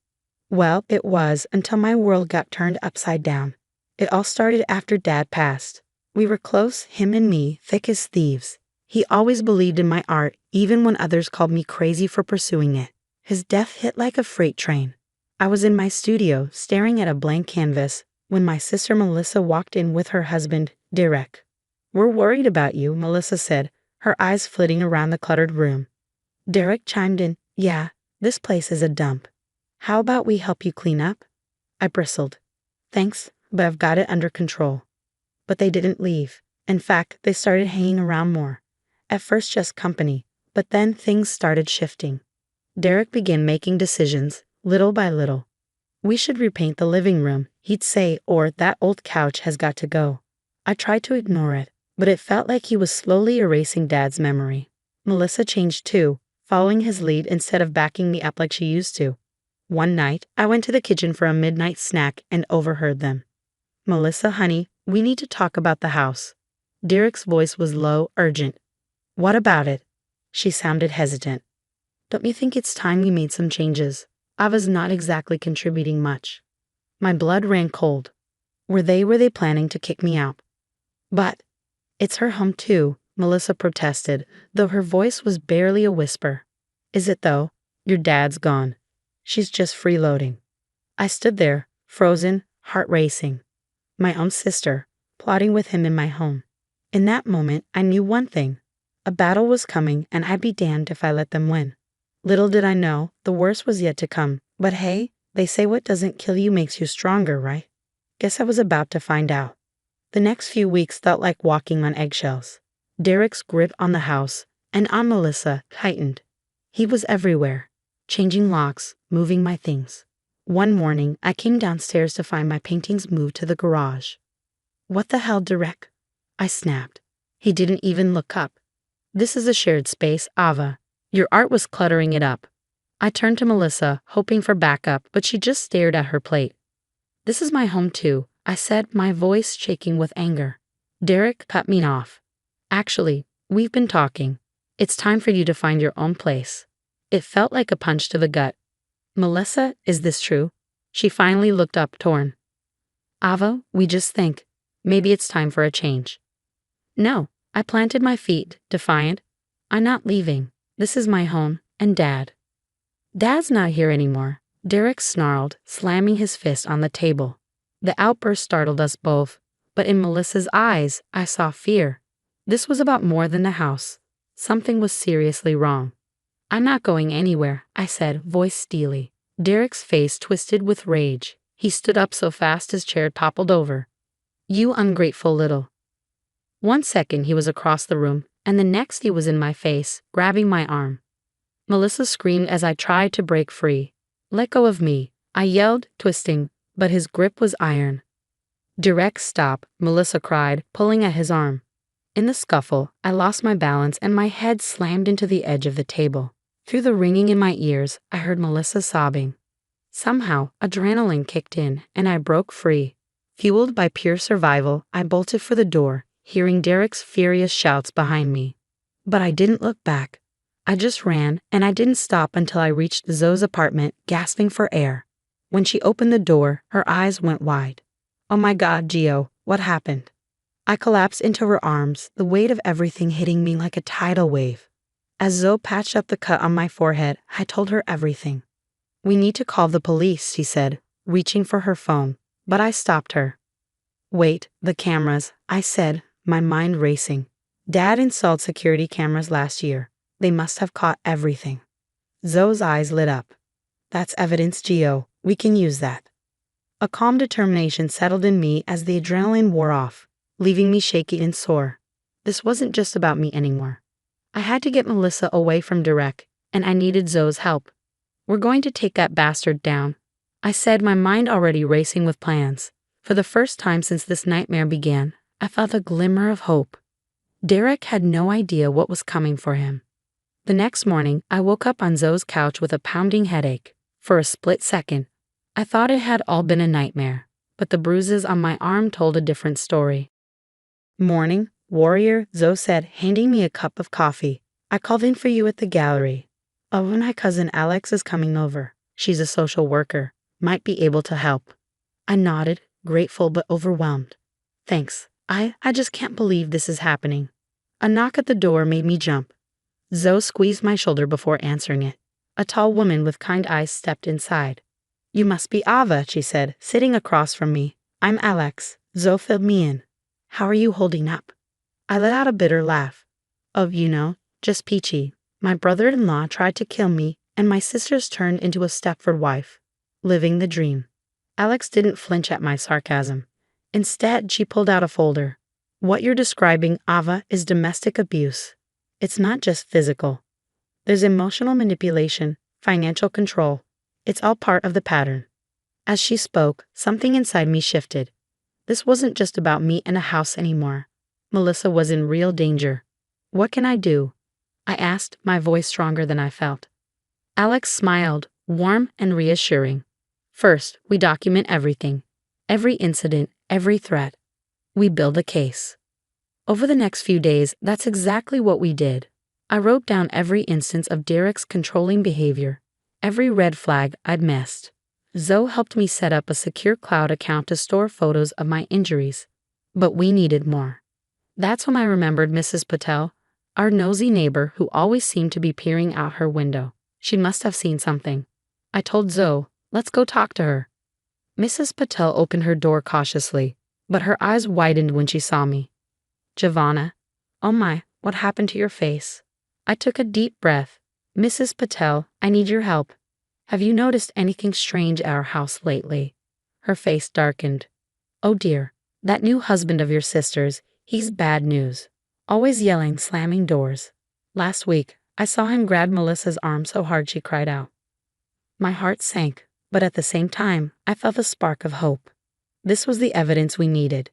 Well, it was until my world got turned upside down. It all started after Dad passed. We were close, him and me, thick as thieves. He always believed in my art, even when others called me crazy for pursuing it. His death hit like a freight train. I was in my studio, staring at a blank canvas, when my sister Melissa walked in with her husband, Derek. "We're worried about you," Melissa said, her eyes flitting around the cluttered room. Derek chimed in, "Yeah, this place is a dump. How about we help you clean up?" I bristled. "Thanks, but I've got it under control." But they didn't leave. In fact, they started hanging around more. At first just company, but then things started shifting. Derek began making decisions, little by little. "We should repaint the living room," he'd say, or "that old couch has got to go." I tried to ignore it, but it felt like he was slowly erasing Dad's memory. Melissa changed too, following his lead instead of backing me up like she used to. One night, I went to the kitchen for a midnight snack and overheard them. "Melissa, honey, we need to talk about the house." Derek's voice was low, urgent. "What about it?" She sounded hesitant. "Don't you think it's time we made some changes? Ava's not exactly contributing much." My blood ran cold. Were they planning to kick me out? "But it's her home too," Melissa protested, though her voice was barely a whisper. "Is it though? Your dad's gone. She's just freeloading." I stood there, frozen, heart racing. My own sister, plotting with him in my home. In that moment, I knew one thing. A battle was coming, and I'd be damned if I let them win. Little did I know, the worst was yet to come. But hey, they say what doesn't kill you makes you stronger, right? Guess I was about to find out. The next few weeks felt like walking on eggshells. Derek's grip on the house, and on Melissa, tightened. He was everywhere, changing locks, moving my things. One morning, I came downstairs to find my paintings moved to the garage. "What the hell, Derek?" I snapped. He didn't even look up. "This is a shared space, Ava. Your art was cluttering it up." I turned to Melissa, hoping for backup, but she just stared at her plate. "This is my home too," I said, my voice shaking with anger. Derek cut me off. "Actually, we've been talking. It's time for you to find your own place." It felt like a punch to the gut. "Melissa, is this true?" She finally looked up, torn. "Ava, we just think. Maybe it's time for a change." "No," I planted my feet, defiant. "I'm not leaving. This is my home, and Dad." "Dad's not here anymore," Derek snarled, slamming his fist on the table. The outburst startled us both, but in Melissa's eyes, I saw fear. This was about more than the house. Something was seriously wrong. "I'm not going anywhere," I said, voice steely. Derek's face twisted with rage. He stood up so fast his chair toppled over. "You ungrateful little." 1 second he was across the room, and the next he was in my face, grabbing my arm. Melissa screamed as I tried to break free. "Let go of me," I yelled, twisting, but his grip was iron. "Derek, stop," Melissa cried, pulling at his arm. In the scuffle, I lost my balance and my head slammed into the edge of the table. Through the ringing in my ears, I heard Melissa sobbing. Somehow, adrenaline kicked in, and I broke free. Fueled by pure survival, I bolted for the door, hearing Derek's furious shouts behind me. But I didn't look back. I just ran, and I didn't stop until I reached Zoe's apartment, gasping for air. When she opened the door, her eyes went wide. "Oh my God, Gio, what happened?" I collapsed into her arms, the weight of everything hitting me like a tidal wave. As Zoe patched up the cut on my forehead, I told her everything. "We need to call the police," she said, reaching for her phone, but I stopped her. "Wait, the cameras," I said, my mind racing. Dad installed security cameras last year. They must have caught everything. Zoe's eyes lit up. "That's evidence, Gio. We can use that." A calm determination settled in me as the adrenaline wore off, leaving me shaky and sore. This wasn't just about me anymore. I had to get Melissa away from Derek, and I needed Zoe's help. We're going to take that bastard down, I said, my mind already racing with plans. For the first time since this nightmare began, I felt a glimmer of hope. Derek had no idea what was coming for him. The next morning, I woke up on Zoe's couch with a pounding headache. For a split second, I thought it had all been a nightmare, but the bruises on my arm told a different story. Morning, warrior, Zoe said, handing me a cup of coffee. I called in for you at the gallery. Oh, my cousin Alex is coming over. She's a social worker. Might be able to help. I nodded, grateful but overwhelmed. Thanks. I just can't believe this is happening. A knock at the door made me jump. Zoe squeezed my shoulder before answering it. A tall woman with kind eyes stepped inside. You must be Ava, she said, sitting across from me. I'm Alex. Zoe filled me in. How are you holding up? I let out a bitter laugh. Oh, just peachy. My brother-in-law tried to kill me, and my sisters turned into a Stepford wife. Living the dream. Alex didn't flinch at my sarcasm. Instead, she pulled out a folder. What you're describing, Ava, is domestic abuse. It's not just physical. There's emotional manipulation, financial control. It's all part of the pattern. As she spoke, something inside me shifted. This wasn't just about me and a house anymore. Melissa was in real danger. What can I do? I asked, my voice stronger than I felt. Alex smiled, warm and reassuring. First, we document everything. Every incident, every threat. We build a case. Over the next few days, that's exactly what we did. I wrote down every instance of Derek's controlling behavior, every red flag I'd missed. Zoe helped me set up a secure cloud account to store photos of my injuries. But we needed more. That's when I remembered Mrs. Patel, our nosy neighbor who always seemed to be peering out her window. She must have seen something. I told Zoe, let's go talk to her. Mrs. Patel opened her door cautiously, but her eyes widened when she saw me. Giovanna, oh my, what happened to your face? I took a deep breath. Mrs. Patel, I need your help. Have you noticed anything strange at our house lately? Her face darkened. Oh dear, that new husband of your sister's, he's bad news. Always yelling, slamming doors. Last week, I saw him grab Melissa's arm so hard she cried out. My heart sank, but at the same time, I felt a spark of hope. This was the evidence we needed.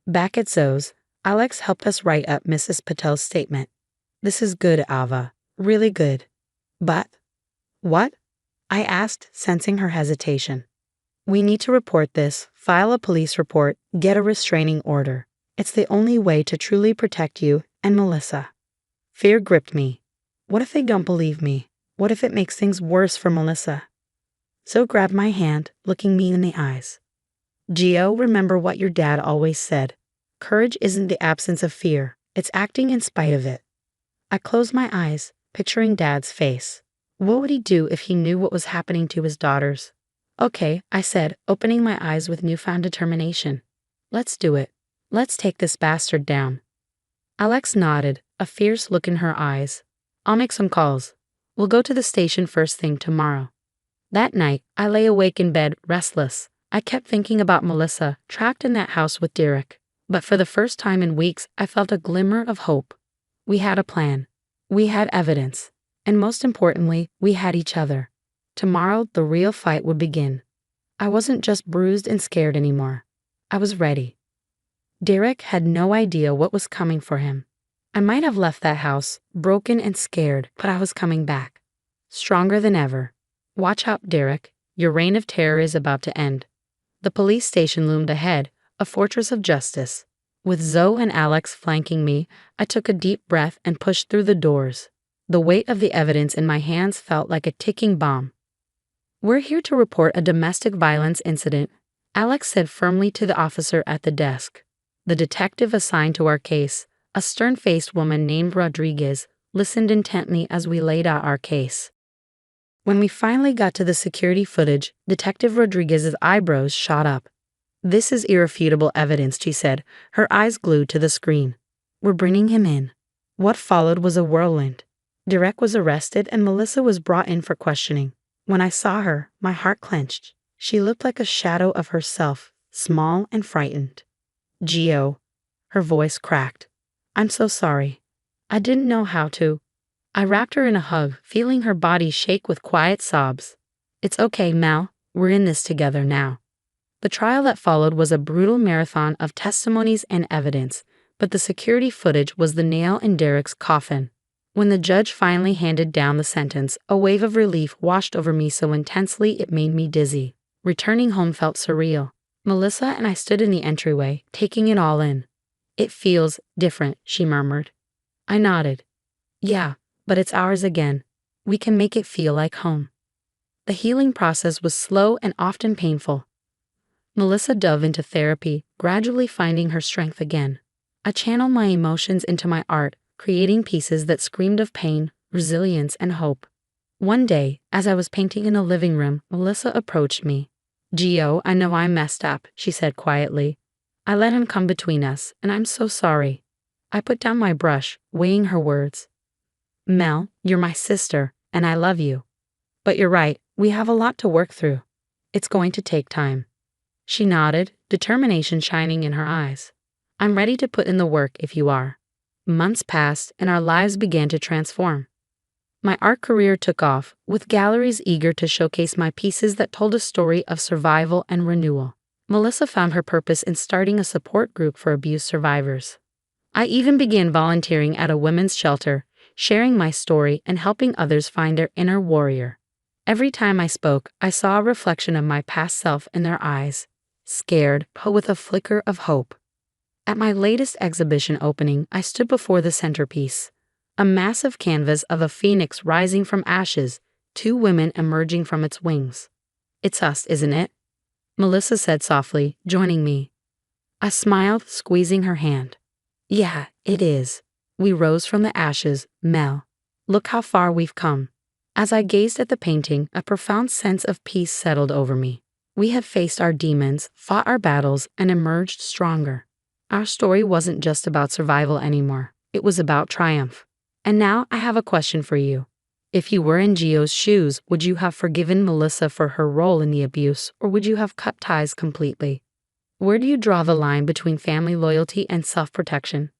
Back at Zoe's, Alex helped us write up Mrs. Patel's statement. This is good, Ava. Really good. But, what? I asked, sensing her hesitation. We need to report this, file a police report, get a restraining order. It's the only way to truly protect you and Melissa. Fear gripped me. What if they don't believe me? What if it makes things worse for Melissa? Zoe grabbed my hand, looking me in the eyes. Gio, remember what your dad always said. Courage isn't the absence of fear, it's acting in spite of it. I closed my eyes, picturing Dad's face. What would he do if he knew what was happening to his daughters? Okay, I said, opening my eyes with newfound determination. Let's do it. Let's take this bastard down. Alex nodded, a fierce look in her eyes. I'll make some calls. We'll go to the station first thing tomorrow. That night, I lay awake in bed, restless. I kept thinking about Melissa, trapped in that house with Derek. But for the first time in weeks, I felt a glimmer of hope. We had a plan. We had evidence. And most importantly, we had each other. Tomorrow, the real fight would begin. I wasn't just bruised and scared anymore. I was ready. Derek had no idea what was coming for him. I might have left that house, broken and scared, but I was coming back. Stronger than ever. Watch out, Derek. Your reign of terror is about to end. The police station loomed ahead, a fortress of justice. With Zoe and Alex flanking me, I took a deep breath and pushed through the doors. The weight of the evidence in my hands felt like a ticking bomb. We're here to report a domestic violence incident, Alex said firmly to the officer at the desk. The detective assigned to our case, a stern-faced woman named Rodriguez, listened intently as we laid out our case. When we finally got to the security footage, Detective Rodriguez's eyebrows shot up. This is irrefutable evidence, she said, her eyes glued to the screen. We're bringing him in. What followed was a whirlwind. Derek was arrested and Melissa was brought in for questioning. When I saw her, my heart clenched. She looked like a shadow of herself, small and frightened. Gio. Her voice cracked. I'm so sorry. I didn't know how to. I wrapped her in a hug, feeling her body shake with quiet sobs. It's okay, Mel. We're in this together now. The trial that followed was a brutal marathon of testimonies and evidence, but the security footage was the nail in Derek's coffin. When the judge finally handed down the sentence, a wave of relief washed over me so intensely it made me dizzy. Returning home felt surreal. Melissa and I stood in the entryway, taking it all in. It feels different, she murmured. I nodded. Yeah, but it's ours again. We can make it feel like home. The healing process was slow and often painful. Melissa dove into therapy, gradually finding her strength again. I channeled my emotions into my art, creating pieces that screamed of pain, resilience, and hope. One day, as I was painting in a living room, Melissa approached me. Gio, I know I messed up, she said quietly. I let him come between us, and I'm so sorry. I put down my brush, weighing her words. Mel, you're my sister, and I love you. But you're right, we have a lot to work through. It's going to take time. She nodded, determination shining in her eyes. I'm ready to put in the work if you are. Months passed, and our lives began to transform. My art career took off, with galleries eager to showcase my pieces that told a story of survival and renewal. Melissa found her purpose in starting a support group for abuse survivors. I even began volunteering at a women's shelter, sharing my story and helping others find their inner warrior. Every time I spoke, I saw a reflection of my past self in their eyes, scared, but with a flicker of hope. At my latest exhibition opening, I stood before the centerpiece, a massive canvas of a phoenix rising from ashes, two women emerging from its wings. It's us, isn't it? Melissa said softly, joining me. I smiled, squeezing her hand. Yeah, it is. We rose from the ashes, Mel. Look how far we've come. As I gazed at the painting, a profound sense of peace settled over me. We had faced our demons, fought our battles, and emerged stronger. Our story wasn't just about survival anymore. It was about triumph. And now I have a question for you. If you were in Gio's shoes, would you have forgiven Melissa for her role in the abuse, or would you have cut ties completely? Where do you draw the line between family loyalty and self-protection?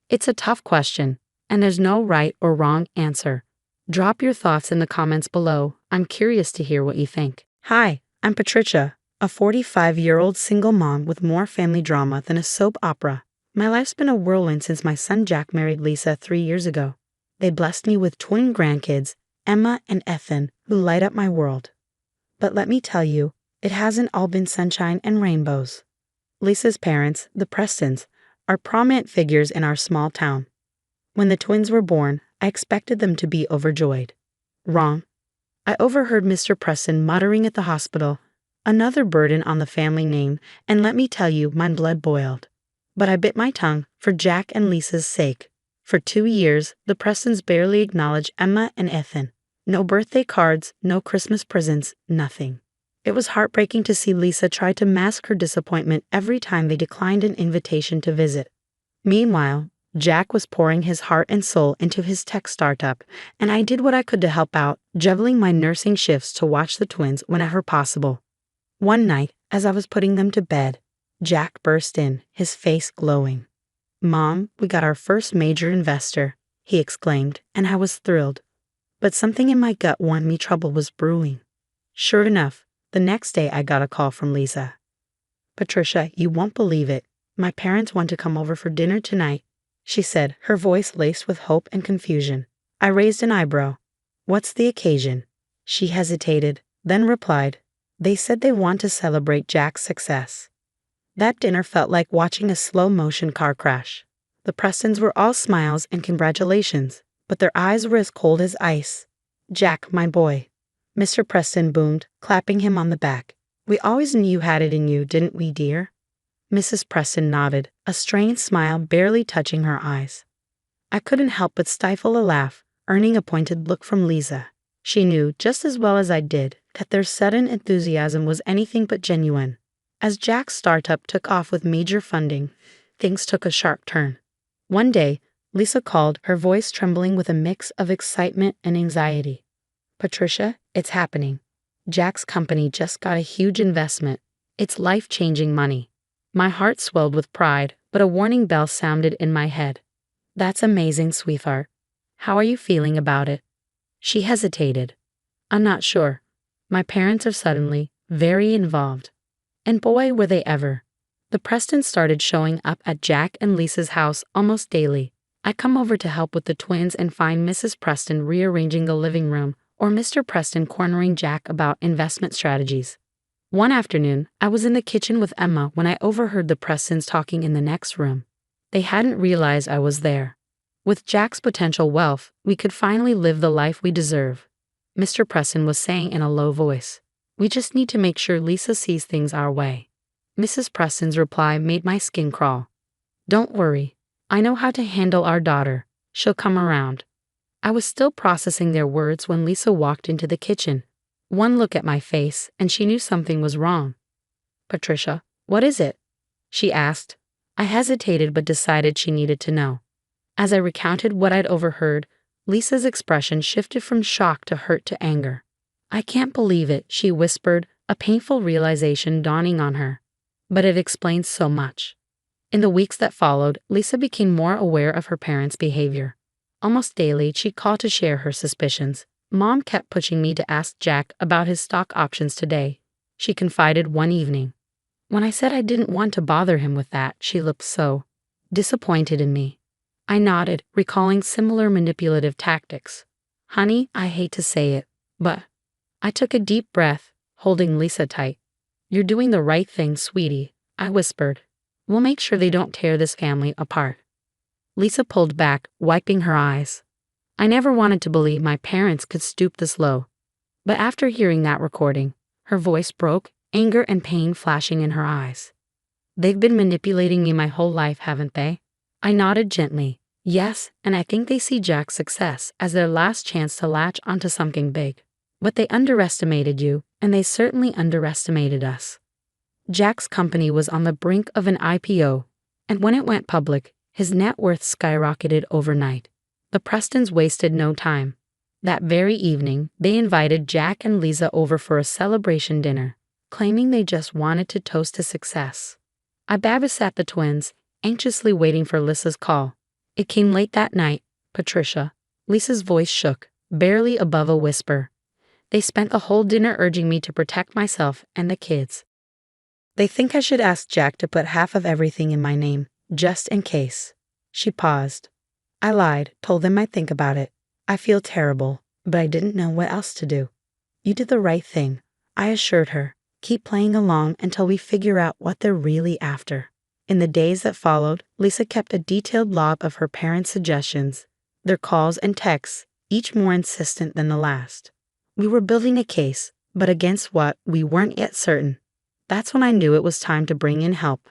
It's a tough question, and there's no right or wrong answer. Drop your thoughts in the comments below. I'm curious to hear what you think. Hi, I'm Patricia, a 45-year-old single mom with more family drama than a soap opera. My life's been a whirlwind since my son Jack married Lisa 3 years ago. They blessed me with twin grandkids, Emma and Ethan, who light up my world. But let me tell you, it hasn't all been sunshine and rainbows. Lisa's parents, the Prestons, are prominent figures in our small town. When the twins were born, I expected them to be overjoyed. Wrong. I overheard Mr. Preston muttering at the hospital, another burden on the family name, and let me tell you, my blood boiled. But I bit my tongue, for Jack and Lisa's sake. For 2 years, the Prestons barely acknowledged Emma and Ethan. No birthday cards, no Christmas presents, nothing. It was heartbreaking to see Lisa try to mask her disappointment every time they declined an invitation to visit. Meanwhile, Jack was pouring his heart and soul into his tech startup, and I did what I could to help out, juggling my nursing shifts to watch the twins whenever possible. One night, as I was putting them to bed, Jack burst in, his face glowing. Mom, we got our first major investor, he exclaimed, and I was thrilled. But something in my gut warned me trouble was brewing. Sure enough, the next day I got a call from Lisa. Patricia, you won't believe it. My parents want to come over for dinner tonight, she said, her voice laced with hope and confusion. I raised an eyebrow. What's the occasion? She hesitated, then replied, they said they want to celebrate Jack's success. That dinner felt like watching a slow-motion car crash. The Prestons were all smiles and congratulations, but their eyes were as cold as ice. Jack, my boy, Mr. Preston boomed, clapping him on the back. We always knew you had it in you, didn't we, dear? Mrs. Preston nodded, a strained smile barely touching her eyes. I couldn't help but stifle a laugh, earning a pointed look from Lisa. She knew, just as well as I did, that their sudden enthusiasm was anything but genuine. As Jack's startup took off with major funding, things took a sharp turn. One day, Lisa called, her voice trembling with a mix of excitement and anxiety. Patricia, it's happening. Jack's company just got a huge investment. It's life-changing money. My heart swelled with pride, but a warning bell sounded in my head. That's amazing, sweetheart. How are you feeling about it? She hesitated. I'm not sure. My parents are suddenly very involved. And boy, were they ever. The Prestons started showing up at Jack and Lisa's house almost daily. I come over to help with the twins and find Mrs. Preston rearranging the living room or Mr. Preston cornering Jack about investment strategies. One afternoon, I was in the kitchen with Emma when I overheard the Prestons talking in the next room. They hadn't realized I was there. With Jack's potential wealth, we could finally live the life we deserve, Mr. Preston was saying in a low voice. We just need to make sure Lisa sees things our way. Mrs. Preston's reply made my skin crawl. Don't worry. I know how to handle our daughter. She'll come around. I was still processing their words when Lisa walked into the kitchen. One look at my face, and she knew something was wrong. Patricia, what is it? She asked. I hesitated but decided she needed to know. As I recounted what I'd overheard, Lisa's expression shifted from shock to hurt to anger. I can't believe it, she whispered, a painful realization dawning on her. But it explains so much. In the weeks that followed, Lisa became more aware of her parents' behavior. Almost daily, she called to share her suspicions. Mom kept pushing me to ask Jack about his stock options today, she confided one evening. When I said I didn't want to bother him with that, she looked so disappointed in me. I nodded, recalling similar manipulative tactics. Honey, I hate to say it, but I took a deep breath, holding Lisa tight. You're doing the right thing, sweetie, I whispered. We'll make sure they don't tear this family apart. Lisa pulled back, wiping her eyes. I never wanted to believe my parents could stoop this low. But after hearing that recording, her voice broke, anger and pain flashing in her eyes. They've been manipulating me my whole life, haven't they? I nodded gently. Yes, and I think they see Jack's success as their last chance to latch onto something big. But they underestimated you, and they certainly underestimated us. Jack's company was on the brink of an IPO, and when it went public, his net worth skyrocketed overnight. The Prestons wasted no time. That very evening, they invited Jack and Lisa over for a celebration dinner, claiming they just wanted to toast his success. I babysat the twins, anxiously waiting for Lisa's call. It came late that night, Patricia. Lisa's voice shook, barely above a whisper. They spent the whole dinner urging me to protect myself and the kids. They think I should ask Jack to put half of everything in my name, just in case. She paused. I lied, told them I'd think about it. I feel terrible, but I didn't know what else to do. You did the right thing, I assured her. Keep playing along until we figure out what they're really after. In the days that followed, Lisa kept a detailed log of her parents' suggestions, their calls and texts, each more insistent than the last. We were building a case, but against what, we weren't yet certain. That's when I knew it was time to bring in help.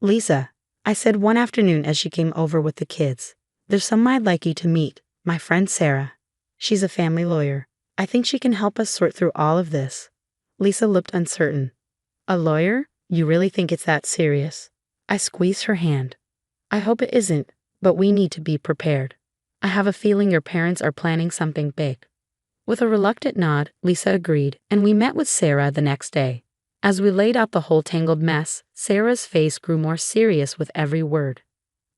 Lisa, I said one afternoon as she came over with the kids, there's someone I'd like you to meet, my friend Sarah. She's a family lawyer. I think she can help us sort through all of this. Lisa looked uncertain. A lawyer? You really think it's that serious? I squeezed her hand. I hope it isn't, but we need to be prepared. I have a feeling your parents are planning something big. With a reluctant nod, Lisa agreed, and we met with Sarah the next day. As we laid out the whole tangled mess, Sarah's face grew more serious with every word.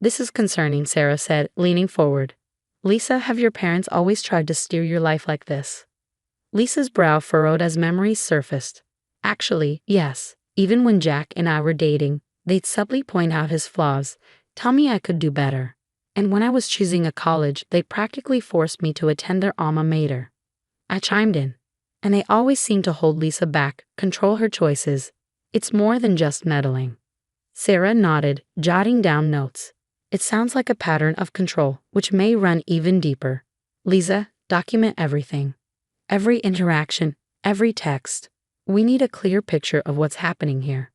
This is concerning, Sarah said, leaning forward. Lisa, have your parents always tried to steer your life like this? Lisa's brow furrowed as memories surfaced. Actually, yes. Even when Jack and I were dating, they'd subtly point out his flaws, tell me I could do better. And when I was choosing a college, they practically forced me to attend their alma mater. I chimed in. And they always seemed to hold Lisa back, control her choices. It's more than just meddling. Sarah nodded, jotting down notes. It sounds like a pattern of control, which may run even deeper. Lisa, document everything. Every interaction, every text. We need a clear picture of what's happening here.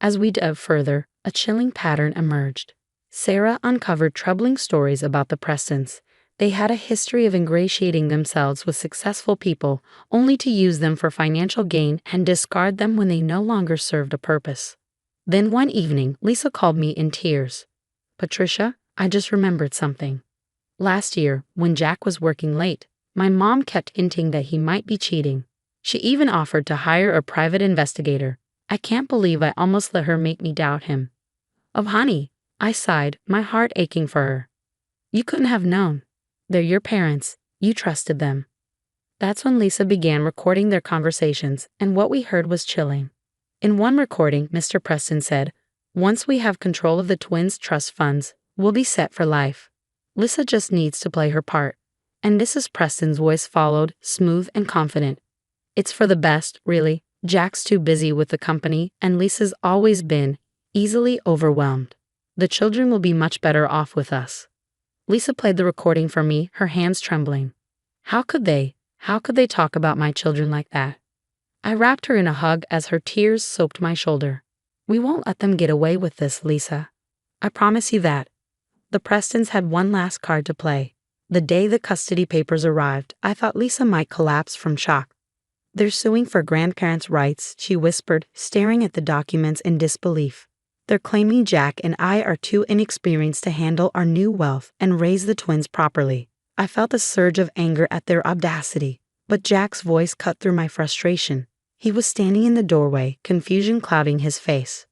As we dove further, a chilling pattern emerged. Sarah uncovered troubling stories about the Prestons. They had a history of ingratiating themselves with successful people, only to use them for financial gain and discard them when they no longer served a purpose. Then one evening, Lisa called me in tears. Patricia, I just remembered something. Last year, when Jack was working late, my mom kept hinting that he might be cheating. She even offered to hire a private investigator. I can't believe I almost let her make me doubt him. Oh, honey, I sighed, my heart aching for her. You couldn't have known. They're your parents. You trusted them. That's when Lisa began recording their conversations, and what we heard was chilling. In one recording, Mr. Preston said, "Once we have control of the twins' trust funds, we'll be set for life. Lisa just needs to play her part." And Mrs. Preston's voice followed, smooth and confident. "It's for the best, really. Jack's too busy with the company, and Lisa's always been easily overwhelmed. The children will be much better off with us." Lisa played the recording for me, her hands trembling. How could they talk about my children like that? I wrapped her in a hug as her tears soaked my shoulder. "We won't let them get away with this, Lisa. I promise you that." The Prestons had one last card to play. The day the custody papers arrived, I thought Lisa might collapse from shock. "They're suing for grandparents' rights," she whispered, staring at the documents in disbelief. "They're claiming Jack and I are too inexperienced to handle our new wealth and raise the twins properly." I felt a surge of anger at their audacity, but Jack's voice cut through my frustration. He was standing in the doorway, confusion clouding his face.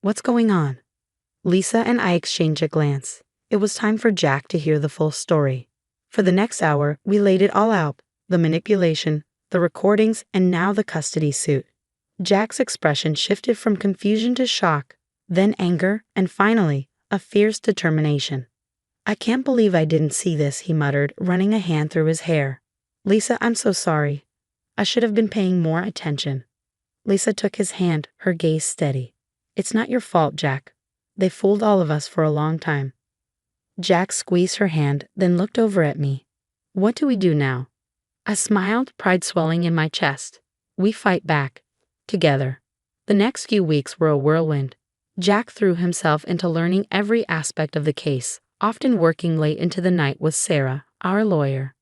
"What's going on?" Lisa and I exchanged a glance. It was time for Jack to hear the full story. For the next hour, we laid it all out: the manipulation, the recordings, and now the custody suit. Jack's expression shifted from confusion to shock, then anger, and finally, a fierce determination. "I can't believe I didn't see this," he muttered, running a hand through his hair. "Lisa, I'm so sorry. I should have been paying more attention." Lisa took his hand, her gaze steady. "It's not your fault, Jack. They fooled all of us for a long time." Jack squeezed her hand, then looked over at me. "What do we do now?" I smiled, pride swelling in my chest. "We fight back. Together." The next few weeks were a whirlwind. Jack threw himself into learning every aspect of the case, often working late into the night with Sarah, our lawyer.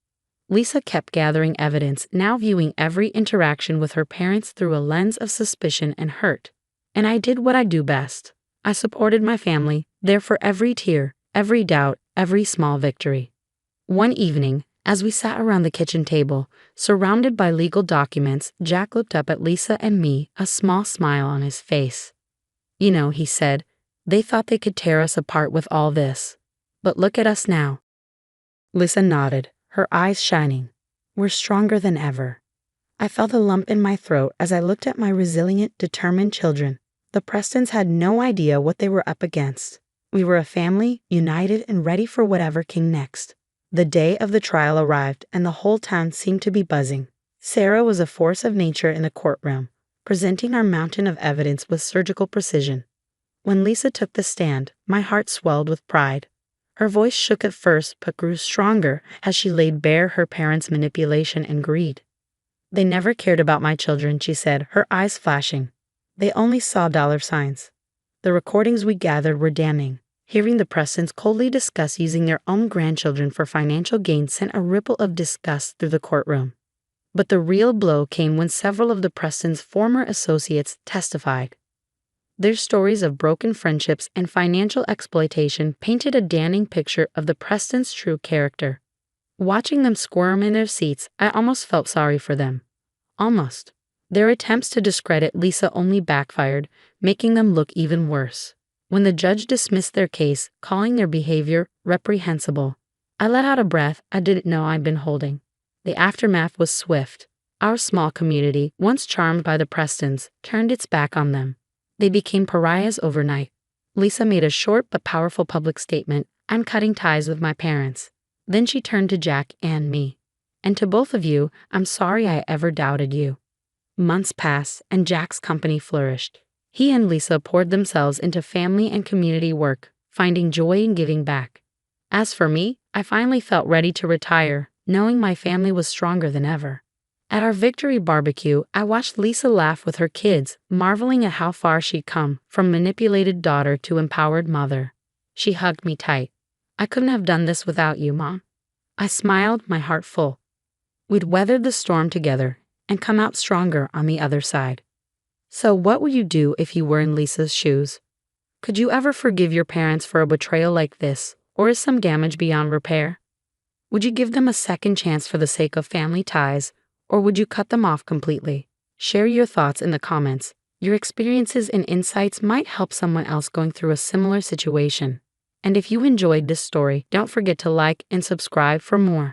Lisa kept gathering evidence, now viewing every interaction with her parents through a lens of suspicion and hurt. And I did what I do best. I supported my family, there for every tear, every doubt, every small victory. One evening, as we sat around the kitchen table, surrounded by legal documents, Jack looked up at Lisa and me, a small smile on his face. "You know," he said, "they thought they could tear us apart with all this. But look at us now." Lisa nodded, her eyes shining. "We're stronger than ever." I felt a lump in my throat as I looked at my resilient, determined children. The Prestons had no idea what they were up against. We were a family, united and ready for whatever came next. The day of the trial arrived, and the whole town seemed to be buzzing. Sarah was a force of nature in the courtroom, presenting our mountain of evidence with surgical precision. When Lisa took the stand, my heart swelled with pride. Her voice shook at first but grew stronger as she laid bare her parents' manipulation and greed. "They never cared about my children," she said, her eyes flashing. "They only saw dollar signs." The recordings we gathered were damning. Hearing the Prestons coldly discuss using their own grandchildren for financial gain sent a ripple of disgust through the courtroom. But the real blow came when several of the Prestons' former associates testified. Their stories of broken friendships and financial exploitation painted a damning picture of the Prestons' true character. Watching them squirm in their seats, I almost felt sorry for them. Almost. Their attempts to discredit Lisa only backfired, making them look even worse. When the judge dismissed their case, calling their behavior reprehensible, I let out a breath I didn't know I'd been holding. The aftermath was swift. Our small community, once charmed by the Prestons, turned its back on them. They became pariahs overnight. Lisa made a short but powerful public statement: "I'm cutting ties with my parents." Then she turned to Jack and me. "And to both of you, I'm sorry I ever doubted you." Months passed, and Jack's company flourished. He and Lisa poured themselves into family and community work, finding joy in giving back. As for me, I finally felt ready to retire, knowing my family was stronger than ever. At our victory barbecue, I watched Lisa laugh with her kids, marveling at how far she'd come, from manipulated daughter to empowered mother. She hugged me tight. "I couldn't have done this without you, Mom." I smiled, my heart full. We'd weathered the storm together and come out stronger on the other side. So what would you do if you were in Lisa's shoes? Could you ever forgive your parents for a betrayal like this, or is some damage beyond repair? Would you give them a second chance for the sake of family ties, or would you cut them off completely? Share your thoughts in the comments. Your experiences and insights might help someone else going through a similar situation. And if you enjoyed this story, don't forget to like and subscribe for more.